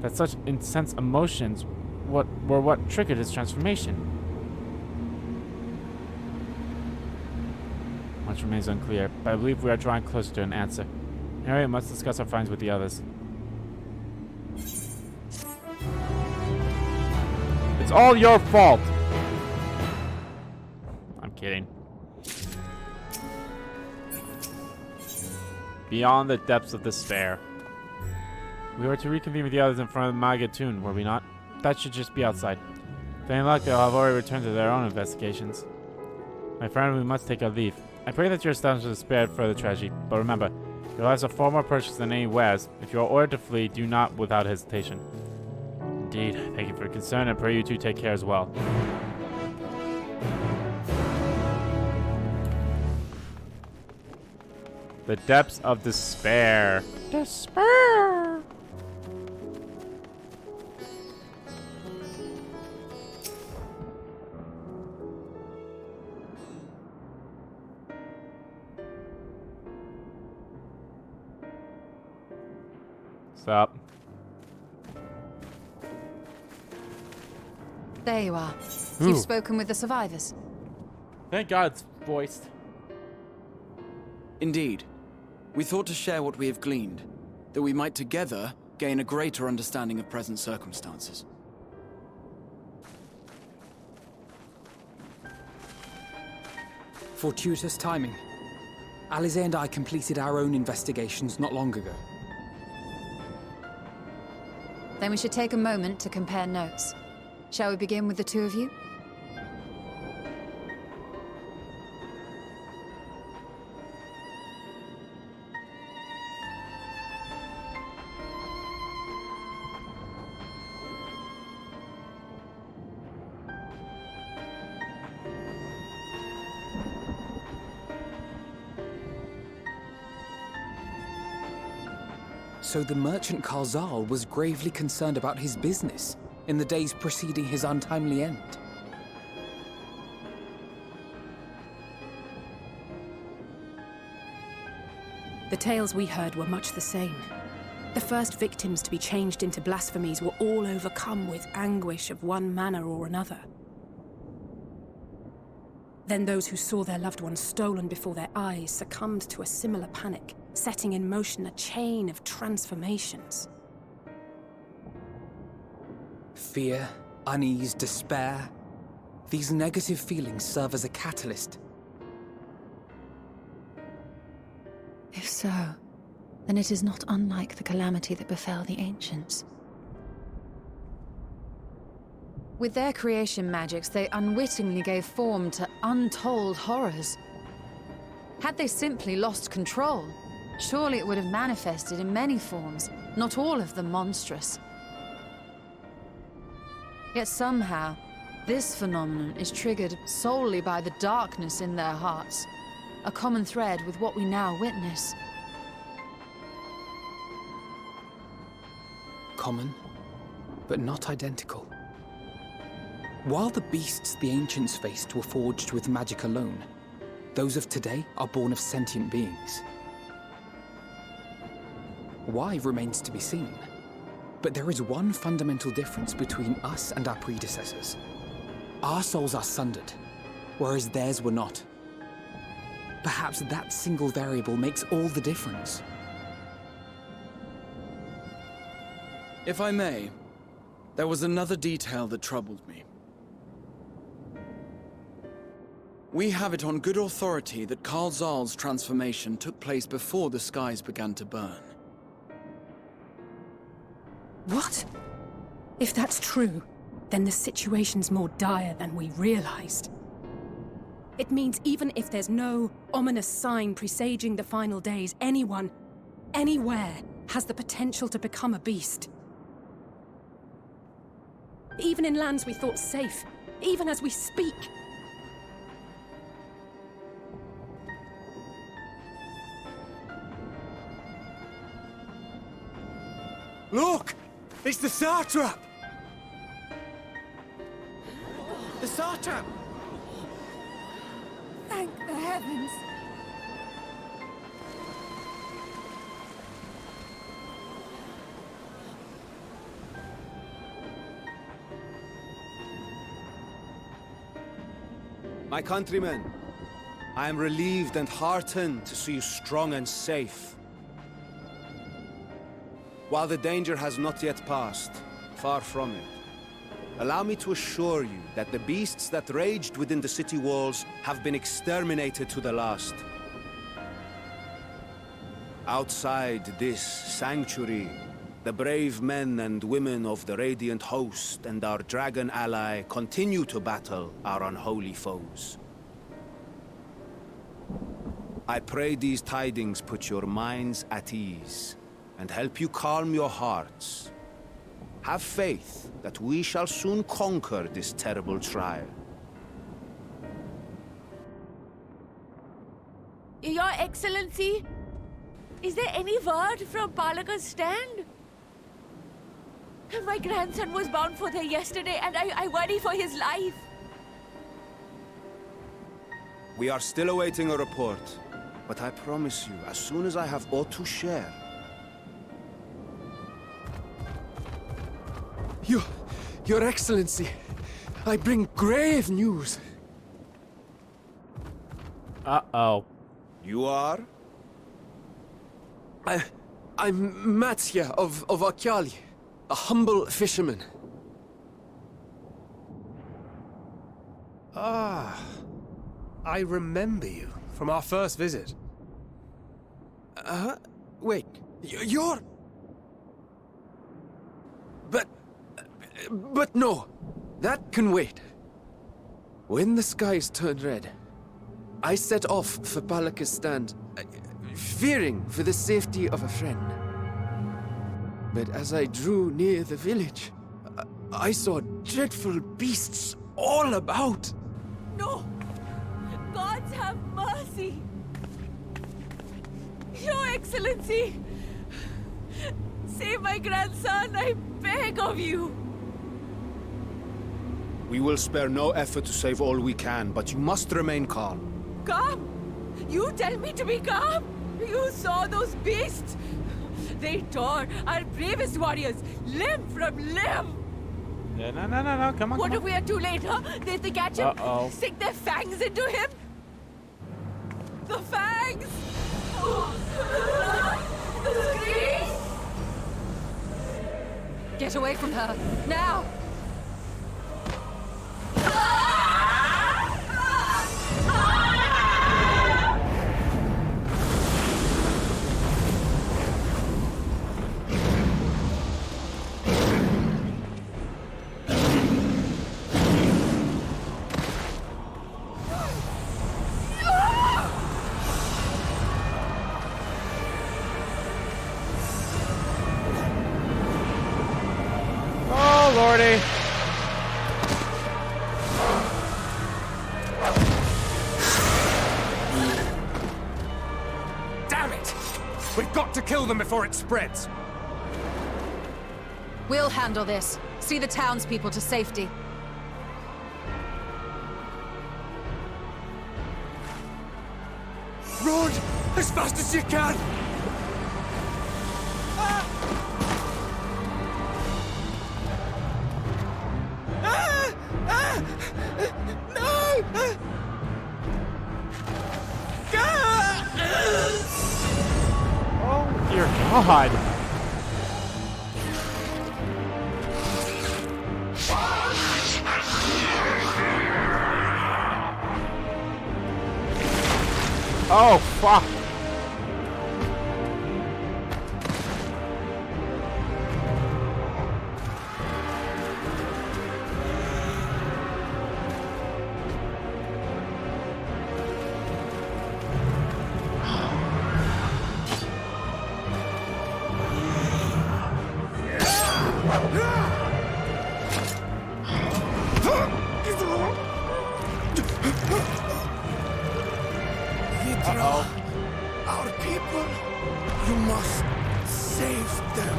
That such intense emotions were what triggered his transformation? Much remains unclear, but I believe we are drawing closer to an answer. Harry must discuss our findings with the others. It's all your fault! I'm kidding. Beyond the depths of despair. We were to reconvene with the others in front of Magatoon, were we not? That should just be outside. If any luck, they'll have already returned to their own investigations. My friend, we must take our leave. I pray that your establishment is spared further tragedy, but remember, your lives are far more precious than any wares. If you are ordered to flee, do not without hesitation. Indeed, thank you for your concern, and pray you two take care as well. The depths of despair. Despair! Stop. There you are. Ooh. You've spoken with the survivors. Thank God it's voiced. Indeed. We thought to share what we have gleaned, that we might together gain a greater understanding of present circumstances. Fortuitous timing. Alize and I completed our own investigations not long ago. Then we should take a moment to compare notes. Shall we begin with the two of you? So the merchant Karzal was gravely concerned about his business in the days preceding his untimely end. The tales we heard were much the same. The first victims to be changed into blasphemies were all overcome with anguish of one manner or another. Then those who saw their loved ones stolen before their eyes succumbed to a similar panic, setting in motion a chain of transformations. Fear, unease, despair. These negative feelings serve as a catalyst. If so, then it is not unlike the calamity that befell the ancients. With their creation magics, they unwittingly gave form to untold horrors. Had they simply lost control, surely it would have manifested in many forms, not all of them monstrous. Yet somehow, this phenomenon is triggered solely by the darkness in their hearts, a common thread with what we now witness. Common, but not identical. While the beasts the ancients faced were forged with magic alone, those of today are born of sentient beings. Why remains to be seen, but there is one fundamental difference between us and our predecessors. Our souls are sundered, whereas theirs were not. Perhaps that single variable makes all the difference. If I may, there was another detail that troubled me. We have it on good authority that Karl Zahl's transformation took place before the skies began to burn. What? If that's true, then the situation's more dire than we realized. It means even if there's no ominous sign presaging the final days, anyone, anywhere, has the potential to become a beast. Even in lands we thought safe, even as we speak. Look! It's the Satrap! The Satrap! Thank the heavens! My countrymen, I am relieved and heartened to see you strong and safe. While the danger has not yet passed, far from it, allow me to assure you that the beasts that raged within the city walls have been exterminated to the last. Outside this sanctuary, the brave men and women of the Radiant Host and our dragon ally continue to battle our unholy foes. I pray these tidings put your minds at ease and help you calm your hearts. Have faith that we shall soon conquer this terrible trial. Your Excellency, is there any word from Palaka's stand? My grandson was bound for there yesterday, and I worry for his life. We are still awaiting a report, but I promise you, as soon as I have aught to share, Your Excellency, I bring grave news. Uh-oh. You are? I'm Matsya of Akyali, a humble fisherman. Ah, I remember you from our first visit. Wait, you're... But no, that can wait. When the skies turned red, I set off for Palaka's stand, fearing for the safety of a friend. But as I drew near the village, I saw dreadful beasts all about. No! Gods have mercy! Your Excellency! Save my grandson, I beg of you! We will spare no effort to save all we can, but you must remain calm. Calm? You tell me to be calm? You saw those beasts? They tore our bravest warriors limb from limb. No, come on. What if we are too late, huh? They catch him, Uh-oh. stick their fangs into him. The fangs! The screams! Get away from her, now! Oh, Lordy. Damn it! We've got to kill them before it spreads. We'll handle this. See the townspeople to safety. Run as fast as you can! Oh, dear God. Oh, fuck. Vidra, our people, you must save them.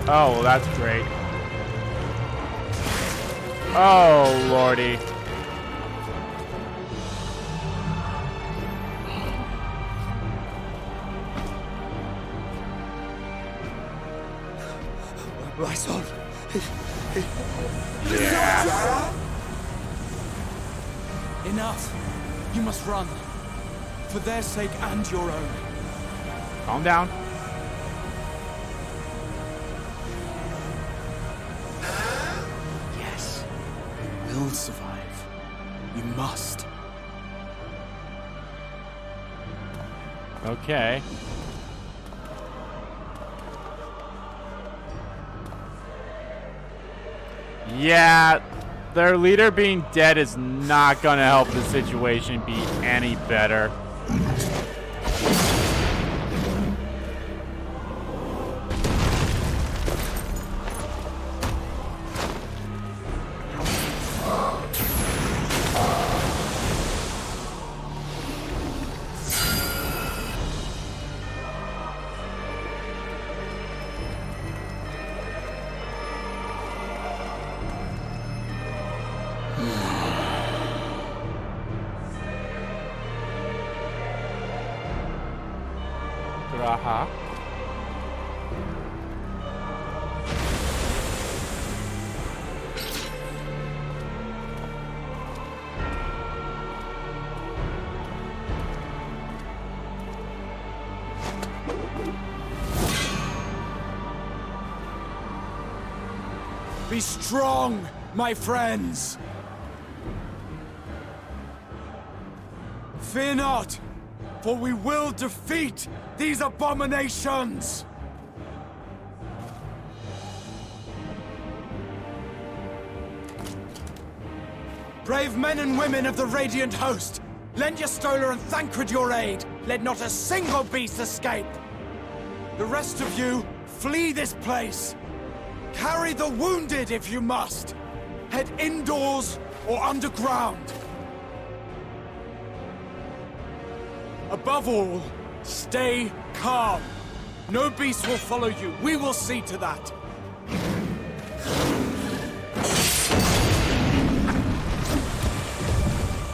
Oh, well, that's great. Oh, Lordy. My son. Yeah. Enough. You must run. For their sake and your own. Calm down. Yes. You will survive. You must. Okay. Yeah, their leader being dead is not gonna help the situation be any better. Graha. Be strong, my friends! Fear not, for we will defeat these abominations! Brave men and women of the Radiant Host, lend your Stola and Thancred your aid. Let not a single beast escape. The rest of you, flee this place. Carry the wounded if you must. Head indoors or underground. Above all, stay calm. No beast will follow you. We will see to that.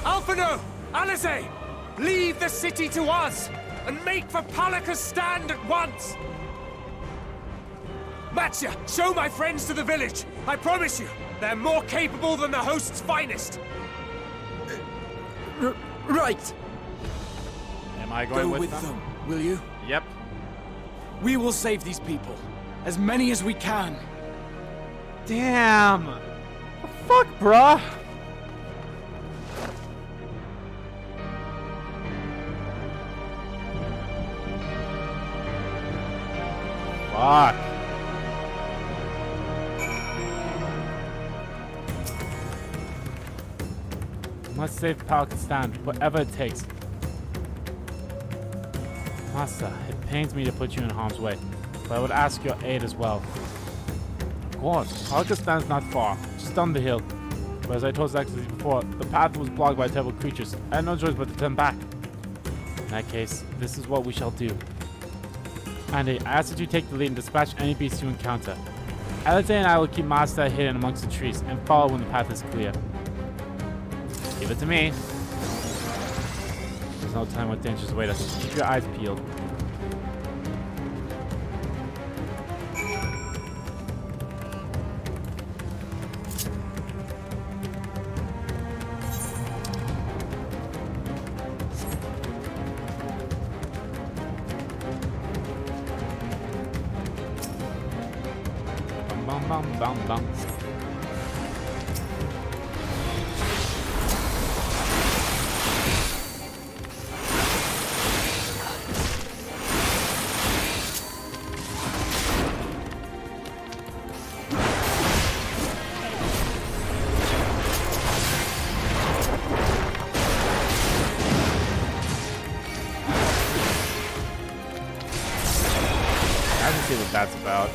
Alphino! Alice! Leave the city to us! and make for Palaka's stand at once! Matsya, show my friends to the village! I promise you, they're more capable than the host's finest! Right! Am I going Go with them, will you? Yep. We will save these people. As many as we can. Damn! The fuck, bruh? Fuck. Must save Pakistan, whatever it takes. Master, it pains me to put you in harm's way, but I would ask your aid as well. Of course, Pakistan's not far, just down the hill. But as I told Zaxxas before, the path was blocked by terrible creatures. I had no choice but to turn back. In that case, this is what we shall do. Andy, I ask that you take the lead and dispatch any beast you encounter. Alate and I will keep Master hidden amongst the trees and follow when the path is clear. Give it to me. There's no telling what dangers await us. Keep your eyes peeled. Bum bum bum bum. I can see what that's about.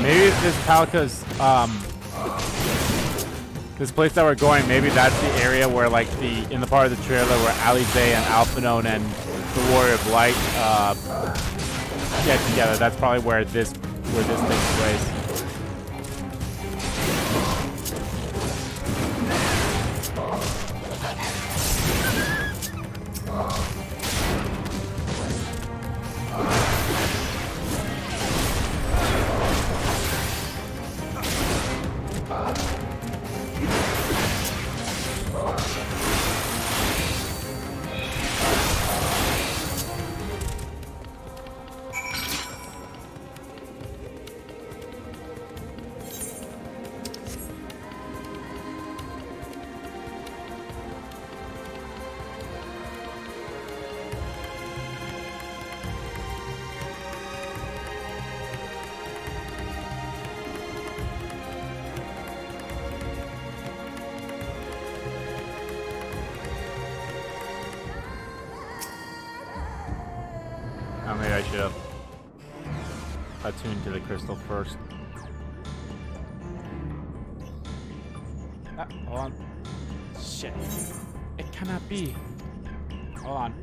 Maybe this Palaka's, this place that we're going, maybe that's the area where, like, in the part of the trailer where Alize and Alphanon and the Warrior of Light, get together. That's probably where this takes place. Maybe I should have attuned to the crystal first. Ah, hold on. Shit. It cannot be. Hold on.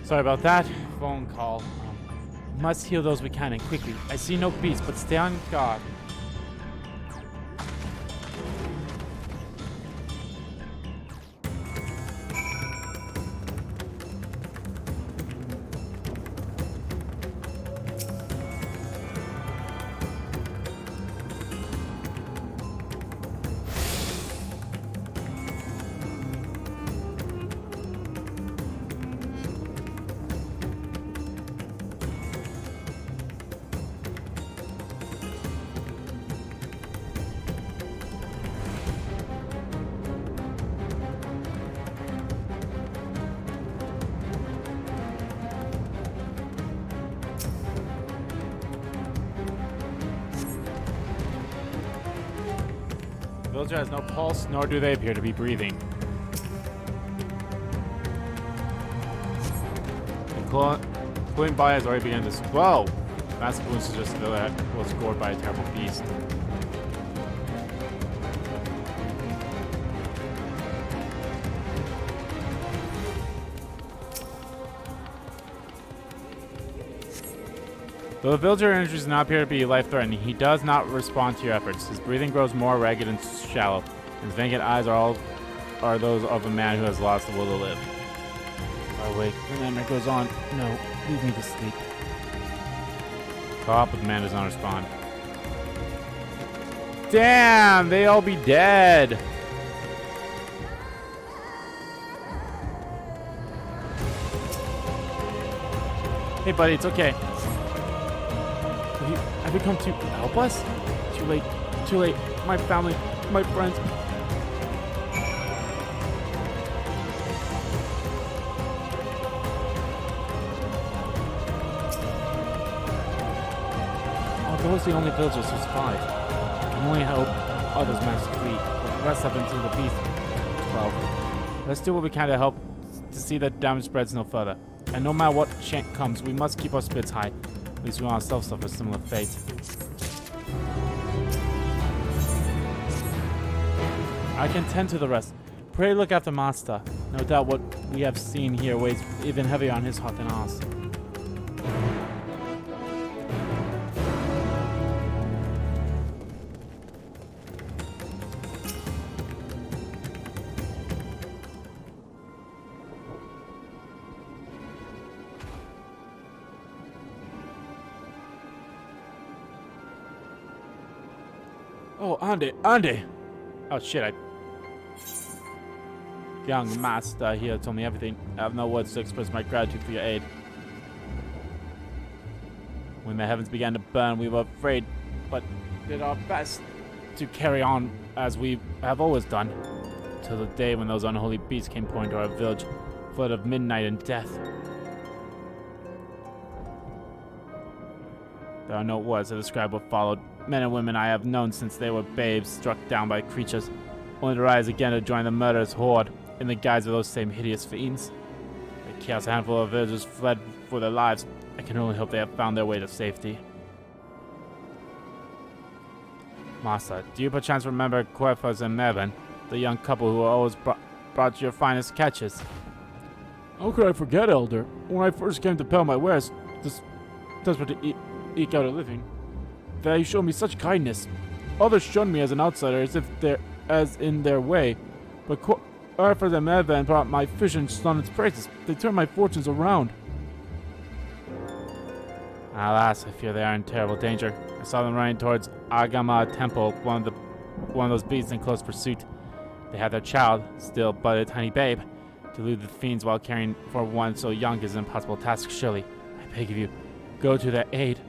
Sorry about that. Phone call. Must heal those we can and quickly. I see no beasts, but stay on guard. Villager has no pulse, nor do they appear to be breathing. Cooling body has already begun to swell. Massive wounds suggests the villager was gored by a terrible beast. Though the villager injuries do not appear to be life-threatening, he does not respond to your efforts. His breathing grows more ragged and shallow. His vacant eyes are those of a man who has lost the will to live. I awake. The nightmare goes on. No, leave me to sleep. Call up, but the man does not respond. Damn, they all be dead. Hey, buddy, it's okay. Have you come to help us? Too late. Too late. My family, my friends. Although it's the only villagers who survived, I can only hope others manage to flee, but the rest have been to the beast. Well, let's do what we can to help to see that damage spreads no further. And no matter what chance comes, we must keep our spirits high. At least we want ourselves suffer a similar fate. I can tend to the rest. Pray look after Master. No doubt what we have seen here weighs even heavier on his heart than ours. Oh, Andy! Oh shit, Young Master here told me everything. I have no words to express my gratitude for your aid. When the heavens began to burn, we were afraid, but did our best to carry on as we have always done, till the day when those unholy beasts came pouring to our village, flood of midnight and death. There are no words to describe what followed. Men and women I have known since they were babes, struck down by creatures, only to rise again to join the murderous horde in the guise of those same hideous fiends. The chaos handful of villagers fled for their lives. I can only hope they have found their way to safety. Master, do you perchance remember Querfas and Mervin, the young couple who always brought your finest catches? How could I forget, Elder? When I first came to peddle my wares, desperate to eke out a living, they showed me such kindness. Others shunned me as an outsider, as in their way, but Querfas and Mervin brought my fishing on its praises. They turned my fortunes around. Alas, I fear they are in terrible danger. I saw them running towards Agama Temple, one of those beasts in close pursuit. They had their child, still but a tiny babe. To elude the fiends while caring for one so young is an impossible task, surely. I beg of you, go to their aid.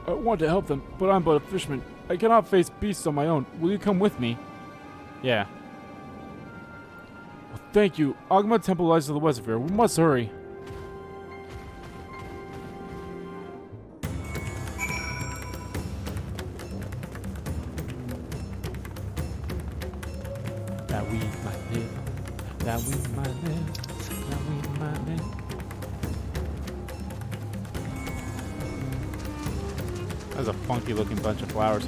I want to help them, but I'm but a fisherman. I cannot face beasts on my own. Will you come with me? Yeah. Well, thank you. Agama Temple lies to the west of here. We must hurry. That we might live. That we might live. That we might live. That's a funky looking bunch of flowers.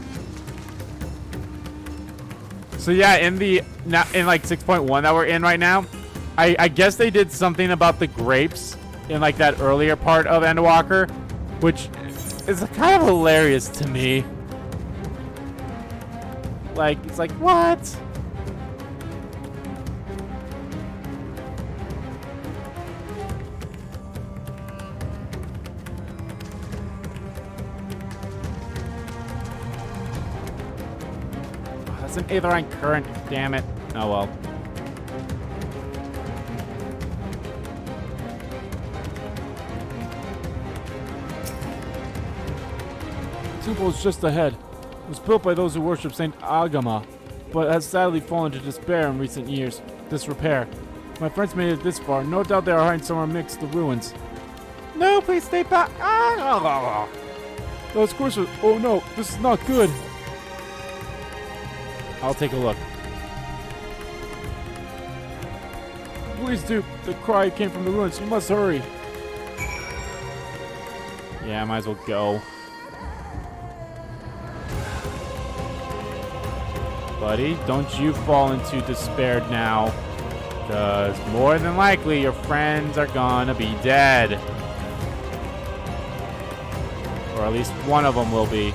So yeah, in like 6.1 that we're in right now, I guess they did something about the grapes in like that earlier part of Endwalker, which is kind of hilarious to me. Like, it's like, what? Oh, that's an Aetherine current, damn it. Oh well. The temple is just ahead. It was built by those who worship Saint Agama, but has sadly fallen to despair in recent years. Disrepair. My friends made it this far. No doubt they are hiding somewhere amidst the ruins. No, please stay back. Those coursers. Oh no, this is not good. I'll take a look. Please do. The cry came from the ruins. You must hurry. Yeah, I might as well go. Buddy, don't you fall into despair now. Because more than likely your friends are gonna be dead. Or at least one of them will be.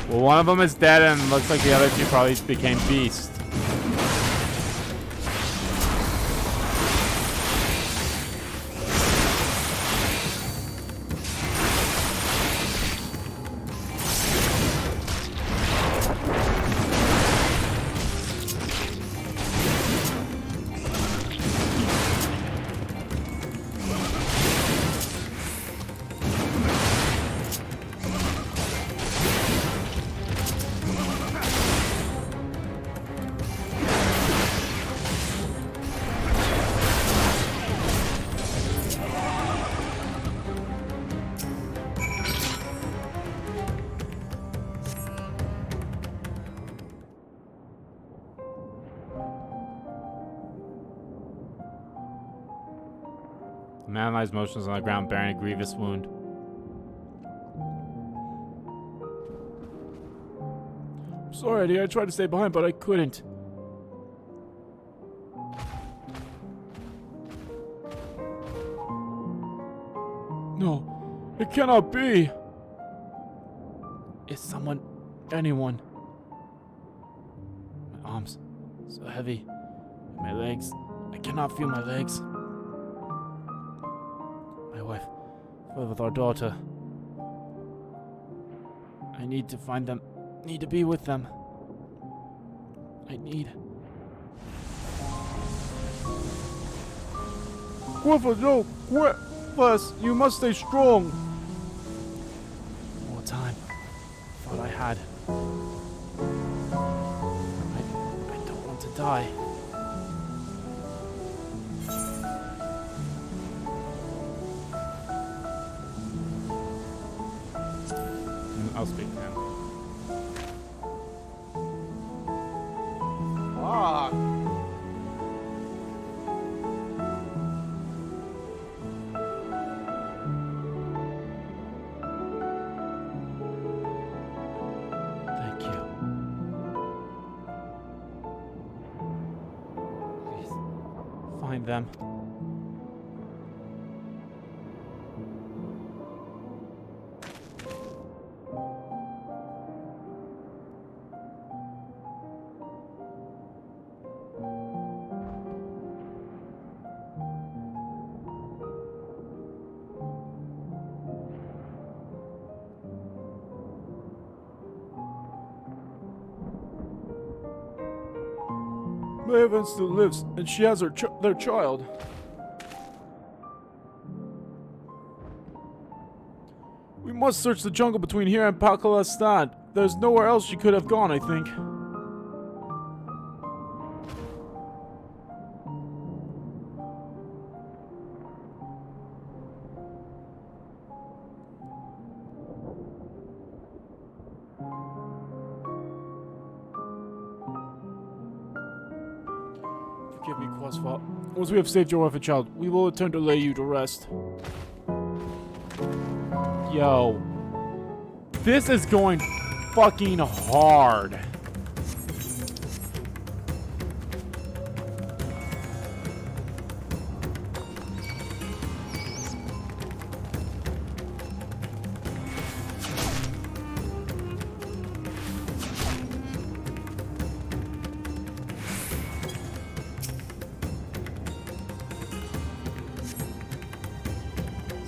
Well, one of them is dead and looks like the other two probably became beasts. The man lies motionless on the ground, bearing a grievous wound. I'm sorry, Eddie. I tried to stay behind, but I couldn't. No, it cannot be. Is someone, anyone? My arms, so heavy. My legs, I cannot feel my legs. My wife, fled with our daughter. I need to find them. Need to be with them. I need. Quiver, no, Quivers, you must stay strong. More time. Thought I had. I don't want to die. I'll speak to him. Fuck. Thank you. Please, find them. Maven still lives, and she has their child. We must search the jungle between here and Palkalastan. There's nowhere else she could have gone, I think. Forgive me, Quasfall. Once we have saved your wife and child, we will return to lay you to rest. Yo. This is going fucking hard.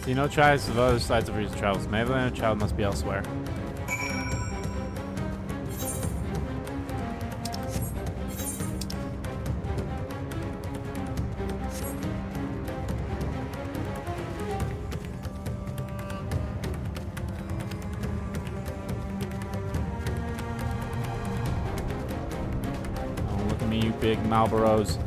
See no tribes of other sides of recent travels. Madeline and child must be elsewhere. Oh, look at me, you big Malboros.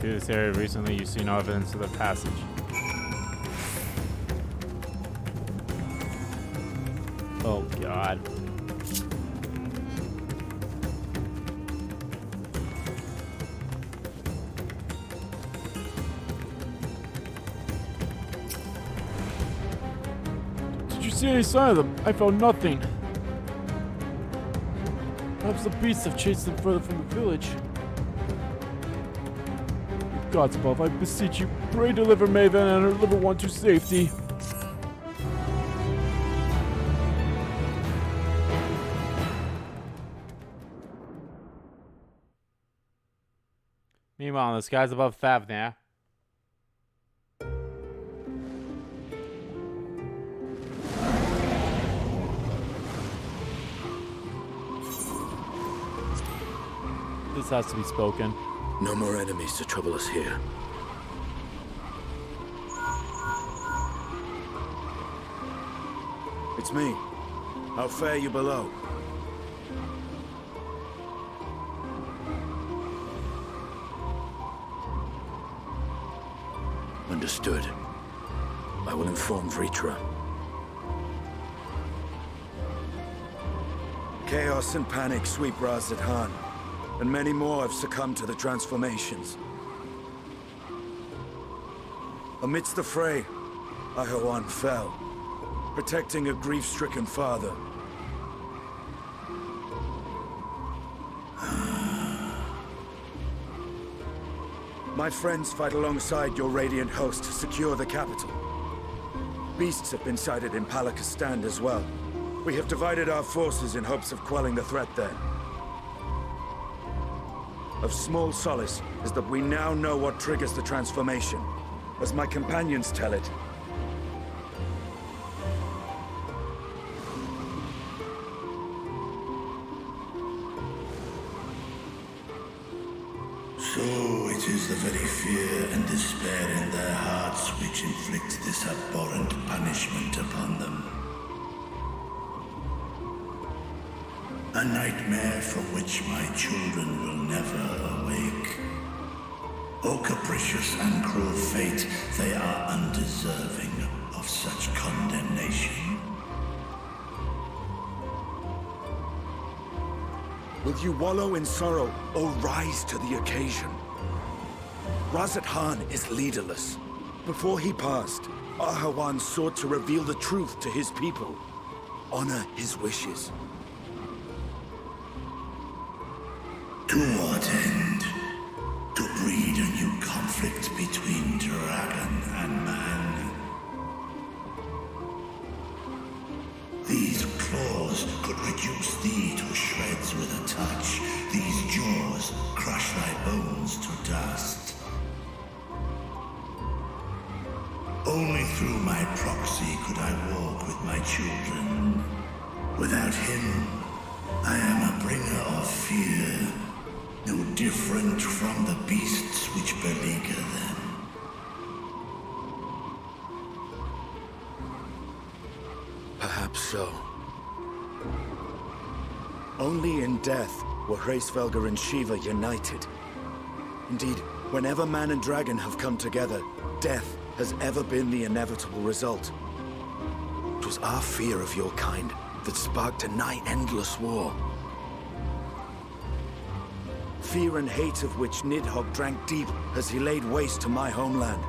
Through this area recently, you see no evidence of the passage. Oh god. Did you see any sign of them? I found nothing. Perhaps the beasts have chased them further from the village. Gods above, I beseech you, pray deliver Maven and her little one to safety. Meanwhile, in the skies above Thavnir, this has to be spoken. No more enemies to trouble us here. It's me. How fare you below? Understood. I will inform Vritra. Chaos and panic sweep Raz-Zidhan, and many more have succumbed to the transformations. Amidst the fray, Ahawan fell, protecting a grief-stricken father. My friends fight alongside your Radiant host to secure the capital. Beasts have been sighted in Palakistan as well. We have divided our forces in hopes of quelling the threat there. Of small solace is that we now know what triggers the transformation, as my companions tell it. So it is the very fear and despair in their hearts which inflict this abhorrent punishment upon them. A nightmare from which my children will never awake. O capricious and cruel fate, they are undeserving of such condemnation. Will you wallow in sorrow or rise to the occasion? Razat Khan is leaderless. Before he passed, Ahawan sought to reveal the truth to his people. Honor his wishes. To what end? To breed a new conflict between dragon and man. These claws could reduce thee to shreds with a touch. These jaws crush thy bones to dust. Only through my proxy could I walk with my children. Without him, I am a bringer of fear, no different from the beasts which beleaguer them. Perhaps so. Only in death were Hraesvelgr and Shiva united. Indeed, whenever man and dragon have come together, death has ever been the inevitable result. It was our fear of your kind that sparked a nigh-endless war. Fear and hate of which Nidhogg drank deep as he laid waste to my homeland.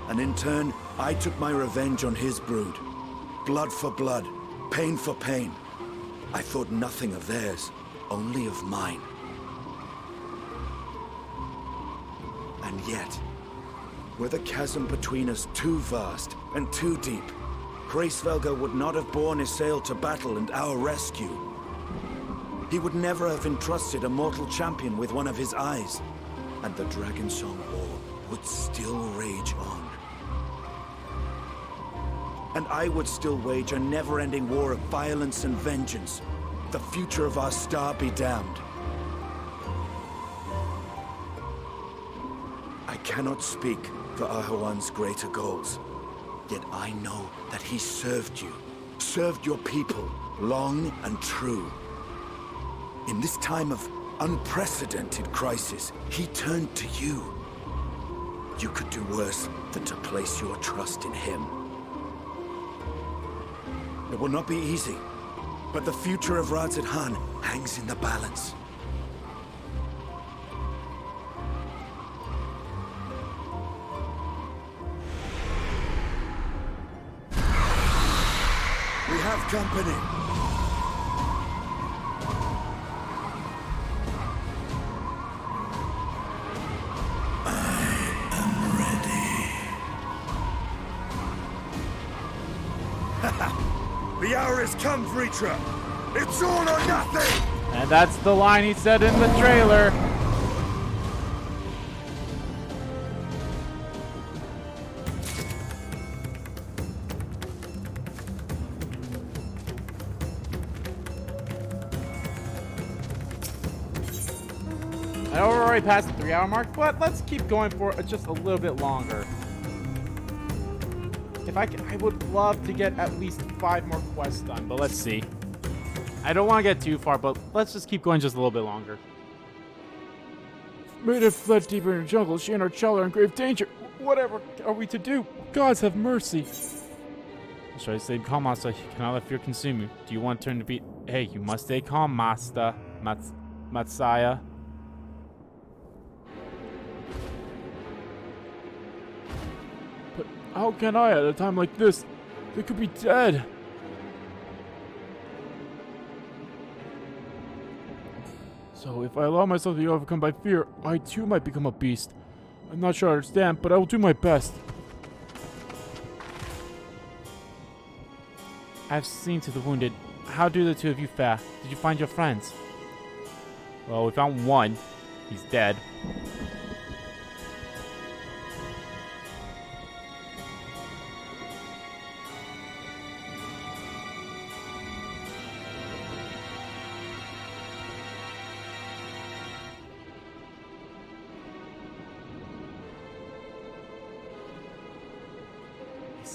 And in turn, I took my revenge on his brood. Blood for blood, pain for pain. I thought nothing of theirs, only of mine. And yet, were the chasm between us too vast and too deep, Hraesvelgr would not have borne Isael to battle and our rescue. He would never have entrusted a mortal champion with one of his eyes, and the Dragonsong War would still rage on. And I would still wage a never-ending war of violence and vengeance. The future of our star be damned. I cannot speak for Ahawan's greater goals, yet I know that he served you, served your people, long and true. In this time of unprecedented crisis, he turned to you. You could do worse than to place your trust in him. It will not be easy, but the future of Razat Khan hangs in the balance. We have company. The hour has come, Vritra! It's all or nothing! And that's the line he said in the trailer. I know we're already past the 3-hour mark, but let's keep going for just a little bit longer. If I can, I would love to get at least 5 more quests done, but let's see. I don't want to get too far, but let's just keep going just a little bit longer. Maid have fled deeper in the jungle. She and her child are in grave danger. Whatever are we to do? Gods have mercy. Should I stay calm, Master? You cannot let fear consume you. Do you want to turn to be? Hey, you must stay calm, Master. Matsaya. But how can I at a time like this? They could be dead. So if I allow myself to be overcome by fear, I too might become a beast. I'm not sure I understand, but I will do my best. I've seen to the wounded. How do the two of you fare? Did you find your friends? Well, we found one. He's dead.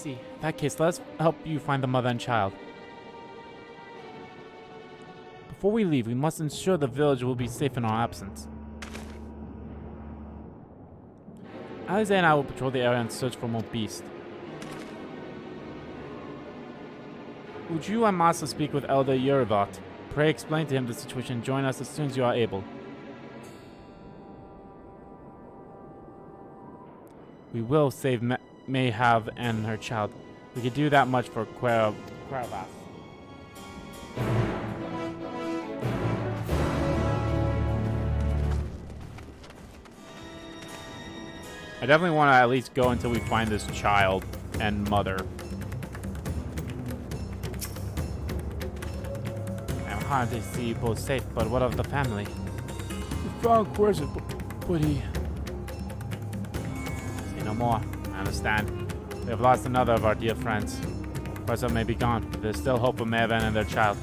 In that case, let's help you find the mother and child. Before we leave, we must ensure the village will be safe in our absence. Alize and I will patrol the area and search for more beasts. Would you and Master speak with Elder Yerivat? Pray explain to him the situation and join us as soon as you are able. We will save Mayhav and her child. We could do that much for Quervas. I definitely want to at least go until we find this child and mother. I'm hard to see you both safe, but what of the family? We found Quervas, but he... Say no more. I understand. We have lost another of our dear friends. Quervas may be gone, but there's still hope for Maven and their child.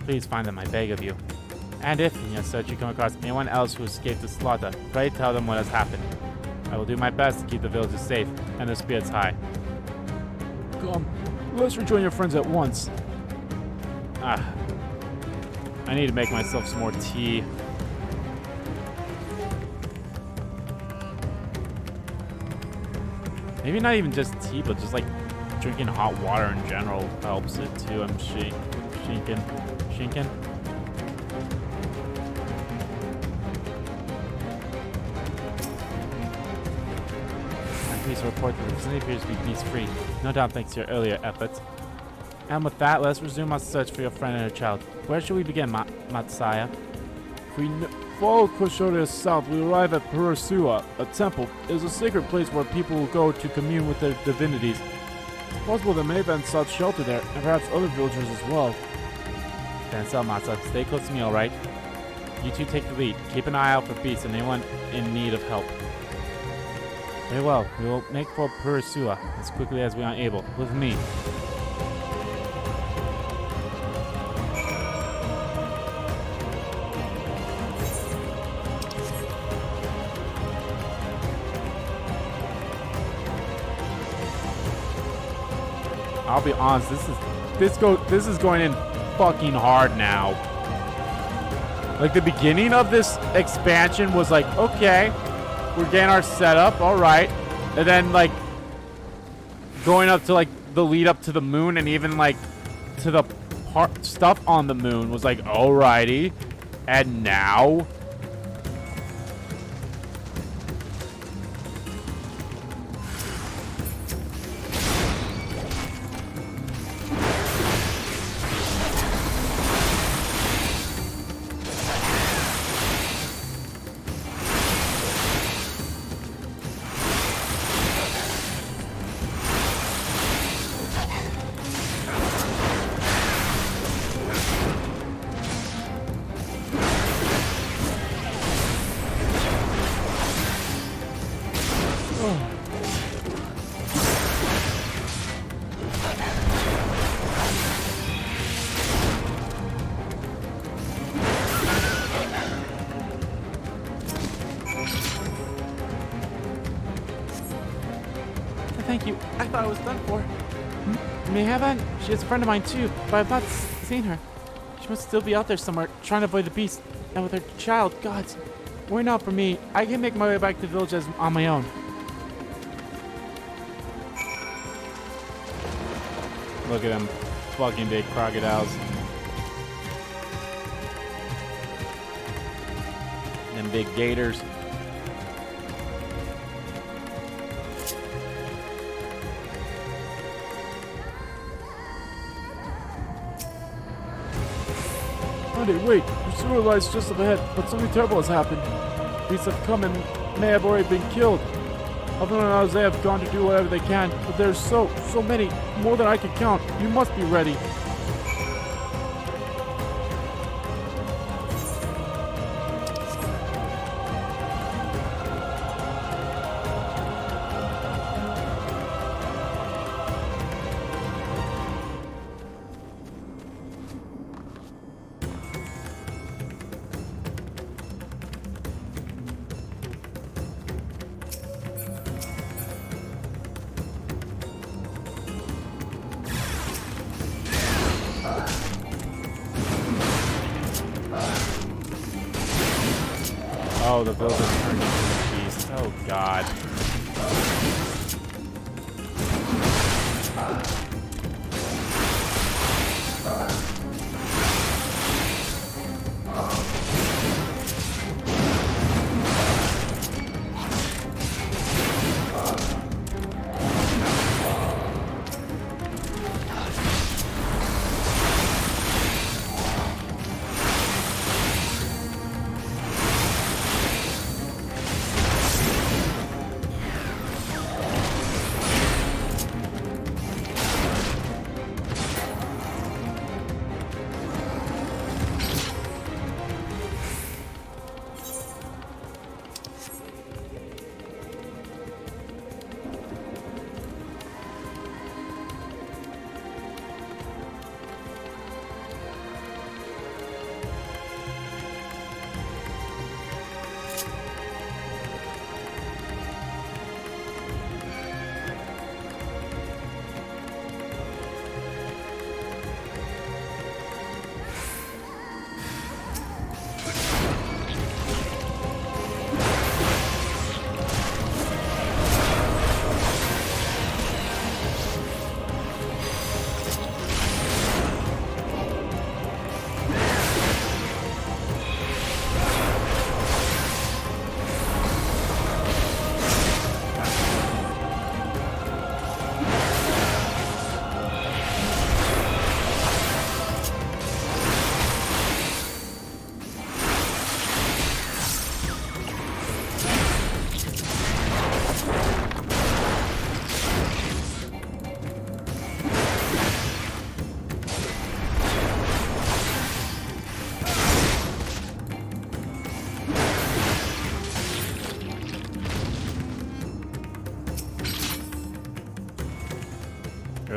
Please find them, I beg of you. And if, in your search, you come across anyone else who escaped the slaughter, pray tell them what has happened. I will do my best to keep the villagers safe and their spirits high. Come, let's rejoin your friends at once. I need to make myself some more tea. Maybe not even just tea, but just like drinking hot water in general helps it too. I'm shinking. Please report that the vicinity appears to be beast-free. No doubt thanks to your earlier efforts. And with that, let's resume our search for your friend and her child. Where should we begin, Matsaya? If we follow Koshoria south, we arrive at Purusua, a temple. It is a sacred place where people will go to commune with their divinities. It's possible that Maven sought shelter there, and perhaps other villagers as well. Denzel, Matsa, stay close to me, alright? You two take the lead. Keep an eye out for beasts and anyone in need of help. Very well, we will make for Purusua as quickly as we are able, with me. I'll be honest, this is going in fucking hard now. Like the beginning of this expansion was like, okay, we're getting our setup, all right, and then like going up to like the lead up to the moon and even like to the stuff on the moon was like, alrighty, and now thank you. I thought I was done for. Mayhaven, she is a friend of mine too, but I've not seen her. She must still be out there somewhere, trying to avoid the beast. And with her child, gods, worry not for me. I can make my way back to the village on my own. Look at them fucking big crocodiles. Them big gators. Honey, wait, your sewer lies just up ahead, but something terrible has happened. Beasts have come and may have already been killed. Alvin and Isaiah have gone to do whatever they can, but there's so many, more than I can count. You must be ready. Oh, the building turned into a beast. Oh, God.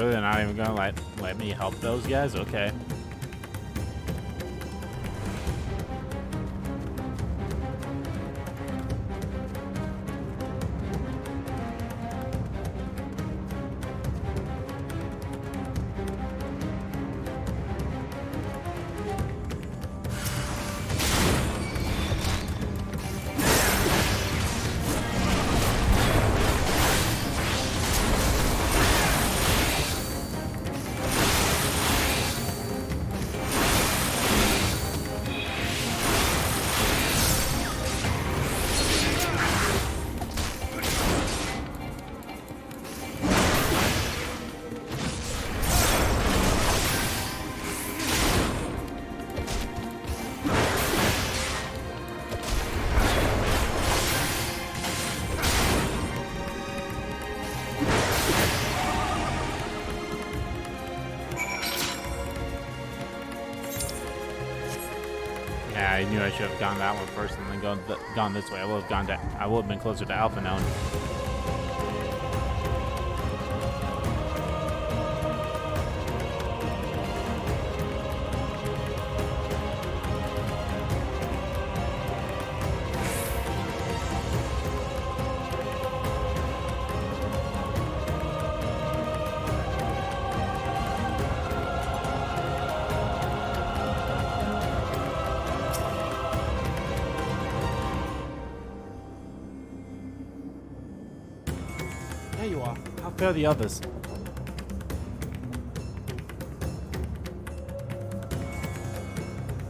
Really? They're not even gonna let me help those guys? Okay. Yeah, I knew I should have gone that one first and then gone this way. I would have been closer to Alpha now. There you are. How fare the others?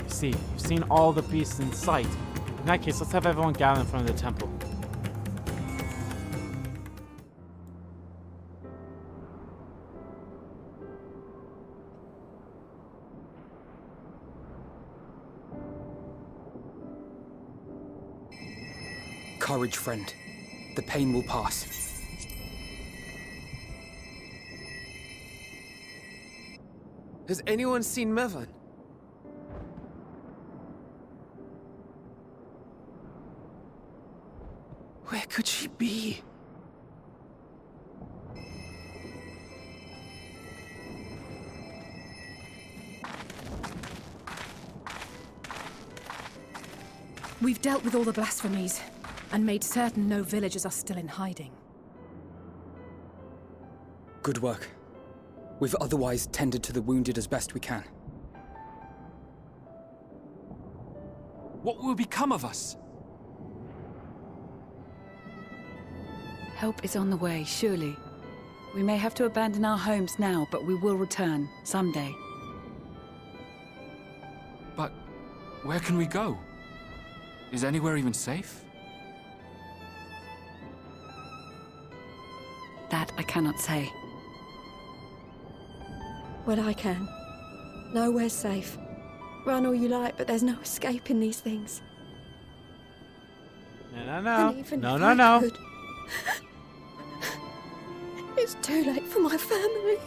You see, you've seen all the beasts in sight. In that case, let's have everyone gather in front of the temple. Courage, friend. The pain will pass. Has anyone seen Mevan? Where could she be? We've dealt with all the blasphemies and made certain no villagers are still in hiding. Good work. We've otherwise tended to the wounded as best we can. What will become of us? Help is on the way, surely. We may have to abandon our homes now, but we will return someday. But where can we go? Is anywhere even safe? That I cannot say. Well, I can. Nowhere's safe. Run all you like, but there's no escaping these things. No. No. It's too late for my family.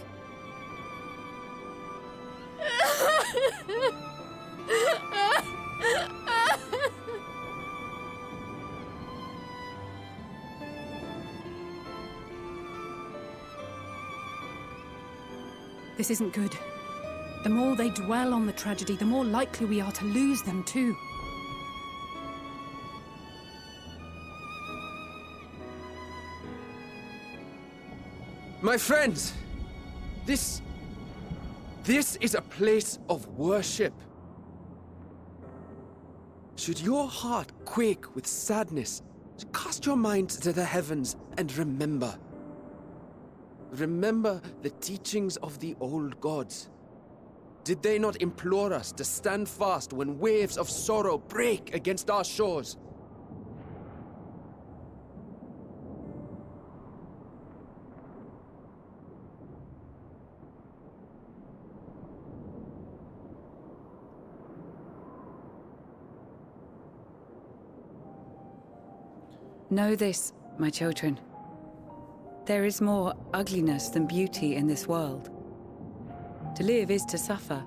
This isn't good. The more they dwell on the tragedy, the more likely we are to lose them too. My friends, this is a place of worship. Should your heart quake with sadness, cast your mind to the heavens and remember. Remember the teachings of the old gods. Did they not implore us to stand fast when waves of sorrow break against our shores? Know this, my children. There is more ugliness than beauty in this world. To live is to suffer.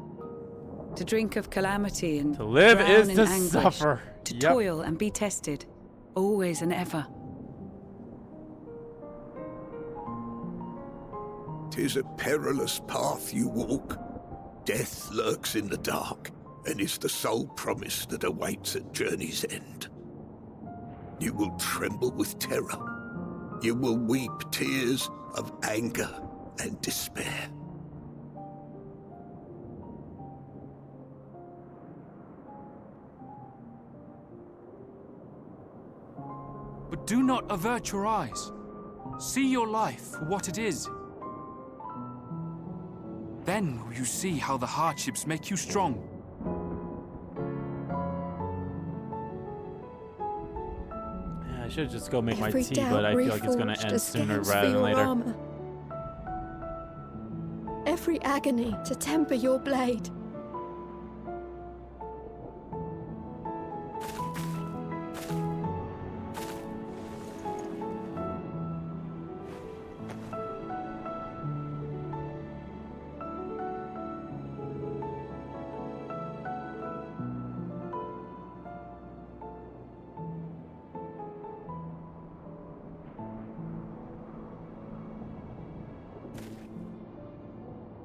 To drink of calamity and to live drown is in to anguish, suffer. To Yep. toil and be tested, always and ever. 'Tis a perilous path you walk. Death lurks in the dark, and is the sole promise that awaits at journey's end. You will tremble with terror. You will weep tears of anger and despair. But do not avert your eyes. See your life for what it is. Then will you see how the hardships make you strong. Yeah, I should just go make my Every tea, doubt but I feel like it's gonna reforged end as sooner scales for rather than your later. armor. Every agony to temper your blade.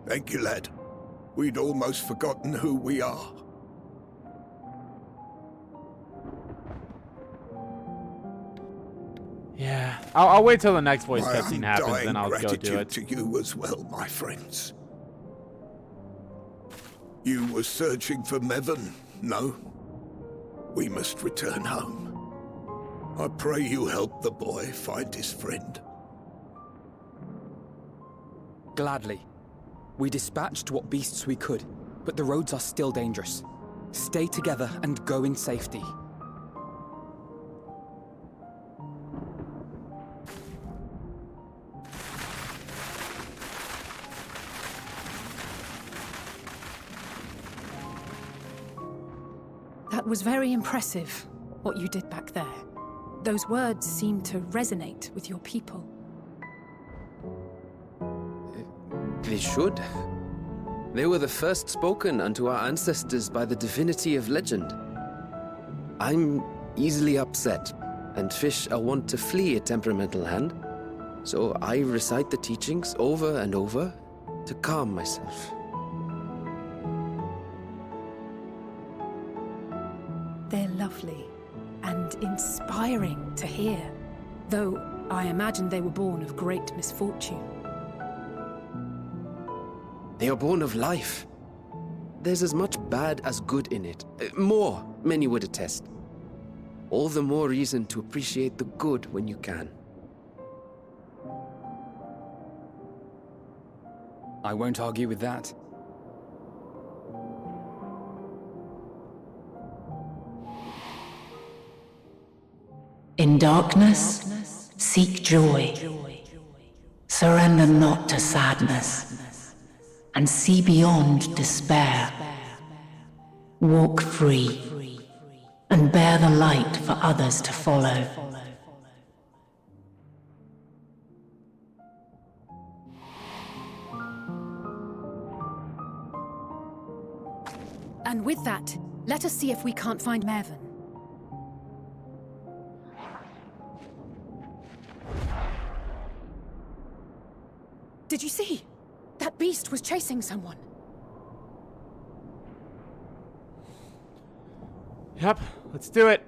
Thank you, lad. We'd almost forgotten who we are. Yeah, I'll wait till the next voice My cutscene happens, then I'll go do gratitude it. to you as well, my friends. You were searching for Mevon, no? We must return home. I pray you help the boy find his friend. Gladly. We dispatched what beasts we could, but the roads are still dangerous. Stay together and go in safety. That was very impressive, what you did back there. Those words seem to resonate with your people. They should. They were the first spoken unto our ancestors by the divinity of legend. I'm easily upset, and fish are wont to flee a temperamental hand, so I recite the teachings over and over to calm myself. They're lovely and inspiring to hear, though I imagine they were born of great misfortune. They are born of life. There's as much bad as good in it. More, many would attest. All the more reason to appreciate the good when you can. I won't argue with that. In darkness, seek joy. Surrender not to sadness, and see beyond despair. Walk free, and bear the light for others to follow. And with that, let us see if we can't find Mevon. Did you see? That beast was chasing someone. Yep, let's do it.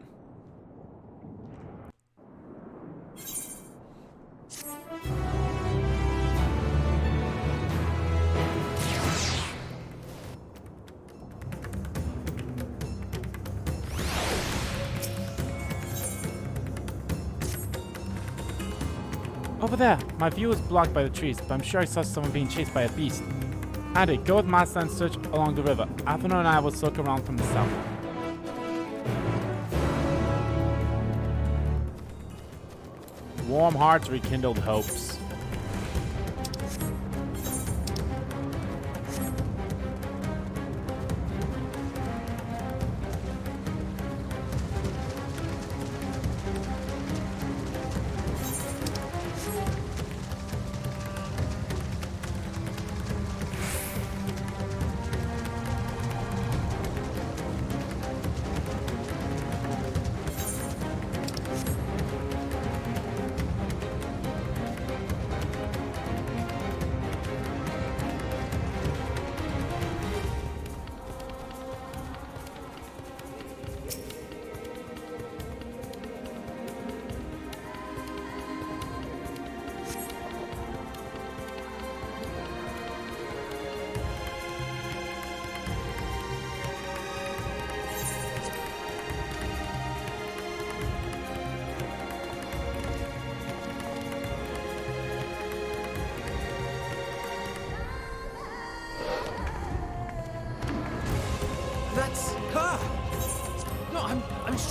Over there. My view is blocked by the trees, but I'm sure I saw someone being chased by a beast. Andy, go with Master and search along the river. Athena and I will look around from the south. Warm hearts, rekindled hopes.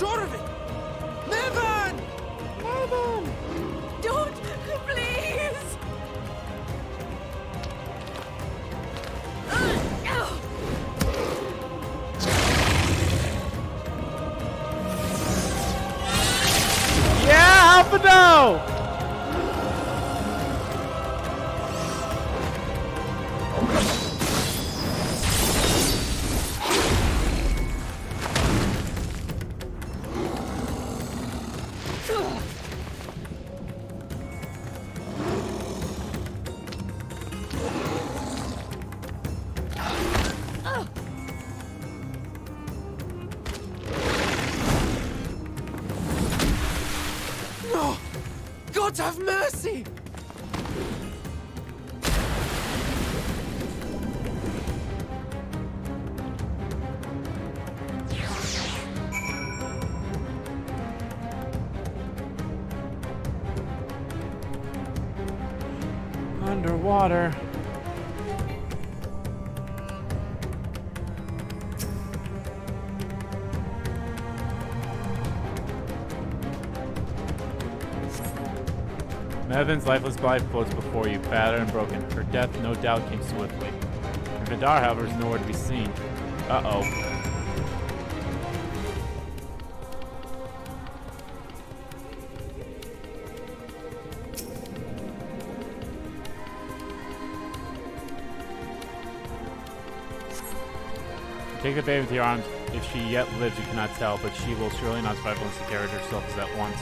sure of it! Mervan! Mervan! Don't, please! Yeah, Alphado! No! God have mercy! Underwater. Mervan's lifeless body floats before you, battered and broken. Her death, no doubt, came swiftly. And Vidar, however, is nowhere to be seen. Uh-oh. Take the baby into your arms. If she yet lives, you cannot tell, but she will surely not survive once she carried herself as at once.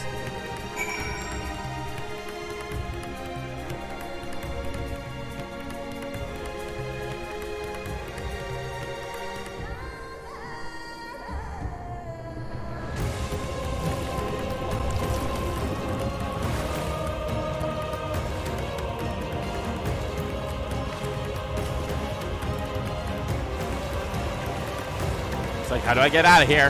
Like, how do I get out of here?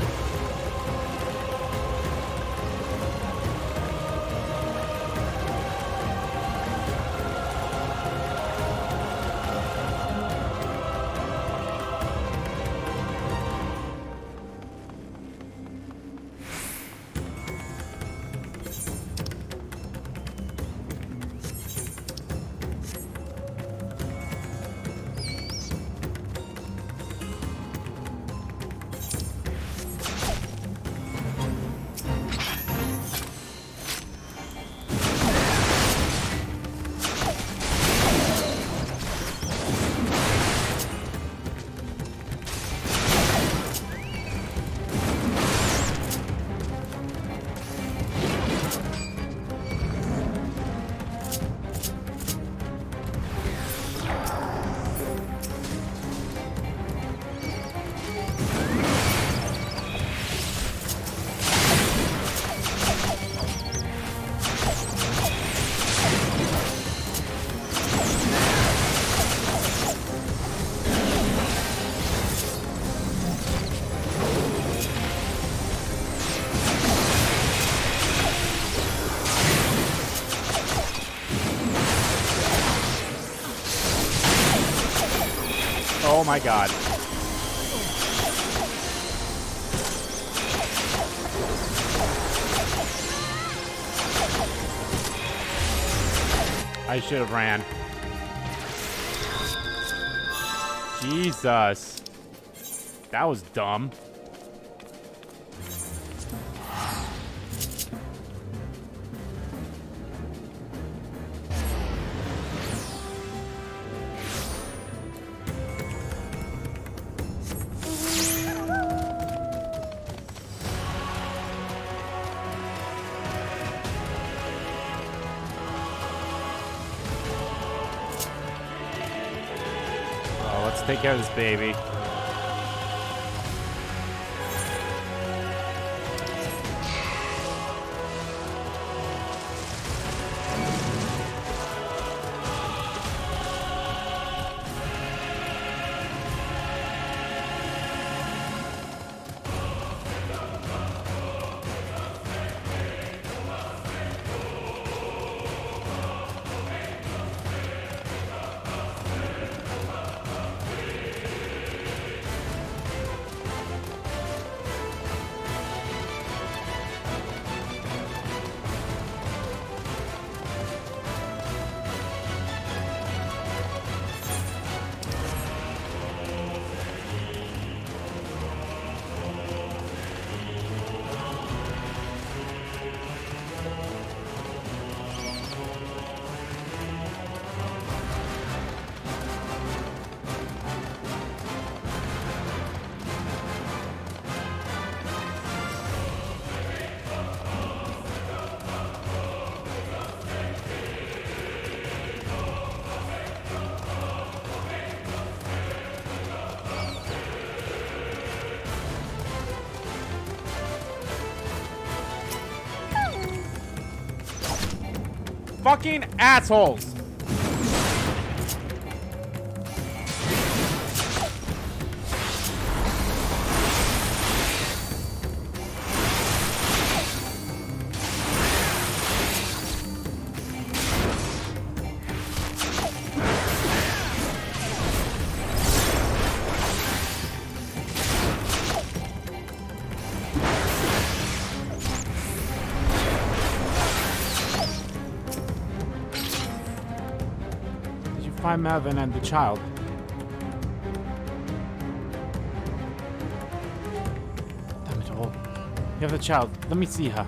Oh my god. I should have ran. Jesus. That was dumb. Let's take care of this baby. fucking assholes. Find Melvin and the child. Damn it all. You have the child. Let me see her.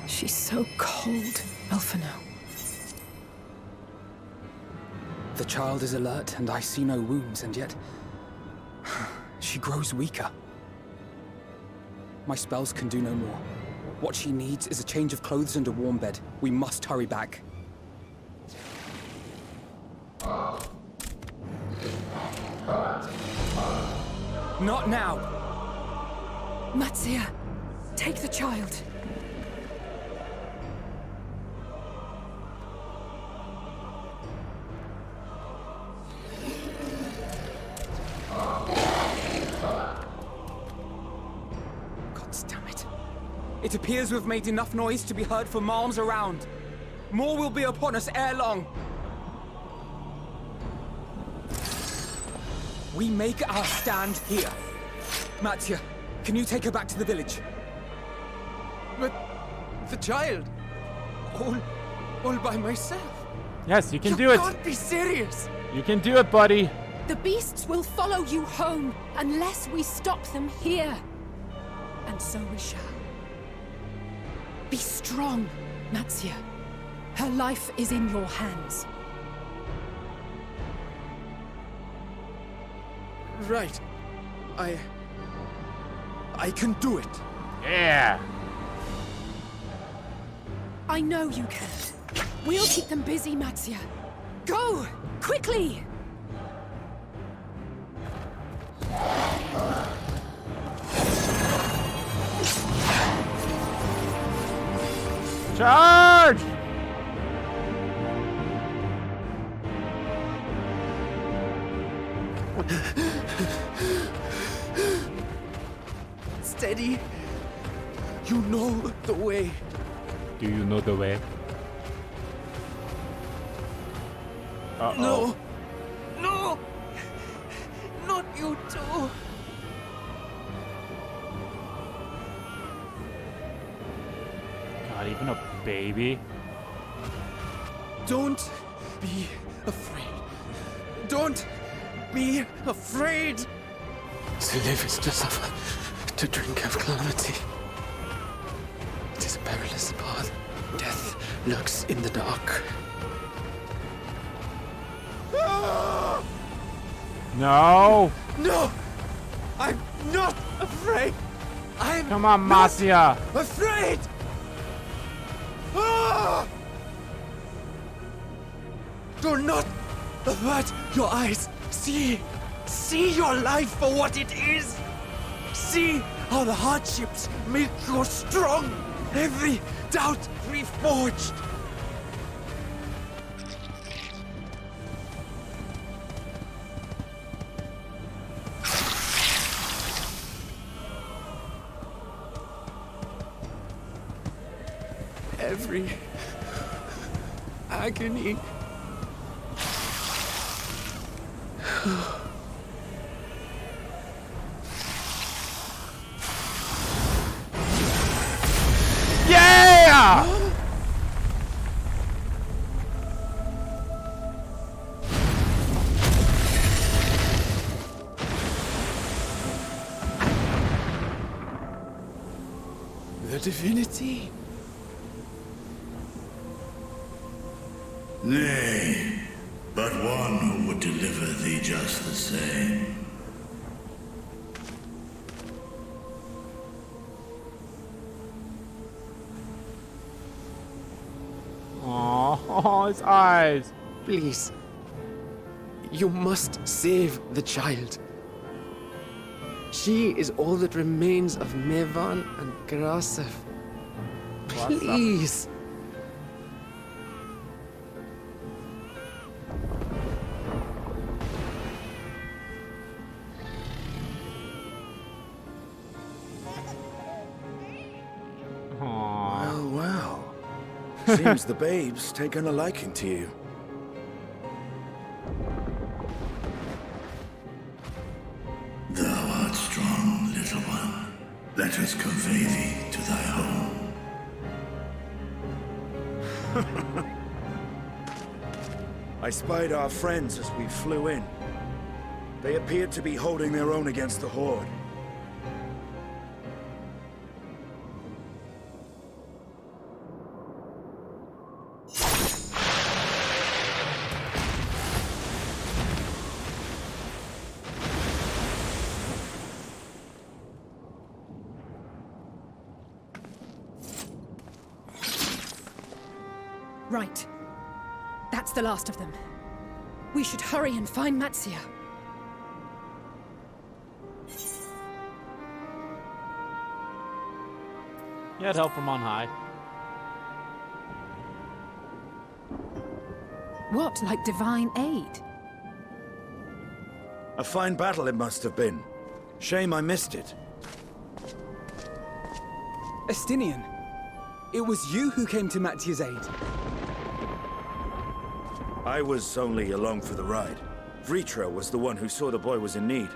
She's so cold, Alphino. The child is alert, and I see no wounds, and yet she grows weaker. My spells can do no more. What she needs is a change of clothes and a warm bed. We must hurry back. Not now! Matsia, take the child. It appears we've made enough noise to be heard for miles around. More will be upon us ere long. We make our stand here. Mattia, can you take her back to the village? But the child, all by myself. Yes, you can do it. You can't be serious. You can do it, buddy. The beasts will follow you home unless we stop them here. And so we shall. Be strong, Matsia. Her life is in your hands. Right. I can do it. Yeah. I know you can. We'll keep them busy, Matsia. Go! Quickly! Charge! Steady. You know the way. Do you know the way? Uh-oh. No! No! Not you too! God, even a baby? Don't be afraid. Don't be afraid! To live is to suffer, to drink of calamity. It is a perilous path. Death lurks in the dark. No! No! I'm not afraid! I'm Come on, Matsia! afraid! Do not avert your eyes. See your life for what it is. See how the hardships make you strong. Every doubt reforged. Every agony. Yeah! The divinity. Nay, but one who would deliver thee just the same. Oh, his eyes. Please. You must save the child. She is all that remains of Mevan and Grasef. Please. Well, well. Seems the babe's taken a liking to you. Thou art strong, little one. Let us convey thee to thy home. I spied our friends as we flew in. They appeared to be holding their own against the Horde. Right. That's the last of them. We should hurry and find Matsia. He had help from on high. What, like divine aid? A fine battle it must have been. Shame I missed it. Estinian, it was you who came to Matia's aid. I was only along for the ride. Vritra was the one who saw the boy was in need.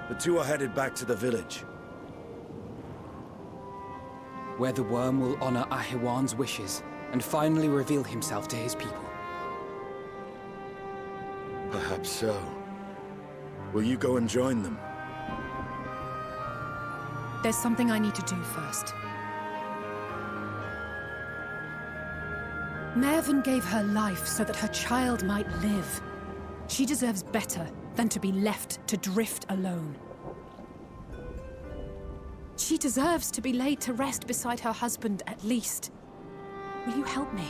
The two are headed back to the village. Where the worm will honor Ahiwan's wishes and finally reveal himself to his people. Perhaps so. Will you go and join them? There's something I need to do first. Mervyn gave her life so that her child might live. She deserves better than to be left to drift alone. She deserves to be laid to rest beside her husband, at least. Will you help me?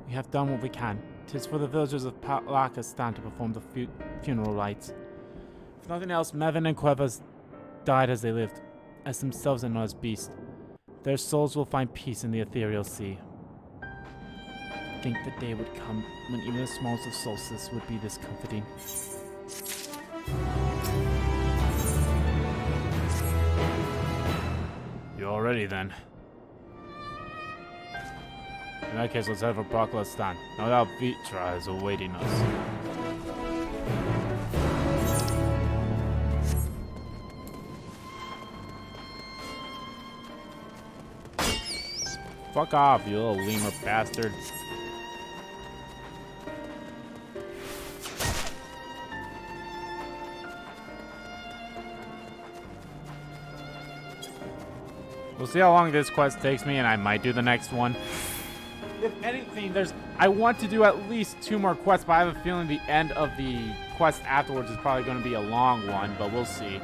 We have done what we can. 'Tis for the villagers of Palakistan to perform the funeral rites. If nothing else, Mevin and Cuevas died as they lived, as themselves and not as beasts. Their souls will find peace in the ethereal sea. Think the day would come when even the smallest of solstices would be this comforting. You're all ready then. In that case, let's head for Pakistan. No doubt Vitra is awaiting us. Fuck off, you little lemur bastard. We'll see how long this quest takes me, and I might do the next one. If anything, I want to do at least 2 more quests, but I have a feeling the end of the quest afterwards is probably going to be a long one, but we'll see.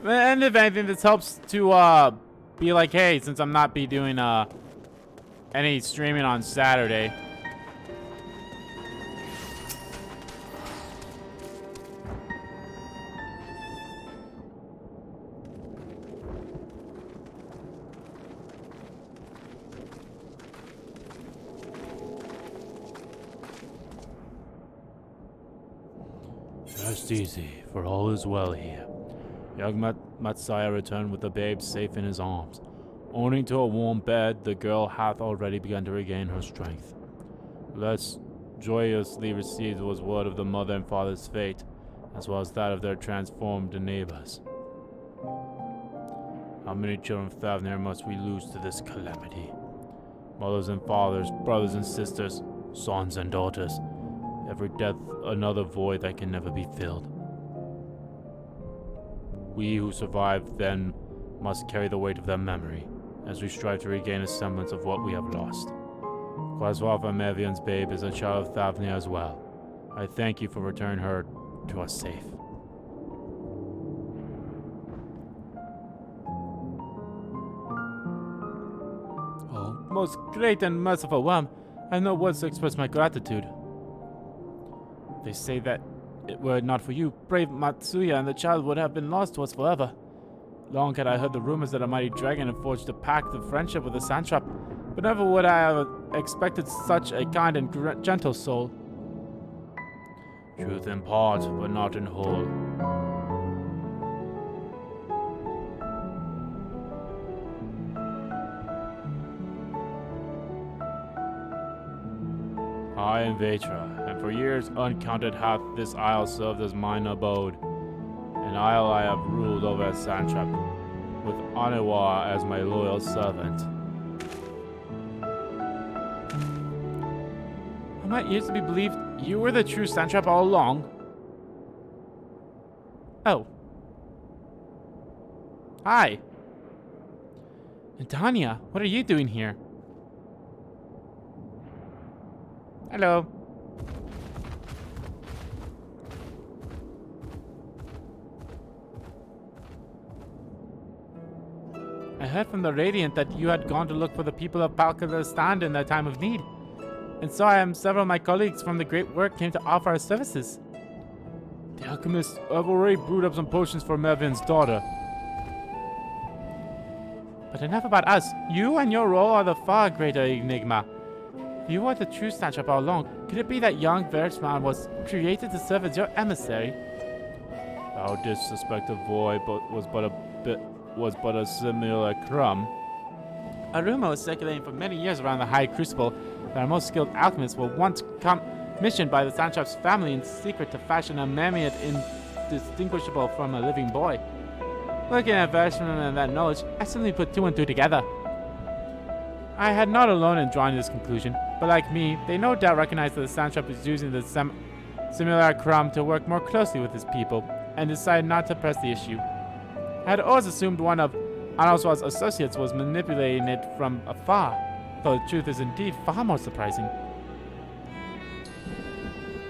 And if anything, this helps to be like, hey, since I'm not be doing any streaming on Saturday. Rest easy, for all is well here. Young Matsaya returned with the babe safe in his arms. Owing to a warm bed, the girl hath already begun to regain her strength. Less joyously received was word of the mother and father's fate, as well as that of their transformed neighbors. How many children of Thavnir must we lose to this calamity? Mothers and fathers, brothers and sisters, sons and daughters. Every death another void that can never be filled. We who survive then must carry the weight of their memory, as we strive to regain a semblance of what we have lost. Quaswafa Mevian's babe is a child of Thavnir as well. I thank you for returning her to us safe. Oh, most great and merciful one, I have no words to express my gratitude. They say that were it not for you, brave Matsuya and the child would have been lost to us forever. Long had I heard the rumors that a mighty dragon had forged a pact of friendship with the Satrap, but never would I have expected such a kind and gentle soul. Truth in part, but not in whole. I am Vetra, and for years uncounted hath this isle served as mine abode. An isle I have ruled over as Satrap, with Aniwa as my loyal servant. Am I ears to be believed you were the true Satrap all along? Oh. Hi. Tanya, what are you doing here? Hello. I heard from the Radiant that you had gone to look for the people of Palkadistan in their time of need. And so several of my colleagues from the Great Work came to offer our services. The alchemists have already brewed up some potions for Mevin's daughter. But enough about us. You and your role are the far greater enigma. If you were the true Satrap all along, could it be that young Vertman was created to serve as your emissary? Thou didst suspect a void, but was but a similar crumb. A rumor was circulating for many years around the High Crucible that our most skilled alchemists were once commissioned by the Satrap's family in secret to fashion a mammoth indistinguishable from a living boy. Looking at Vertman and that knowledge, I simply put two and two together. I had not alone in drawing this conclusion, but like me, they no doubt recognized that the Satrap was using the simulacrum to work more closely with his people, and decided not to press the issue. I had always assumed one of Anoswa's associates was manipulating it from afar, though the truth is indeed far more surprising.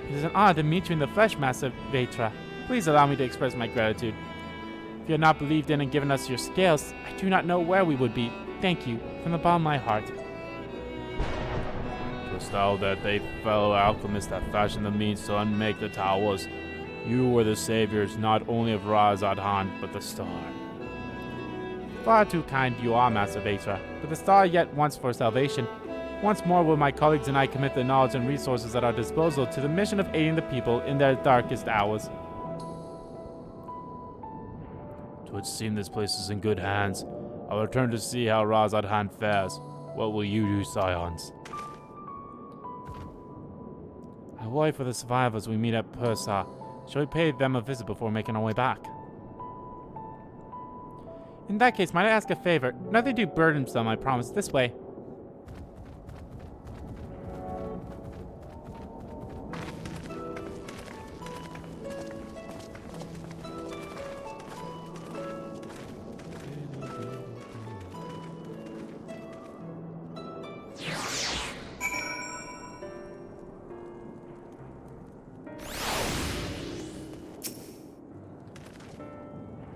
It is an honor to meet you in the flesh, Master Vetra. Please allow me to express my gratitude. If you had not believed in and given us your scales, I do not know where we would be. Thank you, from the bottom of my heart. 'Twas thou that they fellow alchemists that fashioned the means to unmake the towers. You were the saviors not only of Razadhan, but the star. Far too kind you are, Master Vetra, but the star yet wants for salvation. Once more will my colleagues and I commit the knowledge and resources at our disposal to the mission of aiding the people in their darkest hours. 'Twould seem this place is in good hands. I'll return to see how Razadhan fares. What will you do, Scions? I worry for the survivors we meet at Pursa. Shall we pay them a visit before making our way back? In that case, might I ask a favor? Nothing too burdensome, I promise. This way.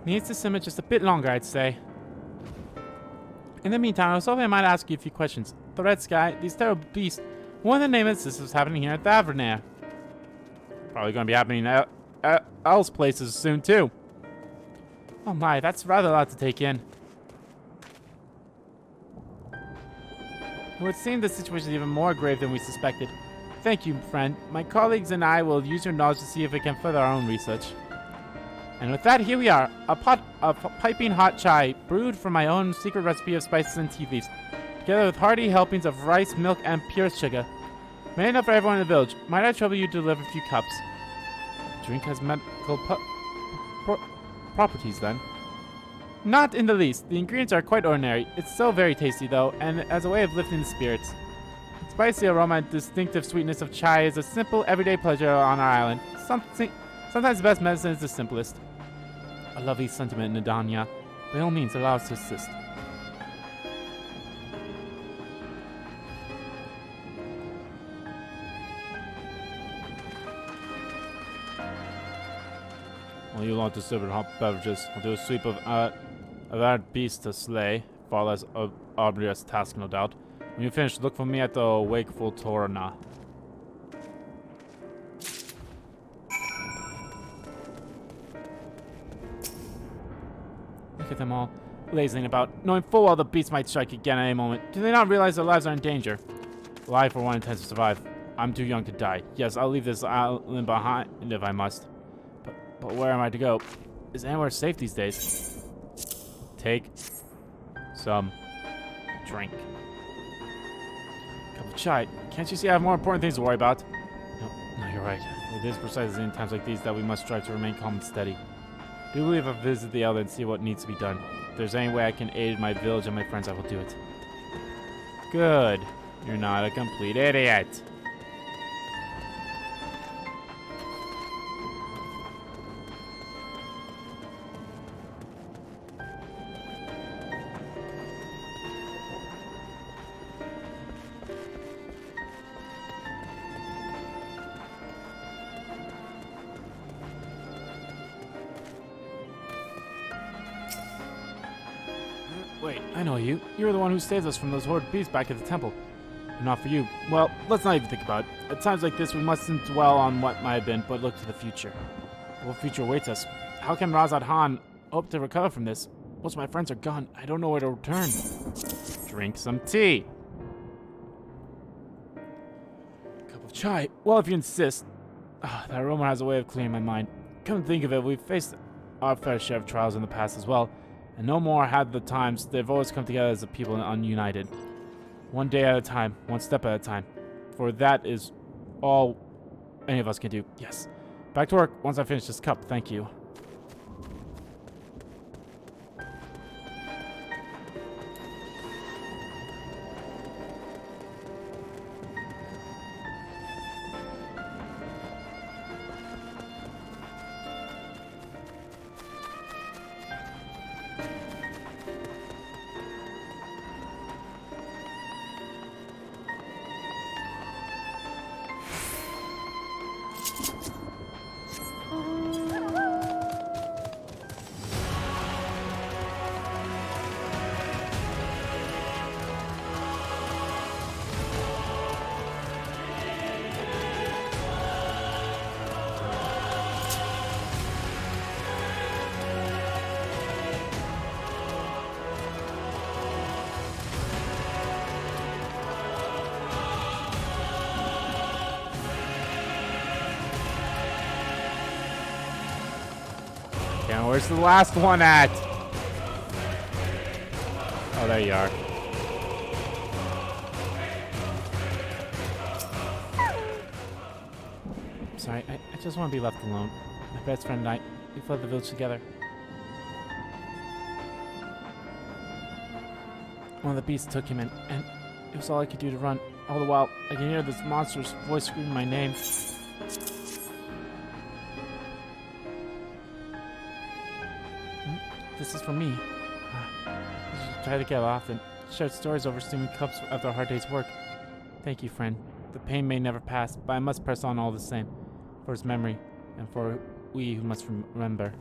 Needs to simmer just a bit longer, I'd say. In the meantime, I was hoping I might ask you a few questions. The Red Sky, these terrible beasts, what are the name of this was happening here at Thavnir? Probably going to be happening at else places soon, too. Oh my, that's rather a lot to take in. It would seem the situation is even more grave than we suspected. Thank you, friend. My colleagues and I will use your knowledge to see if we can further our own research. And with that, here we are. A pot of piping hot chai, brewed from my own secret recipe of spices and tea leaves, together with hearty helpings of rice, milk, and pure sugar. Made enough for everyone in the village. Might I trouble you to deliver a few cups? Drink has medical properties, then? Not in the least. The ingredients are quite ordinary. It's so very tasty, though, and as a way of lifting the spirits. The spicy aroma and distinctive sweetness of chai is a simple, everyday pleasure on our island. Sometimes the best medicine is the simplest. A lovely sentiment, Nadanya. By all means, allow us to assist. Well, you want to serve hot beverages. I'll do a sweep of our beast to slay. Far less arduous task, no doubt. When you finish, look for me at the wakeful Torna. Look at them all, lazying about, knowing full well the beast might strike again at any moment. Do they not realize their lives are in danger? Well, I, for one, intend to survive. I'm too young to die. Yes, I'll leave this island behind if I must. But where am I to go? Is anywhere safe these days? Take some drink. Cup of chai. Can't you see I have more important things to worry about? No, you're right. It is precisely in times like these that we must strive to remain calm and steady. I do believe I'll visit the island and see what needs to be done. If there's any way I can aid my village and my friends, I will do it. Good. You're not a complete idiot. Wait, I know you. You're the one who saved us from those horrid beasts back at the temple. If not for you, well, let's not even think about it. At times like this, we mustn't dwell on what might have been, but look to the future. What future awaits us? How can Razad Khan hope to recover from this? Most of my friends are gone. I don't know where to return. Drink some tea. Cup of chai. Well, if you insist. That aroma has a way of clearing my mind. Come to think of it, we've faced our fair share of trials in the past as well. And no more had the times. They've always come together as a people ununited. One day at a time, one step at a time. For that is all any of us can do. Yes. Back to work once I finish this cup. Thank you. Yeah, where's the last one at? Oh, there you are. Sorry, I just want to be left alone. My best friend and I, we fled the village together. One of the beasts took him in, and it was all I could do to run. All the while, I can hear this monster's voice screaming my name. This is for me. We should try to get often. Shared stories over steaming cups after a hard day's work. Thank you, friend. The pain may never pass, but I must press on all the same. For his memory, and for we who must remember.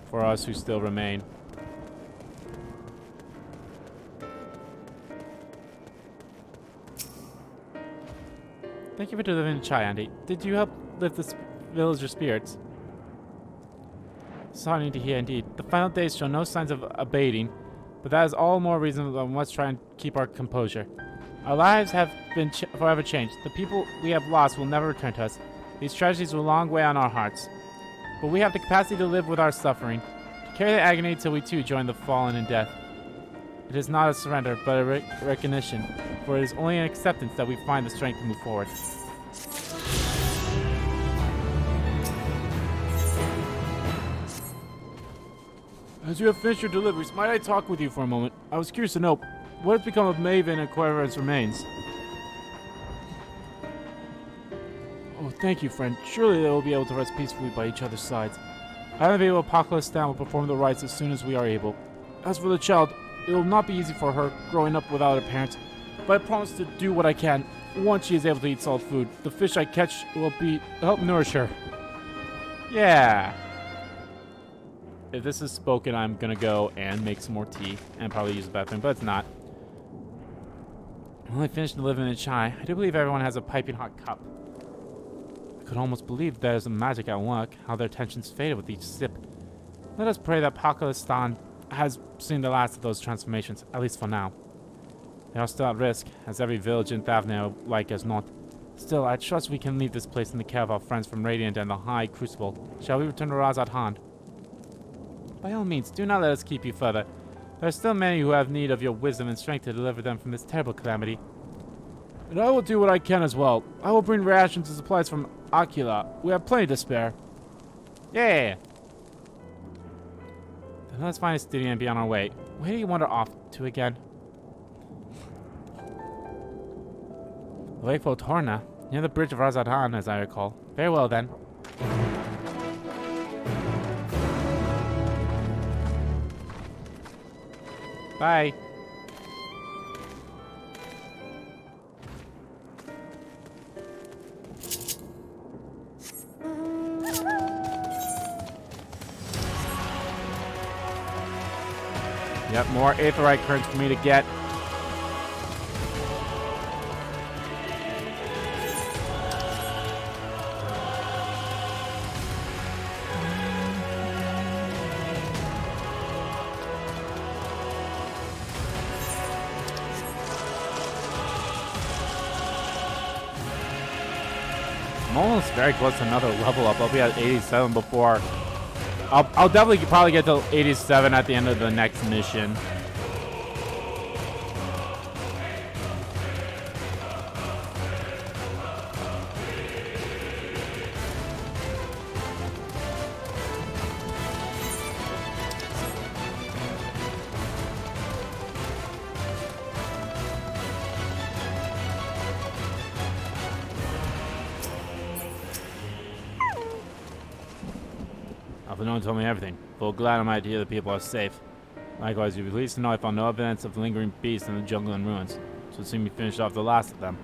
For us who still remain. Thank you for delivering the chai, Andy. Did you help lift the villager spirits? Sorry to hear, indeed. The final days show no signs of abating, but that is all more reason that we must try and keep our composure. Our lives have been forever changed. The people we have lost will never return to us. These tragedies will long weigh on our hearts. But we have the capacity to live with our suffering, to carry the agony till we too join the fallen in death. It is not a surrender, but a recognition, for it is only in acceptance that we find the strength to move forward. As you have finished your deliveries, might I talk with you for a moment? I was curious to know, what has become of Maven and Querva's remains? Oh, thank you, friend. Surely they will be able to rest peacefully by each other's sides. I am able Apocalypse Stan will perform the rites as soon as we are able. As for the child, it will not be easy for her, growing up without her parents, but I promise to do what I can. Once she is able to eat solid food, the fish I catch will help nourish her. Yeah. If this is spoken, I'm gonna go and make some more tea and probably use the bathroom, but it's not. I only finished delivering the chai. I do believe everyone has a piping hot cup. I could almost believe there's a magic at work, how their tensions faded with each sip. Let us pray that Pakistan has seen the last of those transformations, at least for now. They are still at risk, as every village in Thavnir like as not. Still, I trust we can leave this place in the care of our friends from Radiant and the High Crucible. Shall we return to Razad Han? By all means, do not let us keep you further. There are still many who have need of your wisdom and strength to deliver them from this terrible calamity. And I will do what I can as well. I will bring rations and supplies from Aquila. We have plenty to spare. Yeah. Then let's find a studio and be on our way. Where do you wander off to again? Wakeful Torna, near the bridge of Razad Han, as I recall. Very well then. Bye. Yep, more Aetheryte currents for me to get. I'm almost very close to another level up. I'll be at 87 before. I'll definitely probably get to 87 at the end of the next mission. Alphinaud told me everything. Full glad I might hear the people are safe. Likewise, you'd be pleased to know I found no evidence of lingering beasts in the jungle and ruins, so it seemed we finished off the last of them.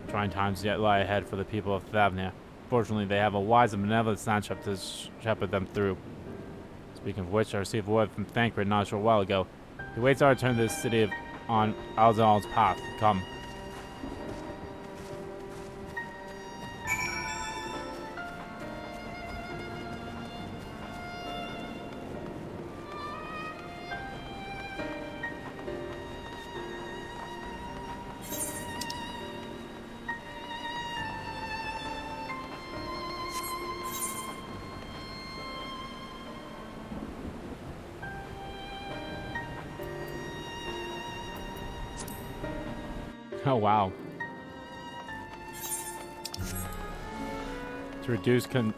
Trying times yet lie ahead for the people of Thavnir. Fortunately, they have a wise and benevolent Sandshep to shepherd them through. Speaking of which, I received word from Thancred not a short while ago. He waits our return to this city on Alzal's path. Come. Oh, wow. To reduce congestion,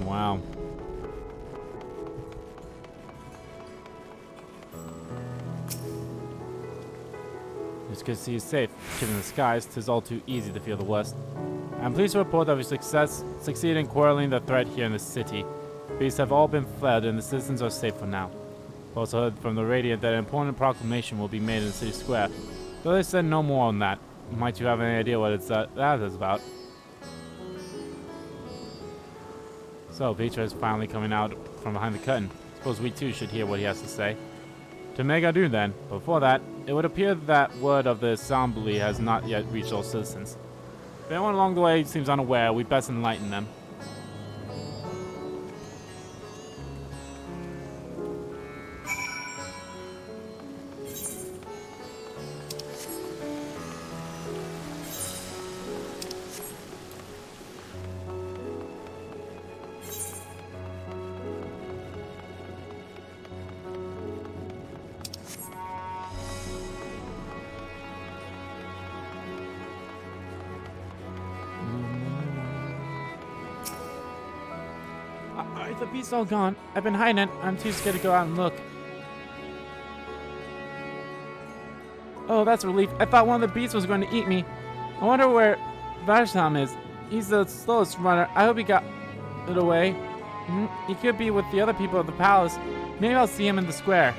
wow. It's good to see you safe. Given the skies, 'tis all too easy to fear the worst. I'm pleased to report that we succeeded in quelling the threat here in the city. Beasts have all been fled and the citizens are safe for now. I've also heard from the Radiant that an important proclamation will be made in the city square, though they said no more on that. Might you have any idea what that is about? So, Vitra is finally coming out from behind the curtain. Suppose we too should hear what he has to say. To make our do then, but before that, it would appear that word of the assembly has not yet reached all citizens. If anyone along the way seems unaware, we best enlighten them. If the beast's all gone, I've been hiding it. I'm too scared to go out and look. Oh, that's a relief. I thought one of the beasts was going to eat me. I wonder where Varsham is. He's the slowest runner. I hope he got it away. He could be with the other people of the palace. Maybe I'll see him in the square.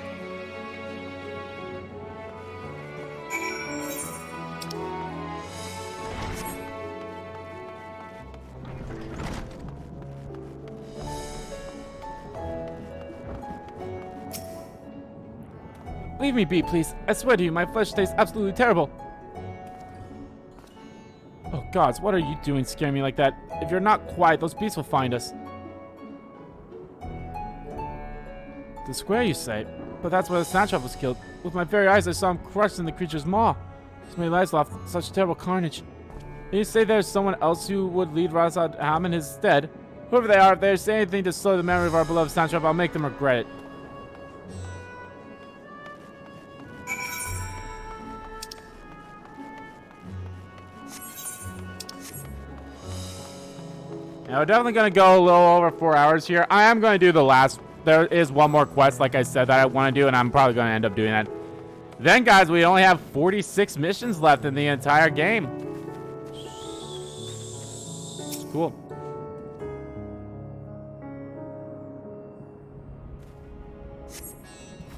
Leave me be, please. I swear to you, my flesh tastes absolutely terrible. Oh, gods, what are you doing scaring me like that? If you're not quiet, those beasts will find us. The square, you say? But that's where the Sandtrap was killed. With my very eyes, I saw him crushed in the creature's maw. So many lives lost, such terrible carnage. And you say there's someone else who would lead Razad Ham in his stead? Whoever they are, if they say anything to slow the memory of our beloved Sandtrap, I'll make them regret it. Now, we're definitely going to go a little over 4 hours here. I am going to do the last. There is one more quest, like I said, that I want to do, and I'm probably going to end up doing that. Then, guys, we only have 46 missions left in the entire game. Cool.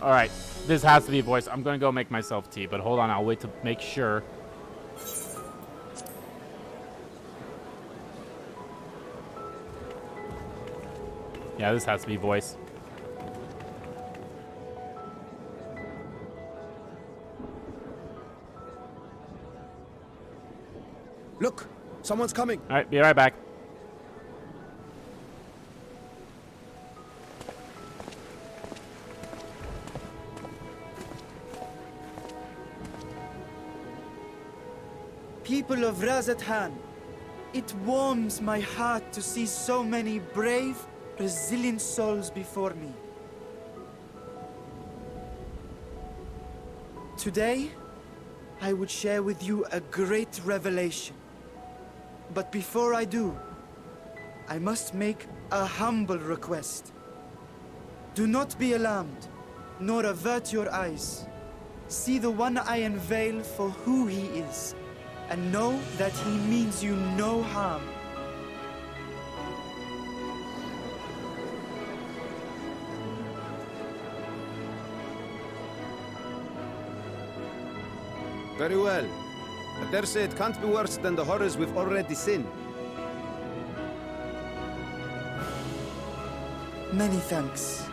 All right. This has to be voice. I'm going to go make myself tea, but hold on. I'll wait to make sure. Yeah, this has to be voice. Look, someone's coming. All right, be right back. People of Razathan, it warms my heart to see so many brave, resilient souls before me. Today, I would share with you a great revelation. But before I do, I must make a humble request. Do not be alarmed, nor avert your eyes. See the one I unveil for who he is, and know that he means you no harm. Very well. I dare say it can't be worse than the horrors we've already seen. Many thanks.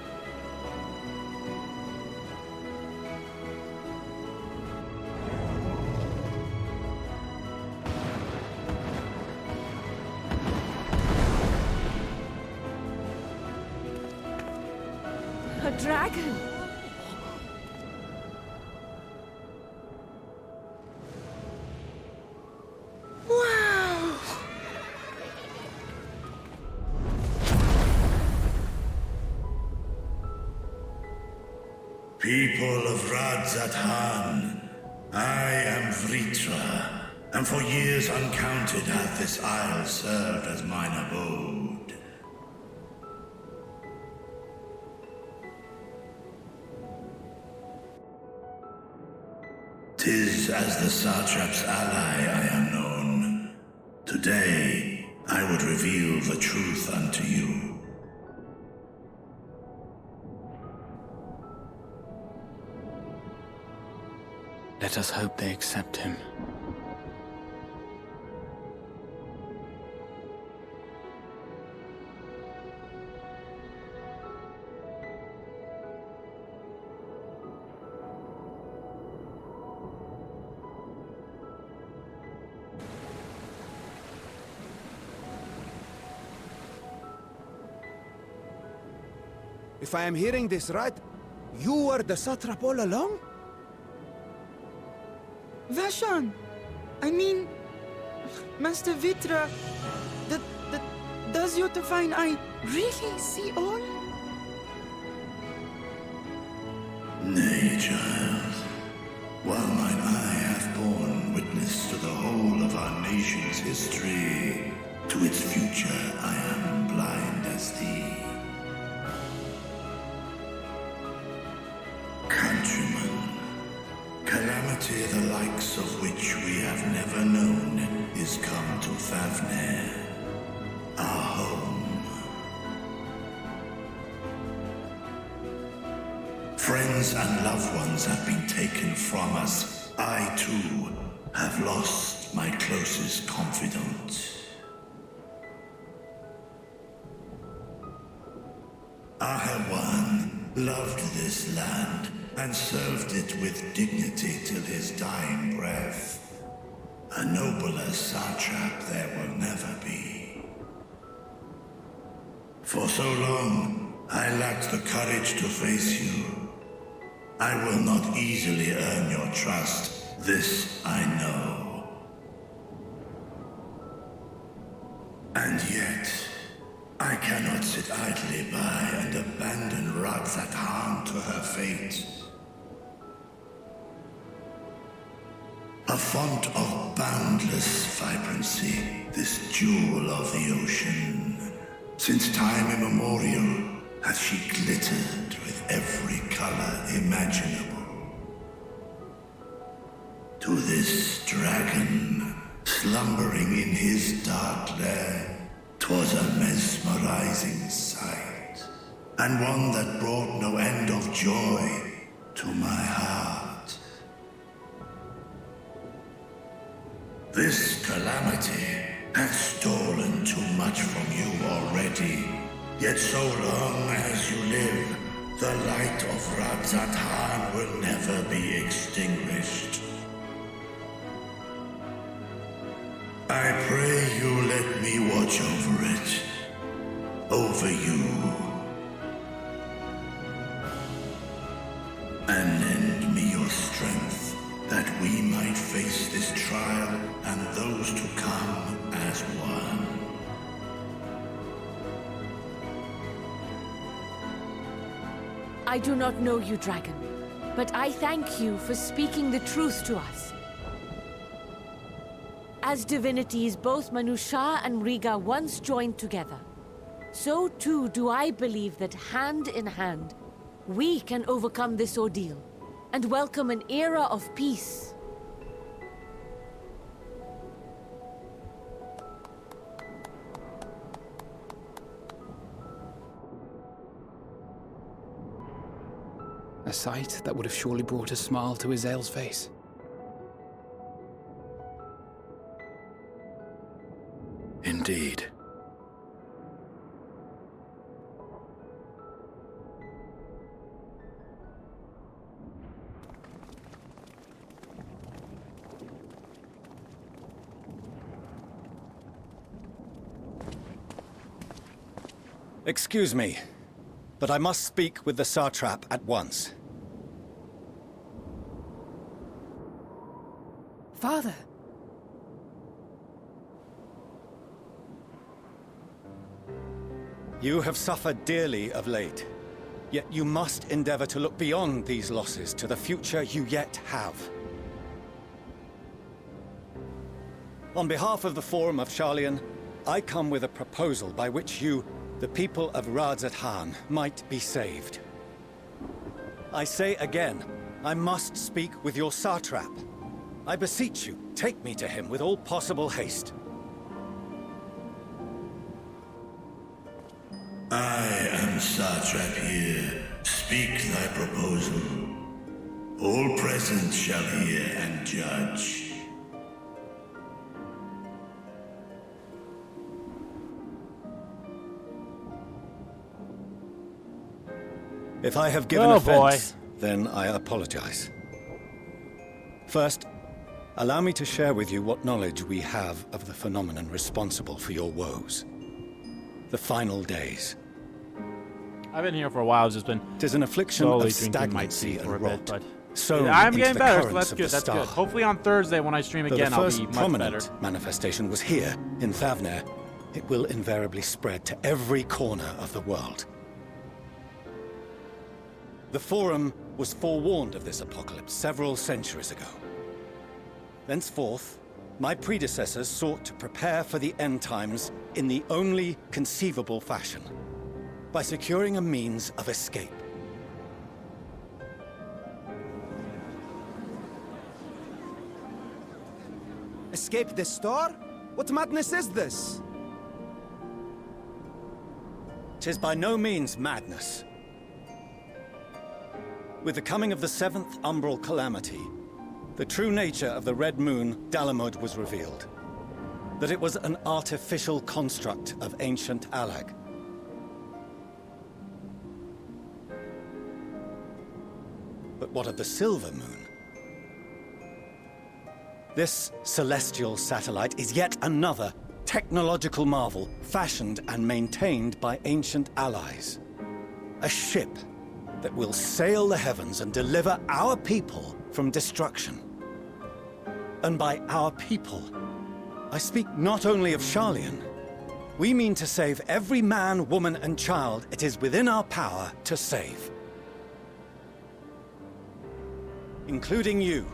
A dragon! Wow! People of Radzathan, I am Vritra, and for years uncounted hath this isle served as mine abode. 'Tis as the Satrap's ally I am known. Today, I would reveal the truth unto you. Let us hope they accept him. If I am hearing this right, you were the satrap all along? Vashan! I mean, Master Vitra, does your divine eye really see all? Nay, child. While mine eye hath borne witness to the whole of our nation's history, to its future I am blind as thee. countrymen, calamity the likes of which we have never known is come to Favner, our home. Friends and loved ones have been taken from us. I, too, have lost my closest confidant. Ahawan loved this land and served it with dignity till his dying breath. A nobler satrap there will never be. For so long, I lacked the courage to face you. I will not easily earn your trust, this I know. And yet, I cannot sit idly by and abandon Radzat to her fate. A font of boundless vibrancy, this jewel of the ocean. Since time immemorial, hath she glittered with every color imaginable. To this dragon, slumbering in his dark lair, 'twas a mesmerizing sight, and one that brought no end of joy to my heart. This calamity hath stolen too much from you already, yet so long as you live, the light of Radzat will never be extinguished. I pray you let me watch over it, over you, and lend me your strength, that we might face this trial and those to come as one. I do not know you, dragon, but I thank you for speaking the truth to us. As divinities, both Manusha and Riga once joined together, so too do I believe that hand in hand, we can overcome this ordeal and welcome an era of peace. A sight that would have surely brought a smile to Izael's face. Indeed. Excuse me, but I must speak with the satrap at once. Father. You have suffered dearly of late, yet you must endeavor to look beyond these losses to the future you yet have. On behalf of the Forum of Sharlayan, I come with a proposal by which you, the people of Radzat might be saved. I say again, I must speak with your satrap. I beseech you, take me to him with all possible haste. I am satrap here. Speak thy proposal. All present shall hear and judge. If I have given offense, then I apologize. First, allow me to share with you what knowledge we have of the phenomenon responsible for your woes. The final days. I've been here for a while. I've just been 'tis an affliction slowly of drinking my tea stagnancy for a and bit, rot. but So I'm into getting the better, so currents that's of good. the That's good. star. Hopefully on Thursday when I stream Though again, the I'll first be much prominent better. manifestation was here, in Favner, it will invariably spread to every corner of the world. The Forum was forewarned of this apocalypse several centuries ago. Thenceforth, my predecessors sought to prepare for the end times in the only conceivable fashion, by securing a means of escape. Escape the store? What madness is this? 'Tis by no means madness. With the coming of the 7th umbral calamity, the true nature of the Red Moon, Dalamud, was revealed. That it was an artificial construct of ancient Alag. But what of the Silver Moon? This celestial satellite is yet another technological marvel fashioned and maintained by ancient allies. A ship that will sail the heavens and deliver our people from destruction. And by our people, I speak not only of Sharlayan. We mean to save every man, woman, and child it is within our power to save. Including you,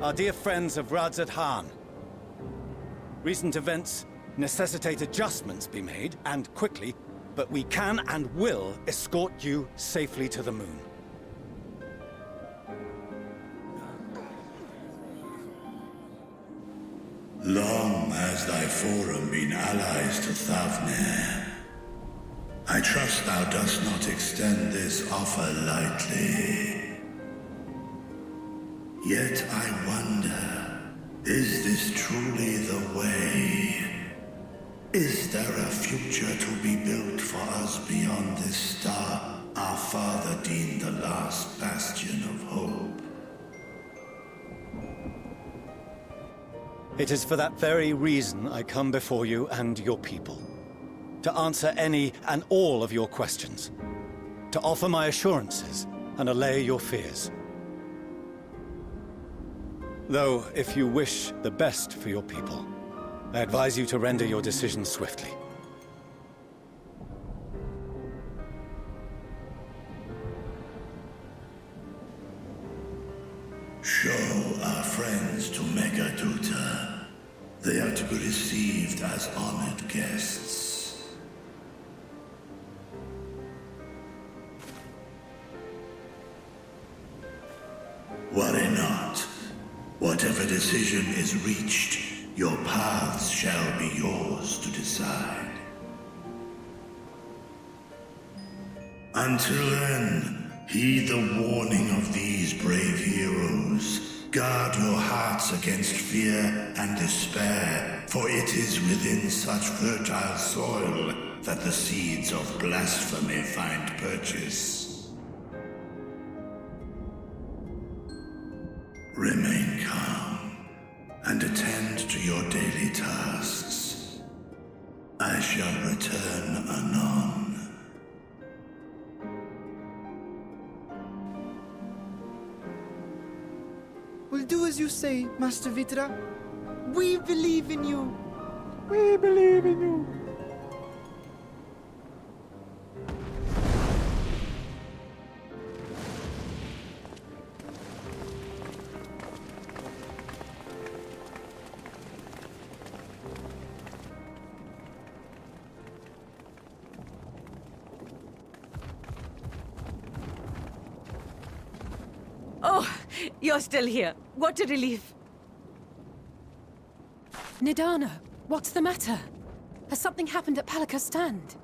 our dear friends of Radzat Han. Recent events necessitate adjustments be made, and quickly, but we can and will escort you safely to the moon. Long has thy forum been allies to Thavnir. I trust thou dost not extend this offer lightly. Yet I wonder, is this truly the way? Is there a future to be built for us beyond this star our father deemed the last bastion of hope? It is for that very reason I come before you and your people. To answer any and all of your questions. To offer my assurances and allay your fears. Though, if you wish the best for your people, I advise you to render your decision swiftly. Show our friends to Megaduta. They are to be received as honored guests. Worry not. Whatever decision is reached, your paths shall be yours to decide. Until then, heed the warning of these brave heroes. Guard your hearts against fear and despair, for it is within such fertile soil that the seeds of blasphemy find purchase. Remain calm and attend to your daily tasks. I shall return anon. We'll do as you say, Master Vitra. We believe in you. We believe in you. Oh, you're still here. What a relief. Nidana, what's the matter? Has something happened at Palaka's stand?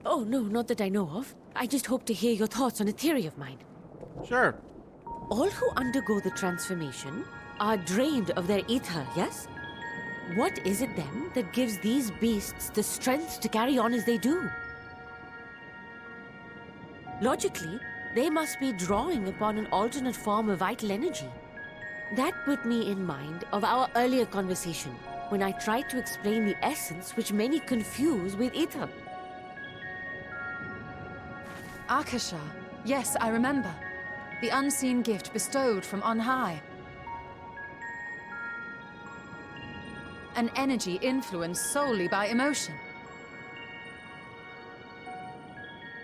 Oh, no, not that I know of. I just hope to hear your thoughts on a theory of mine. Sure. All who undergo the transformation are drained of their ether, yes? What is it then that gives these beasts the strength to carry on as they do? Logically, they must be drawing upon an alternate form of vital energy. That put me in mind of our earlier conversation, when I tried to explain the essence which many confuse with ether. Akasha. Yes, I remember. The unseen gift bestowed from on high. An energy influenced solely by emotion.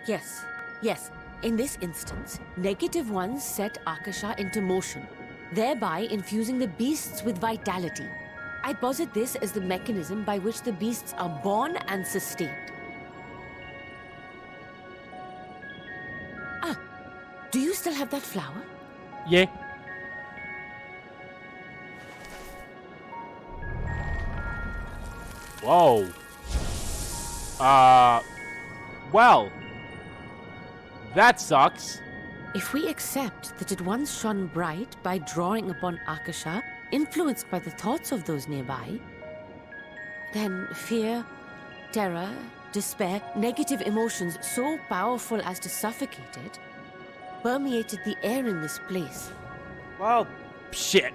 Yes, yes. In this instance, negative ones set Akasha into motion, thereby infusing the beasts with vitality. I posit this as the mechanism by which the beasts are born and sustained. Ah, do you still have that flower? Yeah. Whoa. Well. That sucks. If we accept that it once shone bright by drawing upon Akasha, influenced by the thoughts of those nearby, then fear, terror, despair, negative emotions so powerful as to suffocate it, permeated the air in this place. Well, shit.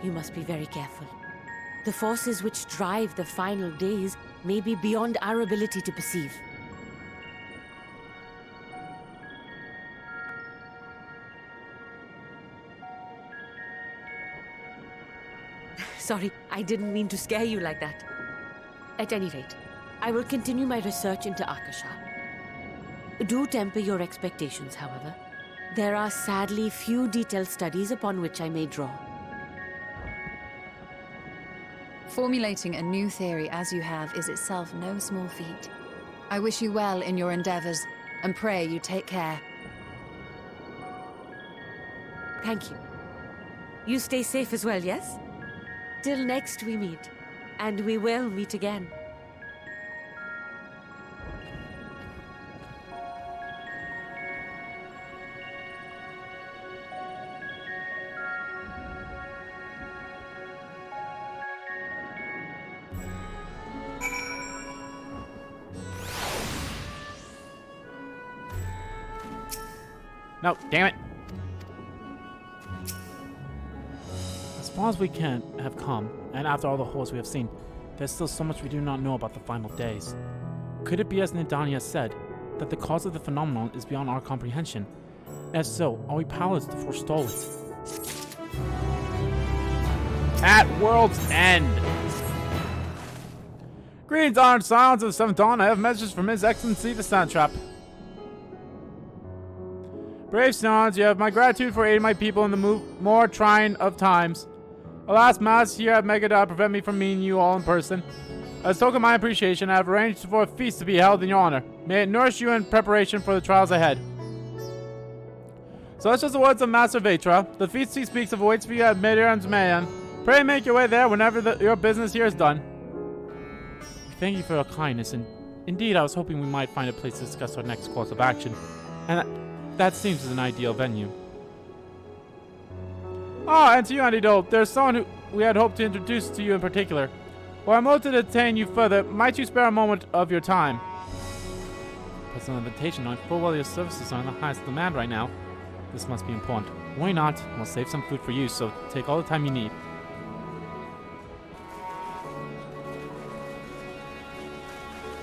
You must be very careful. The forces which drive the final days may be beyond our ability to perceive. Sorry, I didn't mean to scare you like that. At any rate, I will continue my research into Akasha. Do temper your expectations, however. There are sadly few detailed studies upon which I may draw. Formulating a new theory as you have is itself no small feat. I wish you well in your endeavors, and pray you take care. Thank you. You stay safe as well, yes? Till next we meet, and we will meet again. No, damn it. As far as we can have come, and after all the horrors we have seen, there's still so much we do not know about the final days. Could it be, as Nidania said, that the cause of the phenomenon is beyond our comprehension? If so, are we powerless to forestall it? At World's End. Greetings, Honored Silence of the Seventh Dawn. I have messages from His Excellency the Satrap. Brave Sons, you have my gratitude for aiding my people in the more trying of times. Alas, Mass here at Megadon prevent me from meeting you all in person. As a token of my appreciation, I have arranged for a feast to be held in your honor. May it nourish you in preparation for the trials ahead. Such as the words of Master Vetra, the feast he speaks of awaits for you at Medion's Mayan. Pray make your way there whenever your business here is done. Thank you for your kindness, and indeed I was hoping we might find a place to discuss our next course of action. And that seems as an ideal venue. Ah, and to you, Antidote, there's someone who we had hoped to introduce to you in particular. While I'm able to detain you further, might you spare a moment of your time? Personal invitation, knowing full well your services are in the highest demand right now. This must be important. Why not? We'll save some food for you, so take all the time you need.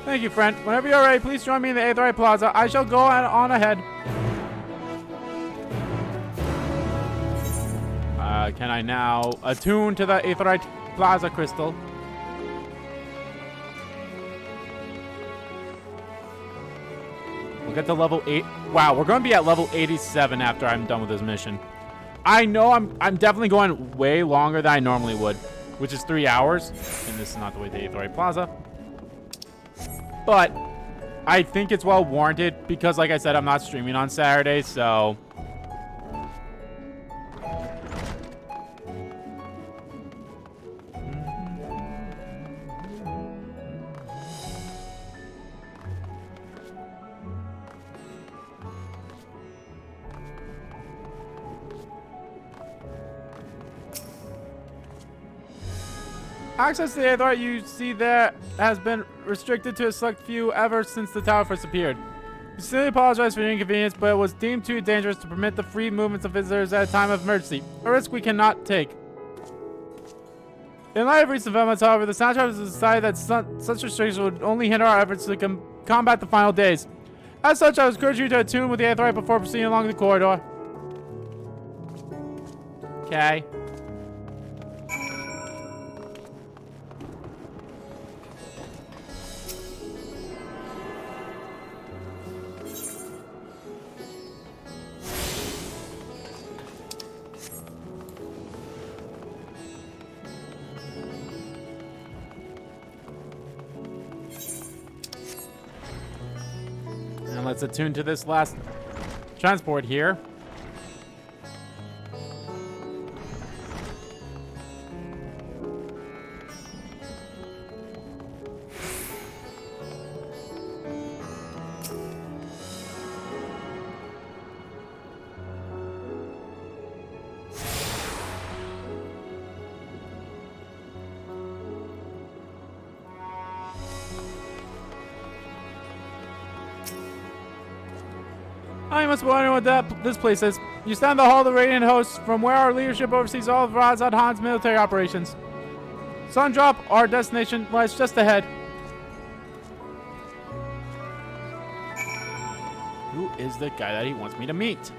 Thank you, friend. Whenever you're ready, please join me in the Aetheryte Plaza. I shall go on ahead. Can I now attune to the Aetheryte Plaza crystal? We'll get to level 8. Wow, we're going to be at level 87 after I'm done with this mission. I know I'm definitely going way longer than I normally would, which is 3 hours. And this is not the way to Aetheryte Plaza. But I think it's well warranted because, like I said, I'm not streaming on Saturday, so... Access to the Aetheryte you see there has been restricted to a select few ever since the tower first appeared. We sincerely apologize for your inconvenience, but it was deemed too dangerous to permit the free movements of visitors at a time of emergency, a risk we cannot take. In light of recent developments, however, the Soundtrack has decided that such restrictions would only hinder our efforts to combat the final days. As such, I would encourage you to attune with the Aetheryte before proceeding along the corridor. Okay. Let's attune to this last transport here. I must be wondering what this place is. You stand in the Hall of the Radiant Hosts, from where our leadership oversees all of Razad Han's military operations. Sundrop, our destination, lies just ahead. Who is the guy that he wants me to meet?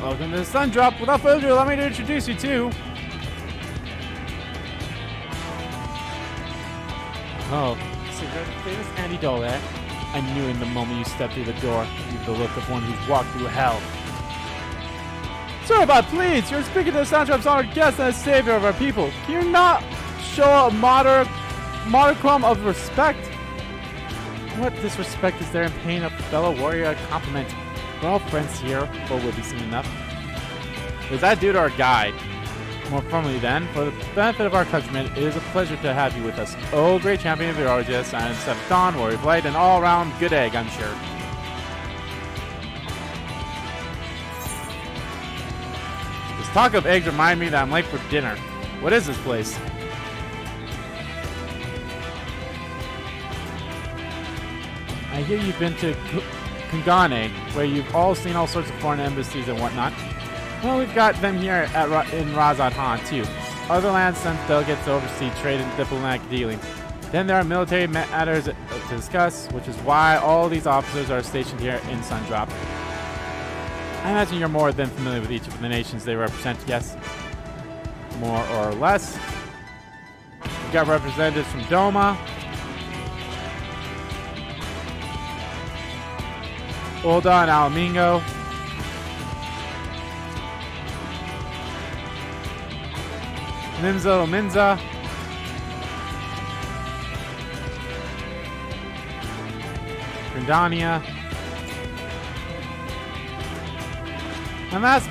Welcome to the Sundrop. Without further ado, allow me to introduce you to... Oh, so you're the famous Andy Dole, eh? I knew in the moment you stepped through the door, you've the look of one who's walked through hell. Sir, but please, you're speaking to the Sundrop's honored guest and a savior of our people. Can you not show a modicum of respect? What disrespect is there in paying a fellow warrior a compliment? We're all friends here, or will be soon enough. Is that dude or a guy? More formally then, for the benefit of our countrymen, it is a pleasure to have you with us. Oh, great champion of the Origis, Silence of Dawn, Warrior of Light, and all-around good egg, I'm sure. This talk of eggs reminds me that I'm late for dinner. What is this place? I hear you've been to Kungane, where you've all seen all sorts of foreign embassies and whatnot. Well, we've got them here in Razad Han, too. Other lands send delegates to oversee trade and diplomatic dealing. Then there are military matters to discuss, which is why all these officers are stationed here in Sundrop. I imagine you're more than familiar with each of the nations they represent, yes? More or less. We've got representatives from Doma, Ulda and Alamingo, Minza, Grindania, and last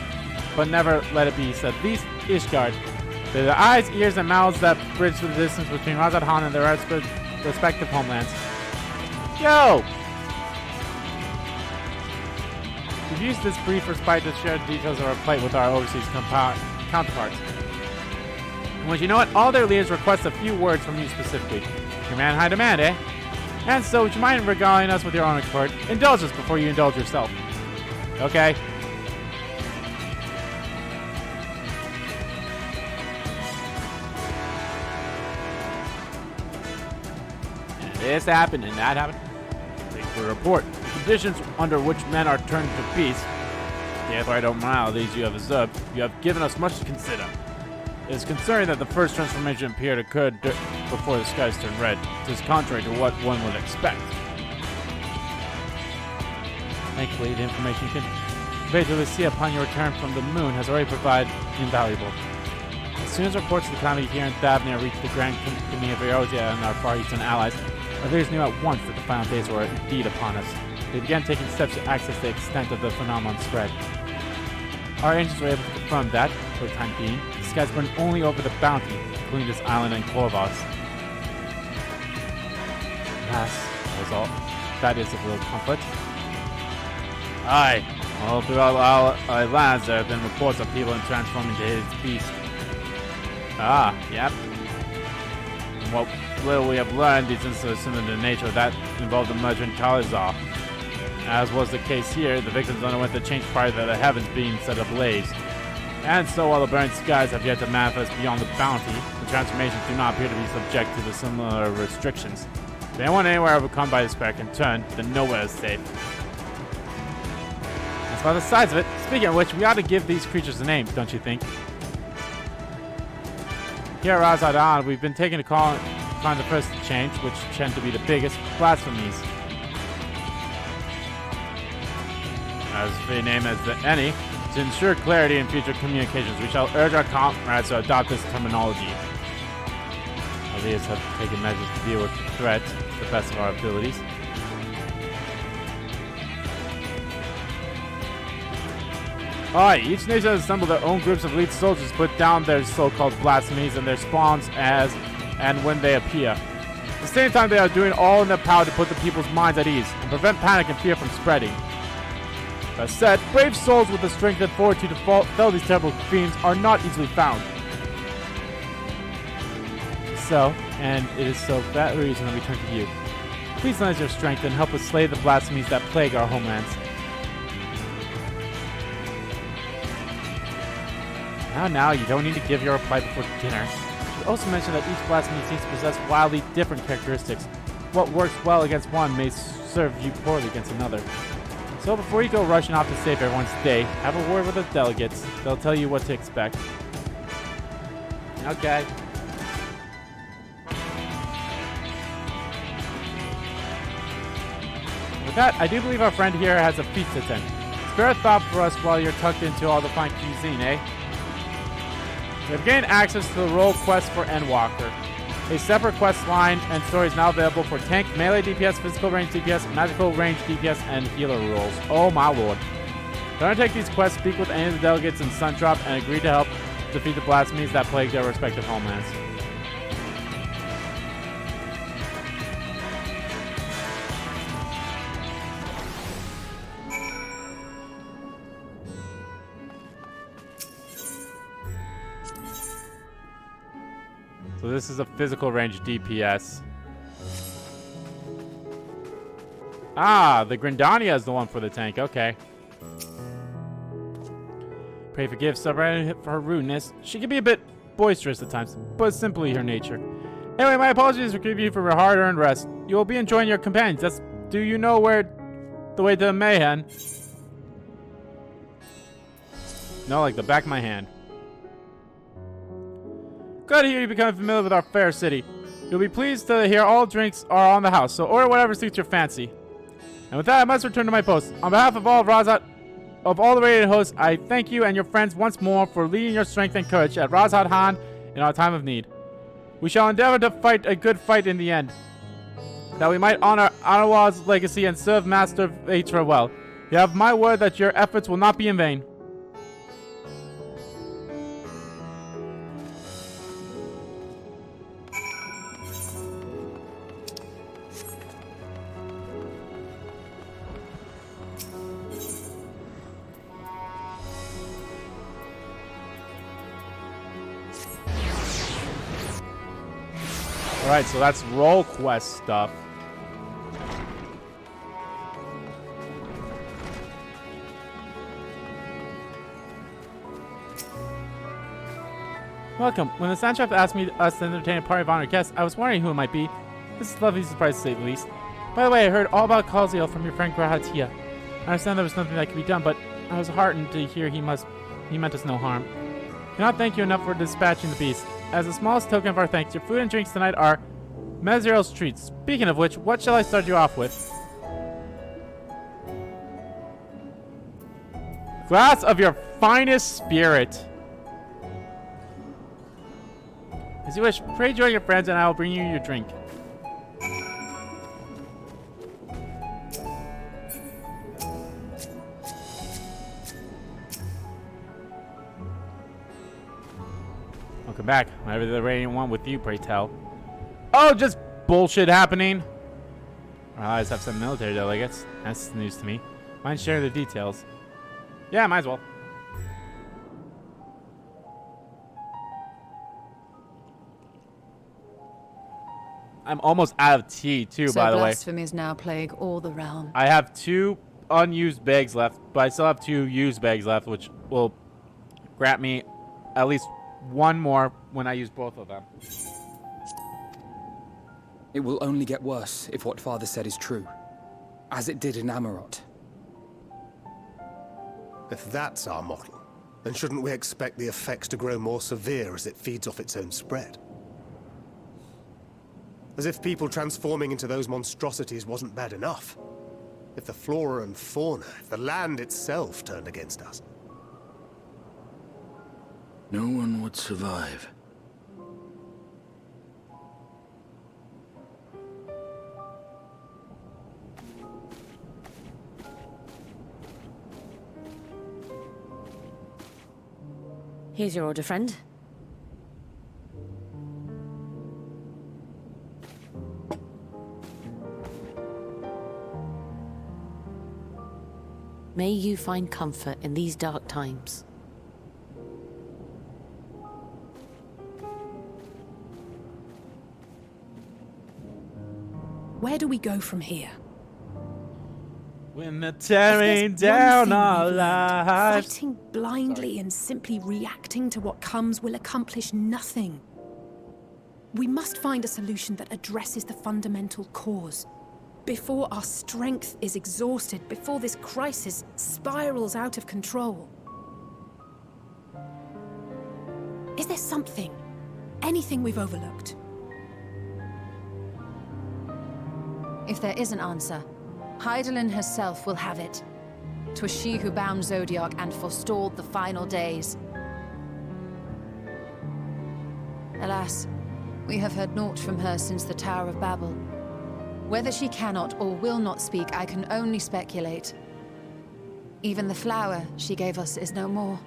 but never let it be said least, Ishgard. They're the eyes, ears, and mouths that bridge the distance between Razad Han and their respective homelands. Yo! We've used this brief respite to share details of our plight with our overseas counterparts. And you know what? All their leaders request a few words from you specifically. Your man high demand, eh? And so, would you mind regaling us with your own accord? Indulge us before you indulge yourself. Okay? And this happened, and that happened. Take the report. The conditions under which men are turned to peace, the outright moralities you have observed, you have given us much to consider. It is concerning that the first transformation period occurred before the skies turned red. It is contrary to what one would expect. Thankfully, the information you can convey to Lucia upon your return from the moon has already provided invaluable. As soon as reports of the calamity here in Thavnia reached the Grand Company of Eosia and our Far Eastern allies, our leaders knew at once that the final days were indeed upon us. They began taking steps to access the extent of the phenomenon spread. Our agents were able to confirm that, for the time being, the skies burned only over the Bounty, including this island and Korvos. That is of little comfort. Aye, all throughout our lands there have been reports of people transforming to his beast. Ah, yep. And what little we have learned, these incidents in the nature of that involved the merchant Kalizar. As was the case here, the victims underwent the change prior to the heavens being set ablaze. And so while the burning skies have yet to manifest beyond the Bounty, the transformations do not appear to be subject to the similar restrictions. If anyone anywhere overcome by despair can turn, then nowhere is safe. As for the size of it, speaking of which, we ought to give these creatures a name, don't you think? Here at Razad Han, we've been taking to call on the first change, which tend to be the biggest, blasphemies. As for a name as any, to ensure clarity in future communications, we shall urge our comrades to adopt this terminology. Our leaders have taken measures to deal with the threat to the best of our abilities. Aye, each nation has assembled their own groups of elite soldiers to put down their so-called blasphemies and their spawns as and when they appear. At the same time, they are doing all in their power to put the people's minds at ease and prevent panic and fear from spreading. That said, brave souls with the strength and fortitude to fell these terrible fiends are not easily found. so, and it is so for that reason that we turn to you. Please lend us your strength and help us slay the blasphemies that plague our homelands. Now, you don't need to give your reply before dinner. You should also mention that each blasphemy seems to possess wildly different characteristics. What works well against one may serve you poorly against another. So before you go rushing off to save everyone's day, have a word with the delegates. They'll tell you what to expect. Okay. With that, I do believe our friend here has a feast to attend. Spare a thought for us while you're tucked into all the fine cuisine, eh? We have gained access to the role quest for Endwalker. A separate quest line and story is now available for tank, melee DPS, physical range DPS, magical range DPS, and healer roles. Oh my lord. To undertake these quests, speak with any of the delegates in Sundrop and agree to help defeat the blasphemies that plague their respective homelands. So this is a physical range DPS. Ah, the Grindania is the one for the tank. Okay. Pray forgive Sabrina for her rudeness. She can be a bit boisterous at times, but it's simply her nature. Anyway, my apologies for keeping you from your hard-earned rest. You will be enjoying your companions. Do you know where the way to Mayhem? No, like the back of my hand. Glad to hear you become familiar with our fair city. You'll be pleased to hear all drinks are on the house, so order whatever suits your fancy. And with that, I must return to my post. On behalf of all the radiant hosts, I thank you and your friends once more for leading your strength and courage at Razad Han in our time of need. We shall endeavor to fight a good fight in the end, that we might honor Anawa's legacy and serve Master Vatra well. You have my word that your efforts will not be in vain. Alright, so that's role quest stuff. Welcome. When the Sandchef asked us to entertain a party of honored guests, I was wondering who it might be. This is a lovely surprise to say the least. By the way, I heard all about Kalziel from your friend Grahatia. I understand there was nothing that could be done, but I was heartened to hear he meant us no harm. Cannot thank you enough for dispatching the beast. As the smallest token of our thanks, your food and drinks tonight are Mezriel's treats. Speaking of which, what shall I start you off with? Glass of your finest spirit. As you wish, pray join your friends and I will bring you your drink. Welcome back. Whatever the radiant want with you, pray tell. Oh, just bullshit happening. Our allies have some military delegates. That's news to me. Mind sharing the details? Yeah, might as well. I'm almost out of tea, too, by the way. Blasphemies now plague all the realm. I have 2 unused bags left, but I still have 2 used bags left, which will grant me at least 1 more when I use both of them. It will only get worse if what Father said is true, as it did in Amarot. If that's our model, then shouldn't we expect the effects to grow more severe as it feeds off its own spread? As if people transforming into those monstrosities wasn't bad enough. If the flora and fauna, if the land itself turned against us. No one would survive. Here's your order, friend. May you find comfort in these dark times. do we go from here? When they're tearing down our lives. Fighting blindly and simply reacting to what comes will accomplish nothing. We must find a solution that addresses the fundamental cause. Before our strength is exhausted, before this crisis spirals out of control. Is there something, anything we've overlooked? If there is an answer, Hydaelyn herself will have it. 'Twas she who bound Zodiac and forestalled the final days. Alas, we have heard naught from her since the Tower of Babel. Whether she cannot or will not speak, I can only speculate. Even the flower she gave us is no more.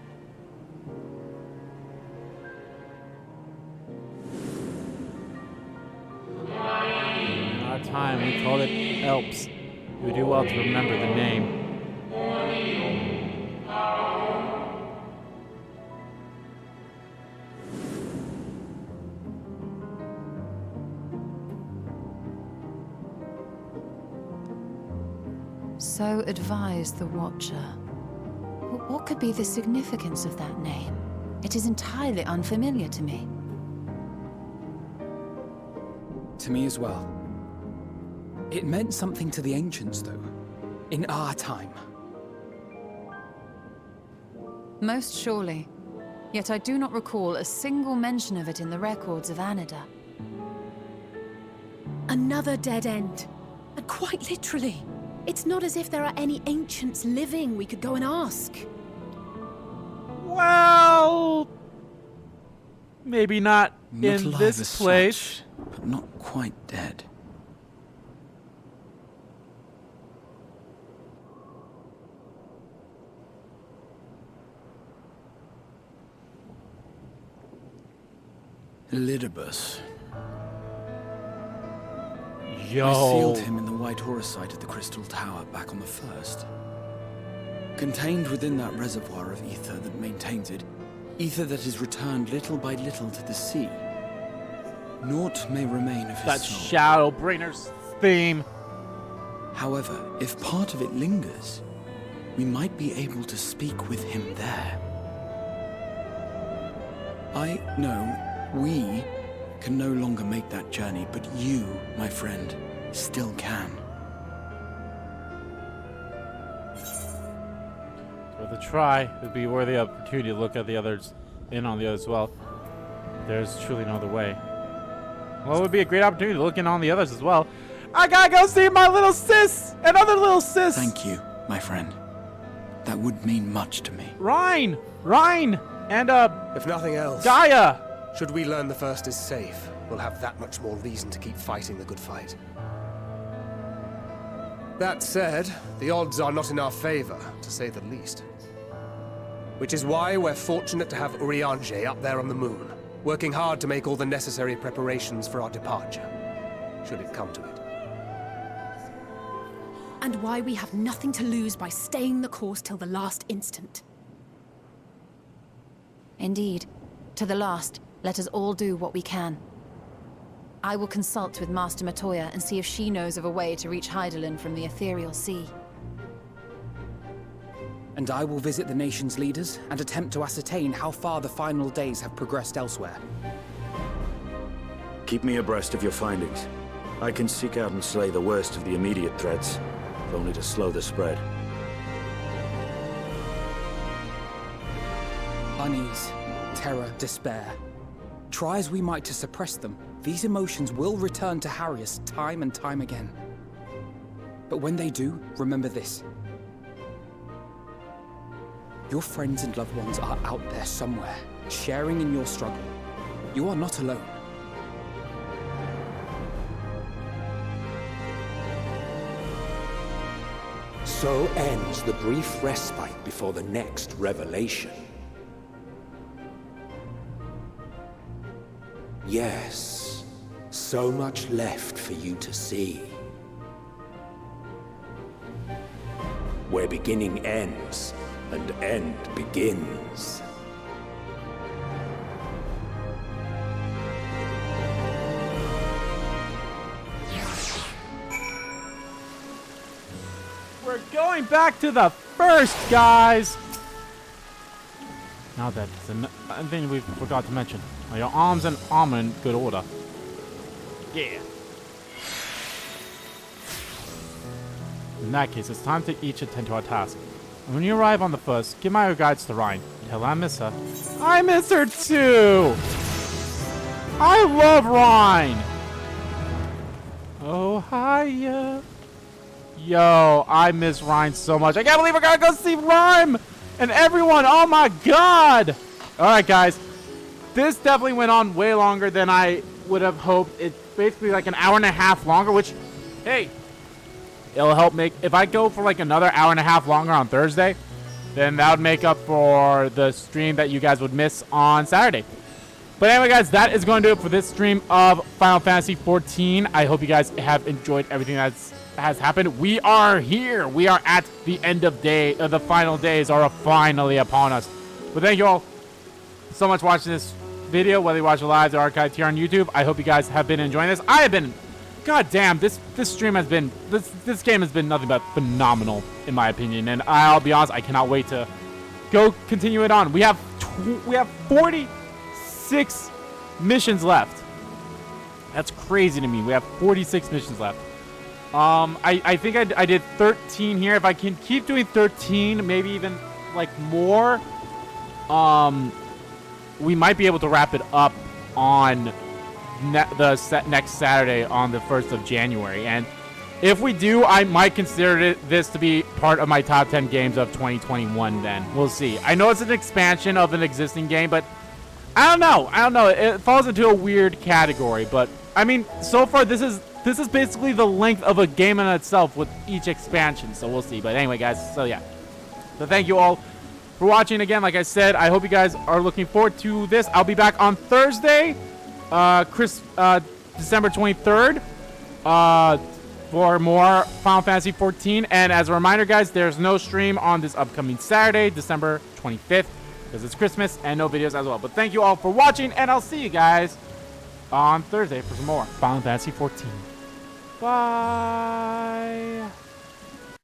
In our time, we called it Elps. You would do well to remember the name. So advised the Watcher. What could be the significance of that name? It is entirely unfamiliar to me. To me as well. It meant something to the ancients, though. In our time. Most surely. Yet I do not recall a single mention of it in the records of Anida. Another dead end. And quite literally. It's not as if there are any ancients living we could go and ask. Well, maybe not in alive this as place. such, but not quite dead. Elidibus. Yo. I sealed him in the White Horus site at the Crystal Tower back on the 1st. Contained within that reservoir of ether that maintains it, ether that is returned little by little to the sea. Naught may remain of his That soul. Shadowbringer's theme. However, if part of it lingers, we might be able to speak with him there. I know we can no longer make that journey, but you, my friend, still can. Worth a try. It'd be worthy opportunity to look at the others, in on the others as well. There's truly no other way. Well, it would be a great opportunity to look in on the others as well. I gotta go see my little sis! Another little sis! Thank you, my friend. That would mean much to me. Rhine! And, if nothing else, Gaia! Should we learn the First is safe, we'll have that much more reason to keep fighting the good fight. That said, the odds are not in our favor, to say the least. Which is why we're fortunate to have Urianger up there on the moon, working hard to make all the necessary preparations for our departure, should it come to it. And why we have nothing to lose by staying the course till the last instant. Indeed. To the last, let us all do what we can. I will consult with Master Matoya and see if she knows of a way to reach Hydaelyn from the ethereal sea. And I will visit the nation's leaders and attempt to ascertain how far the final days have progressed elsewhere. Keep me abreast of your findings. I can seek out and slay the worst of the immediate threats, if only to slow the spread. Unease, terror, despair. Try as we might to suppress them, these emotions will return to harry us time and time again. But when they do, remember this. Your friends and loved ones are out there somewhere, sharing in your struggle. You are not alone. So ends the brief respite before the next revelation. Yes, so much left for you to see. Where beginning ends, and end begins. We're going back to the first, guys. Now that it's another thing we forgot to mention. Are your arms and armor in good order? Yeah. In that case, it's time to each attend to our task. And when you arrive on the first, give my regards to Rhine. Tell her I miss her. I miss her too! I love Rhine! Oh, hiya. Yo, I miss Rhine so much. I can't believe I gotta go see Rhyme! And everyone, oh my god! Alright, guys. This definitely went on way longer than I would have hoped. It's basically like an hour and a half longer, which, hey, it'll help make, if I go for like another hour and a half longer on Thursday, then that would make up for the stream that you guys would miss on Saturday. But anyway, guys, that is going to do it for this stream of Final Fantasy XIV. I hope you guys have enjoyed everything that has happened. We are here. We are at the end of day. The final days are finally upon us. But thank you all so much for watching this video, whether you watch it live or archived here on YouTube. I hope you guys have been enjoying this. I have been. God damn, this stream has been, this game has been nothing but phenomenal, in my opinion. And I'll be honest, I cannot wait to go continue it on. We have 46 missions left. That's crazy to me. We have 46 missions left. I think I did 13 here. If I can keep doing 13, maybe even like more, we might be able to wrap it up on next Saturday on the 1st of January. And if we do, I might consider this to be part of my top 10 games of 2021 then. We'll see. I know it's an expansion of an existing game, but I don't know. It falls into a weird category, but I mean, so far this is basically the length of a game in itself with each expansion, so we'll see. But anyway, guys, so yeah. So thank you all for watching again. Like I said, I hope you guys are looking forward to this. I'll be back on Thursday, December 23rd, for more Final Fantasy XIV. And as a reminder, guys, there's no stream on this upcoming Saturday, December 25th, because it's Christmas, and no videos as well. But thank you all for watching, and I'll see you guys on Thursday for some more Final Fantasy XIV. Bye.